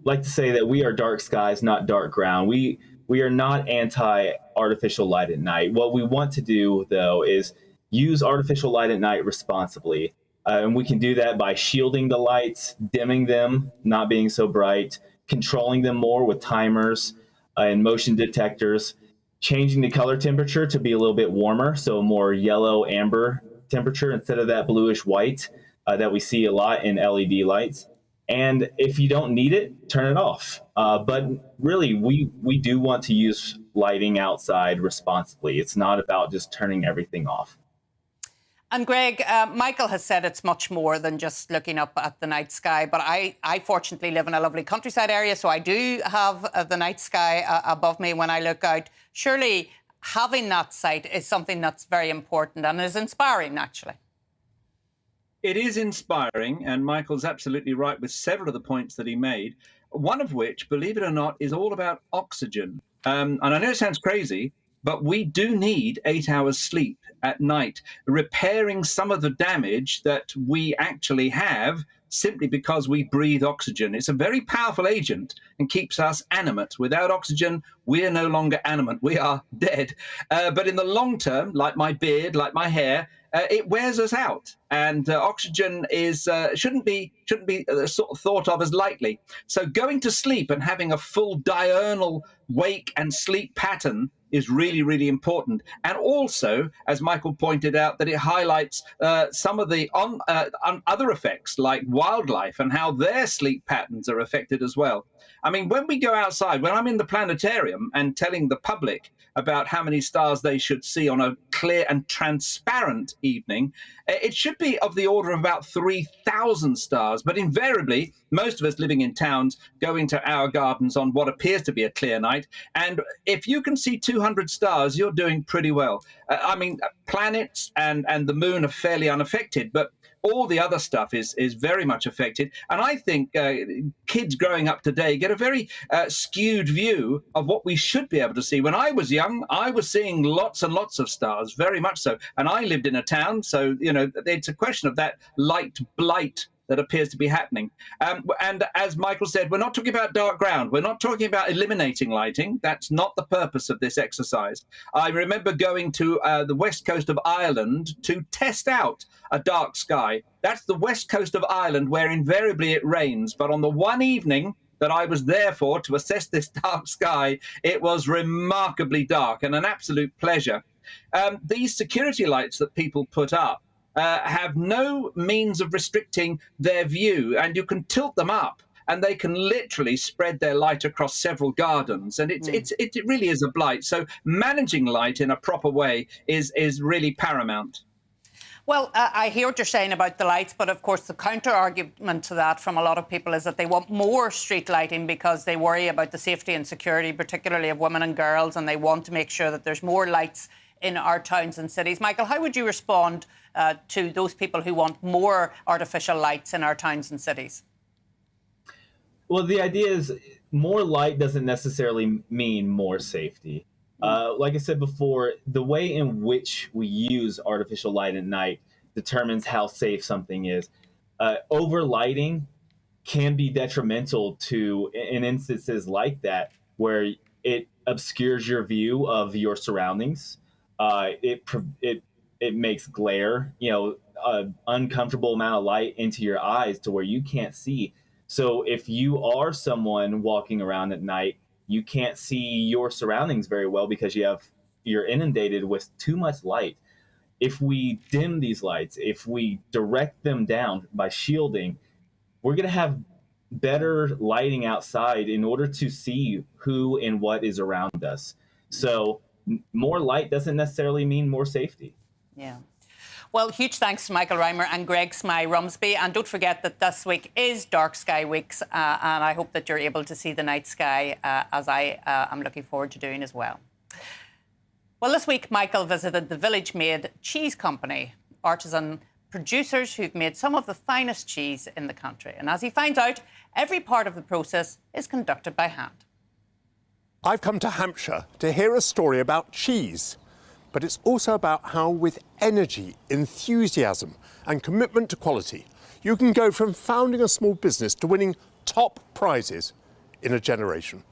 [SPEAKER 20] like to say that we are dark skies, not dark ground. We are not anti-artificial light at night. What we want to do, though, is use artificial light at night responsibly. And we can do that by shielding the lights, dimming them, not being so bright, controlling them more with timers and motion detectors, changing the color temperature to be a little bit warmer, so more yellow amber temperature instead of that bluish white that we see a lot in LED lights. And if you don't need it, turn it off. But really, we do want to use lighting outside responsibly. It's not about just turning everything off.
[SPEAKER 13] And Greg, Michael has said it's much more than just looking up at the night sky, but I fortunately live in a lovely countryside area, so I do have the night sky above me when I look out. Surely having that sight is something that's very important and is inspiring, actually.
[SPEAKER 21] It is inspiring, and Michael's absolutely right with several of the points that he made, one of which, believe it or not, is all about oxygen. And I know it sounds crazy, but we do need 8 hours sleep at night, repairing some of the damage that we actually have simply because we breathe oxygen. It's a very powerful agent and keeps us animate. Without oxygen, we're no longer animate. We are dead. But in the long term, like my beard, like my hair, it wears us out. And oxygen shouldn't be sort of thought of as lightly. So going to sleep and having a full diurnal wake and sleep pattern is really, really important. And also, as Michael pointed out, that it highlights some of the other effects like wildlife and how their sleep patterns are affected as well. I mean, when we go outside, when I'm in the planetarium and telling the public about how many stars they should see on a clear and transparent evening, it should be of the order of about 3,000 stars. But invariably, most of us living in towns go into our gardens on what appears to be a clear night. And if you can see 200 stars, you're doing pretty well. I mean, planets and the moon are fairly unaffected, but all the other stuff is very much affected. And I think kids growing up today get a very skewed view of what we should be able to see. When I was young, I was seeing lots and lots of stars, very much so. And I lived in a town, so, you know, it's a question of that light blight that appears to be happening. And as Michael said, we're not talking about dark ground. We're not talking about eliminating lighting. That's not the purpose of this exercise. I remember going to the west coast of Ireland to test out a dark sky. That's the west coast of Ireland, where invariably it rains. But on the one evening that I was there for to assess this dark sky, it was remarkably dark and an absolute pleasure. These security lights that people put up have no means of restricting their view, and you can tilt them up and they can literally spread their light across several gardens, and it really is a blight. So managing light in a proper way is really paramount.
[SPEAKER 13] Well, I hear what you're saying about the lights, but of course the counter-argument to that from a lot of people is that they want more street lighting because they worry about the safety and security, particularly of women and girls, and they want to make sure that there's more lights in our towns and cities. Michael, how would you respond to those people who want more artificial lights in our towns and cities?
[SPEAKER 20] Well, the idea is more light doesn't necessarily mean more safety. Like I said before, the way in which we use artificial light at night determines how safe something is. Overlighting can be detrimental to, in instances like that, where it obscures your view of your surroundings. It makes glare, an uncomfortable amount of light into your eyes to where you can't see. So if you are someone walking around at night, you can't see your surroundings very well because you're inundated with too much light. If we dim these lights, if we direct them down by shielding, we're going to have better lighting outside in order to see who and what is around us. So more light doesn't necessarily mean more safety.
[SPEAKER 13] Yeah. Well, huge thanks to Michael Reimer and Greg Smyth-Rumsby. And don't forget that this week is Dark Sky Weeks. And I hope that you're able to see the night sky, as I am looking forward to doing as well. Well, this week, Michael visited the Village Made Cheese Company, Artisan producers who've made some of the finest cheese in the country. And as he finds out, every part of the process is conducted by hand.
[SPEAKER 4] I've come to Hampshire to hear a story about cheese, but it's also about how with energy, enthusiasm and commitment to quality, you can go from founding a small business to winning top prizes in a generation.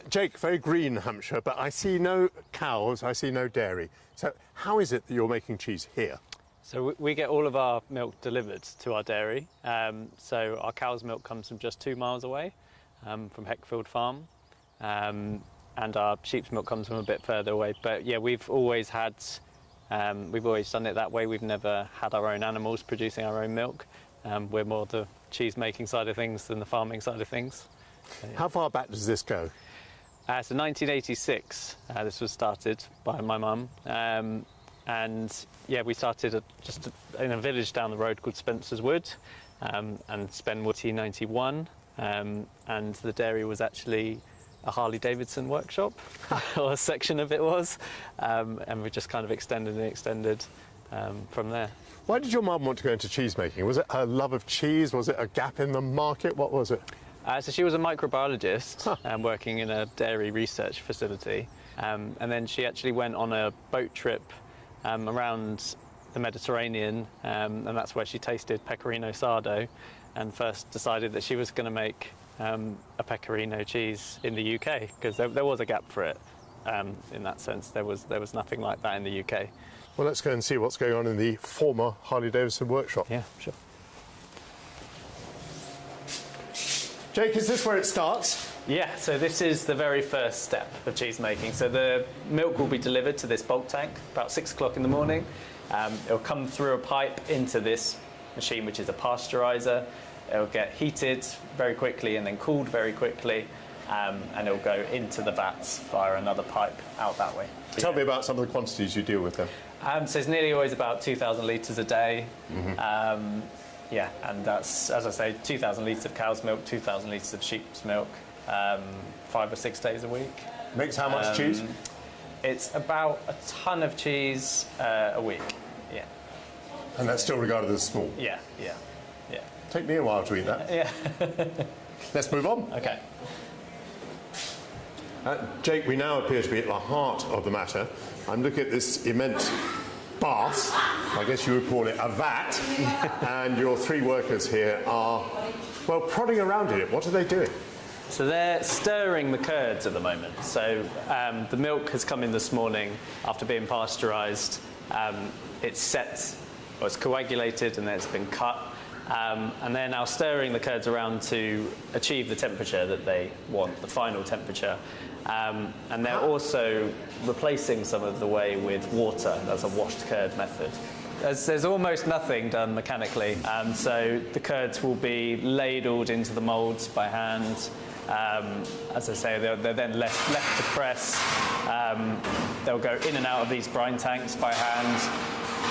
[SPEAKER 4] Jake, very green Hampshire, but I see no cows, I see no dairy. So how is it that you're making cheese here?
[SPEAKER 6] So we get all of our milk delivered to our dairy. So our cow's milk comes from just 2 miles away, from Heckfield Farm. And our sheep's milk comes from a bit further away. But yeah, we've always done it that way. We've never had our own animals producing our own milk. We're more the cheese making side of things than the farming side of things. So, yeah.
[SPEAKER 4] How far back does this go?
[SPEAKER 6] So 1986, this was started by my mum. And yeah, we started just in a village down the road called Spencer's Wood, and Spenwood 1991. And the dairy was actually a Harley-Davidson workshop, or a section of it was, and we just kind of extended from there.
[SPEAKER 4] Why did your mum want to go into cheese making? Was it her love of cheese? Was it a gap in the market? What was it?
[SPEAKER 6] So she was a microbiologist working in a dairy research facility, and then she actually went on a boat trip around the Mediterranean, and that's where she tasted Pecorino Sardo and first decided that she was going to make a Pecorino cheese in the UK, because there was a gap for it. In that sense, there was nothing like that in the UK.
[SPEAKER 4] Well, let's go and see what's going on in the former Harley-Davidson workshop.
[SPEAKER 6] Yeah, sure.
[SPEAKER 4] Jake, is this where it starts?
[SPEAKER 6] Yeah, so this is the very first step of cheese making. So the milk will be delivered to this bulk tank about 6 o'clock in the morning. It'll come through a pipe into this machine, which is a pasteurizer. It'll get heated very quickly and then cooled very quickly, and it'll go into the vats via another pipe out that way.
[SPEAKER 4] Tell me about some of the quantities you deal with then.
[SPEAKER 6] So it's nearly always about 2,000 litres a day. Yeah, and that's, as I say, 2,000 litres of cow's milk, 2,000 litres of sheep's milk, 5 or 6 days a week.
[SPEAKER 4] Makes how much cheese?
[SPEAKER 6] It's about a tonne of cheese a week, yeah.
[SPEAKER 4] And that's still regarded as small?
[SPEAKER 6] Yeah.
[SPEAKER 4] Take me a while to eat that.
[SPEAKER 6] Yeah.
[SPEAKER 4] Let's move on.
[SPEAKER 6] Okay.
[SPEAKER 4] Jake, we now appear to be at the heart of the matter. I'm looking at this immense bath, I guess you would call it a vat, and your 3 workers here are, well, prodding around in it. What are they doing?
[SPEAKER 6] So they're stirring the curds at the moment. So the milk has come in this morning after being pasteurised. It's set, or it's coagulated, and then it's been cut. And they're now stirring the curds around to achieve the temperature that they want, the final temperature. And they're also replacing some of the whey with water. That's a washed curd method. There's almost nothing done mechanically. So the curds will be ladled into the moulds by hand. As I say, they're then left to press. They'll go in and out of these brine tanks by hand.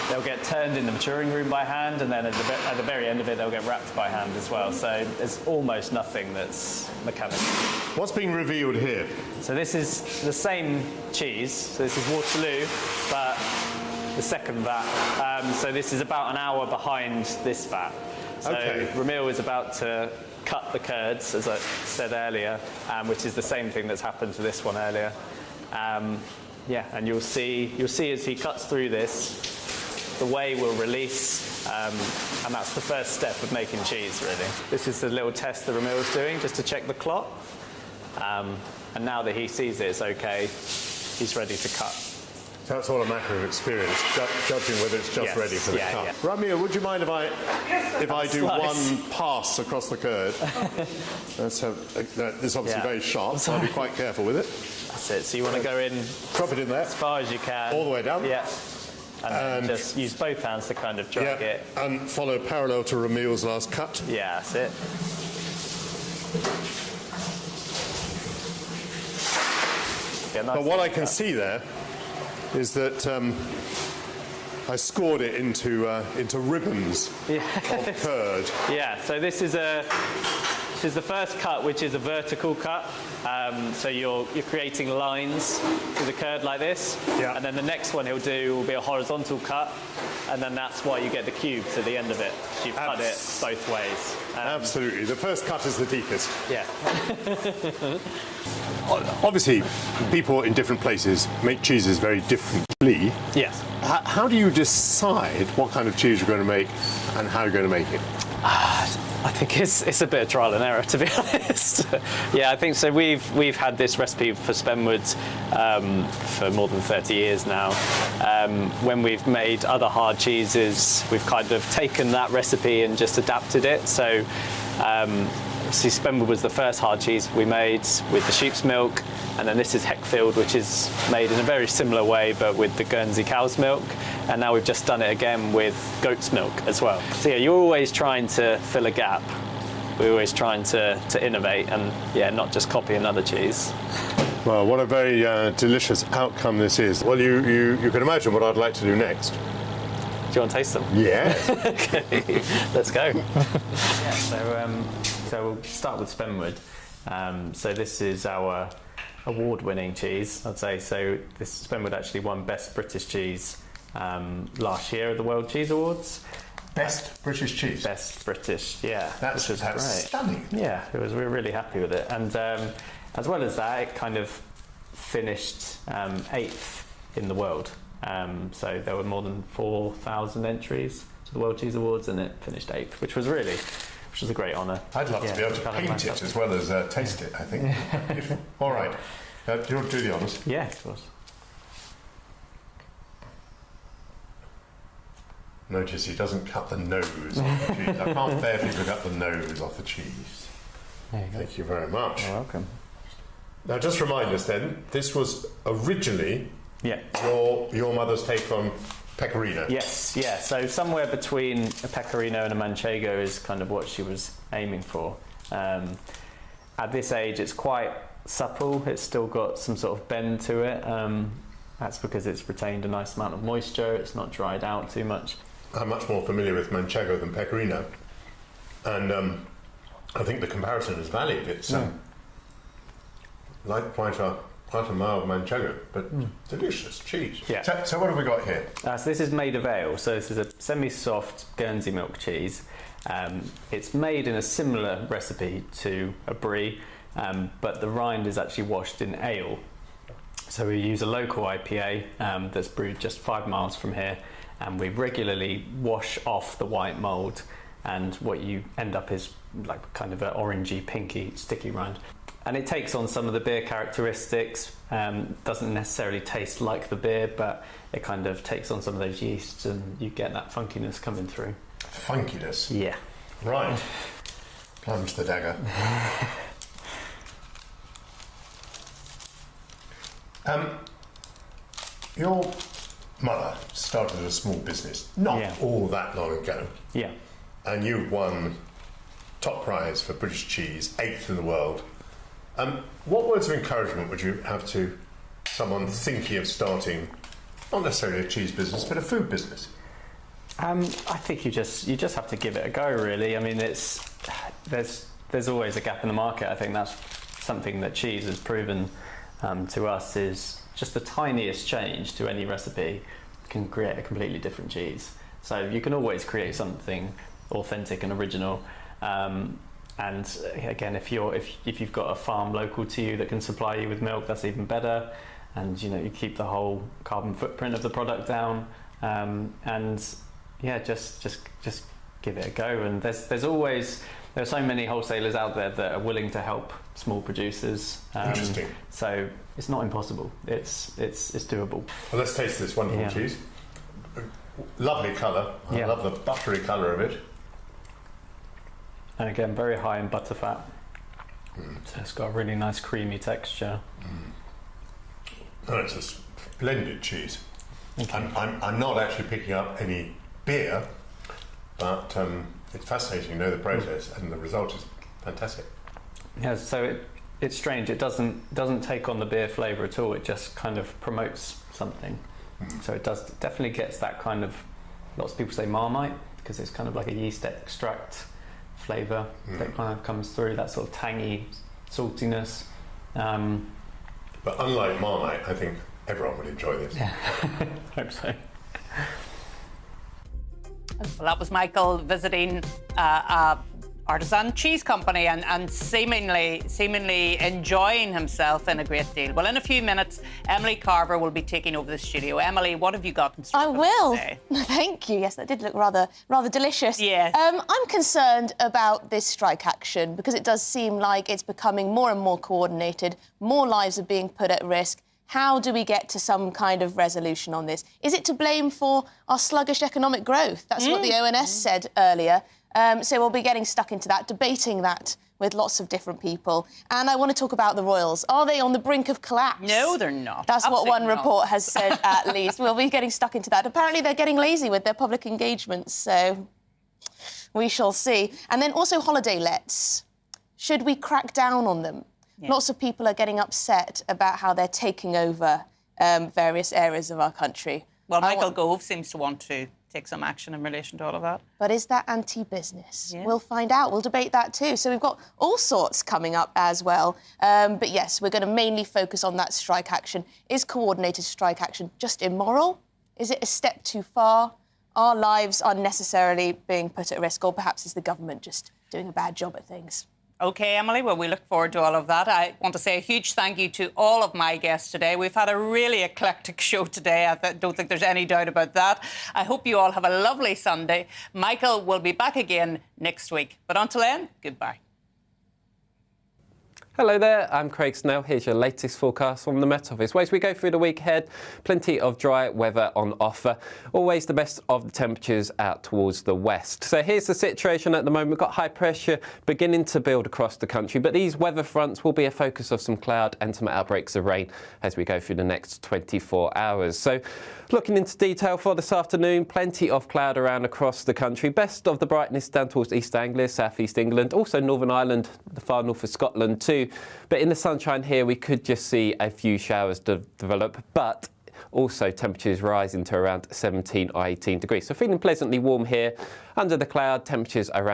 [SPEAKER 6] They'll get turned in the maturing room by hand, and then at the very end of it, they'll get wrapped by hand as well. So there's almost nothing that's mechanical.
[SPEAKER 4] What's being revealed here?
[SPEAKER 6] So this is the same cheese. So this is Waterloo, but the second vat. So this is about an hour behind this vat. So Ramil is about to cut the curds, as I said earlier, which is the same thing that's happened to this one earlier. Yeah, and you'll see as he cuts through this, the whey will release, and that's the first step of making cheese, really. This is the little test that Ramil is doing, just to check the clot. And now that he sees it, it's okay, he's ready to cut.
[SPEAKER 4] So that's all a matter of experience, judging whether it's just ready for the cut. Yeah. Ramil, would you mind if I do one pass across the curd? Let's have, this is obviously very sharp, so I'll be quite careful with it.
[SPEAKER 6] That's it. So you want to go in,
[SPEAKER 4] drop it in there,
[SPEAKER 6] as far as you can,
[SPEAKER 4] all the way down.
[SPEAKER 6] Yeah. And just use both hands to kind of drag it.
[SPEAKER 4] And follow parallel to Ramil's last cut.
[SPEAKER 6] Yeah, that's it. Yeah, nice.
[SPEAKER 4] But what I can see there is that I scored it into ribbons of curd.
[SPEAKER 6] Yeah, so this is the first cut, which is a vertical cut. So you're creating lines through the curd like this. Yeah. And then the next one he'll do will be a horizontal cut, and then that's why you get the cubes at the end of it. You've cut it both ways.
[SPEAKER 4] Absolutely. The first cut is the deepest.
[SPEAKER 6] Yeah.
[SPEAKER 4] Obviously, people in different places make cheeses very differently.
[SPEAKER 6] Yes.
[SPEAKER 4] How do you decide what kind of cheese you're going to make and how you're going to make it?
[SPEAKER 6] I think it's a bit of trial and error, to be honest. Yeah, I think so. We've had this recipe for Spenwood for more than 30 years now. When we've made other hard cheeses, we've kind of taken that recipe and just adapted it. So Spenwood was the first hard cheese we made with the sheep's milk, and then this is Heckfield, which is made in a very similar way but with the Guernsey cow's milk, and now we've just done it again with goat's milk as well. So yeah, you're always trying to fill a gap. We're always trying to innovate and not just copy another cheese.
[SPEAKER 4] Well, what a very delicious outcome this is. Well, you can imagine what I'd like to do next.
[SPEAKER 6] Do you want to taste them?
[SPEAKER 4] Yes.
[SPEAKER 6] Okay, let's go. So we'll start with Spenwood. So this is our award-winning cheese, I'd say. So this Spenwood actually won Best British Cheese last year at the World Cheese Awards.
[SPEAKER 4] Best British cheese?
[SPEAKER 6] Best British, yeah.
[SPEAKER 4] That's
[SPEAKER 6] great.
[SPEAKER 4] Stunning.
[SPEAKER 6] Yeah, we were really happy with it. And as well as that, it kind of finished 8th in the world. So there were more than 4,000 entries to the World Cheese Awards, and it finished 8th, which was a great honour.
[SPEAKER 4] I'd love to be able to paint it as well as taste it, I think. All right. Do you want to do the honours?
[SPEAKER 6] Yeah, of course.
[SPEAKER 4] Notice he doesn't cut the nose off the cheese. I can't bear people cut the nose off the cheese.
[SPEAKER 6] There you go.
[SPEAKER 4] Thank you very much.
[SPEAKER 6] You're welcome.
[SPEAKER 4] Now, just remind us then, this was originally
[SPEAKER 6] Yeah.
[SPEAKER 4] your mother's take on pecorino.
[SPEAKER 6] Yes, yeah. So somewhere between a pecorino and a manchego is kind of what she was aiming for. At this age, it's quite supple. It's still got some sort of bend to it. That's because it's retained a nice amount of moisture. It's not dried out too much.
[SPEAKER 4] I'm much more familiar with manchego than pecorino, and I think the comparison is valid. It's like quite a mild manchego, but delicious cheese.
[SPEAKER 6] Yeah.
[SPEAKER 4] So what have we got here?
[SPEAKER 6] So this is made of ale. So this is a semi-soft Guernsey milk cheese. It's made in a similar recipe to a brie, but the rind is actually washed in ale. So we use a local IPA that's brewed just 5 miles from here, and we regularly wash off the white mould, and what you end up is like kind of an orangey, pinky, sticky rind. And it takes on some of the beer characteristics. Doesn't necessarily taste like the beer, but it kind of takes on some of those yeasts, and you get that funkiness coming through.
[SPEAKER 4] Funkiness?
[SPEAKER 6] Yeah.
[SPEAKER 4] Right. Plunge the dagger. Your mother started a small business not all that long ago.
[SPEAKER 6] Yeah.
[SPEAKER 4] And you won top prize for British cheese, 8th in the world. What words of encouragement would you have to someone thinking of starting, not necessarily a cheese business, but a food business?
[SPEAKER 6] I think you just have to give it a go, really. I mean, there's always a gap in the market. I think that's something that cheese has proven to us is just the tiniest change to any recipe can create a completely different cheese. So you can always create something authentic and original. And again, if you've got a farm local to you that can supply you with milk, that's even better. And you keep the whole carbon footprint of the product down. And yeah, just give it a go. And there are so many wholesalers out there that are willing to help small producers.
[SPEAKER 4] Interesting.
[SPEAKER 6] So it's not impossible. It's doable.
[SPEAKER 4] Well, let's taste this wonderful cheese. Lovely colour. I love the buttery colour of it.
[SPEAKER 6] And again, very high in butterfat. So it's got a really nice creamy texture.
[SPEAKER 4] Oh, it's a splendid cheese. I'm not actually picking up any beer, but it's fascinating to know the process, and the result is fantastic.
[SPEAKER 6] Yeah, so it's strange. It doesn't take on the beer flavour at all. It just kind of promotes something. So it definitely gets that kind of, lots of people say Marmite, because it's kind of like a yeast extract flavour that kind of comes through, that sort of tangy saltiness.
[SPEAKER 4] But unlike Marmite, I think everyone would enjoy this.
[SPEAKER 6] Yeah, hope so.
[SPEAKER 13] Well, that was Michael visiting Artisan cheese company and seemingly enjoying himself in a great deal. Well, in a few minutes, Emily Carver will be taking over the studio. Emily, what have you got in store?
[SPEAKER 1] I will.
[SPEAKER 13] Today?
[SPEAKER 1] Thank you. Yes, that did look rather delicious.
[SPEAKER 13] Yes.
[SPEAKER 1] I'm concerned about this strike action because it does seem like it's becoming more and more coordinated. More lives are being put at risk. How do we get to some kind of resolution on this? Is it to blame for our sluggish economic growth? That's what the ONS said earlier. So we'll be getting stuck into that, debating that with lots of different people. And I want to talk about the Royals. Are they on the brink of collapse?
[SPEAKER 13] No, they're not.
[SPEAKER 1] That's
[SPEAKER 13] Absolutely
[SPEAKER 1] what one
[SPEAKER 13] not.
[SPEAKER 1] report has said, at least. We'll be getting stuck into that. Apparently, they're getting lazy with their public engagements, so we shall see. And then also holiday lets. Should we crack down on them? Yeah. Lots of people are getting upset about how they're taking over various areas of our country.
[SPEAKER 13] Well, Michael Gove seems to want to take some action in relation to all of that.
[SPEAKER 1] But is that anti-business?
[SPEAKER 13] Yeah.
[SPEAKER 1] We'll find out. We'll debate that too. So we've got all sorts coming up as well. But yes, we're going to mainly focus on that strike action. Is coordinated strike action just immoral? Is it a step too far? Are lives unnecessarily being put at risk? Or perhaps is the government just doing a bad job at things?
[SPEAKER 13] OK, Emily, well, we look forward to all of that. I want to say a huge thank you to all of my guests today. We've had a really eclectic show today. I don't think there's any doubt about that. I hope you all have a lovely Sunday. Michael will be back again next week. But until then, goodbye.
[SPEAKER 17] Hello there, I'm Craig Snell. Here's your latest forecast from the Met Office. Well, as we go through the week ahead, plenty of dry weather on offer. Always the best of the temperatures out towards the west. So here's the situation at the moment. We've got high pressure beginning to build across the country, but these weather fronts will be a focus of some cloud and some outbreaks of rain as we go through the next 24 hours. So looking into detail for this afternoon, plenty of cloud around across the country. Best of the brightness down towards East Anglia, South East England, also Northern Ireland, the far north of Scotland too. But in the sunshine here, we could just see a few showers develop, but also temperatures rising to around 17 or 18 degrees. So feeling pleasantly warm here. Under the cloud, temperatures around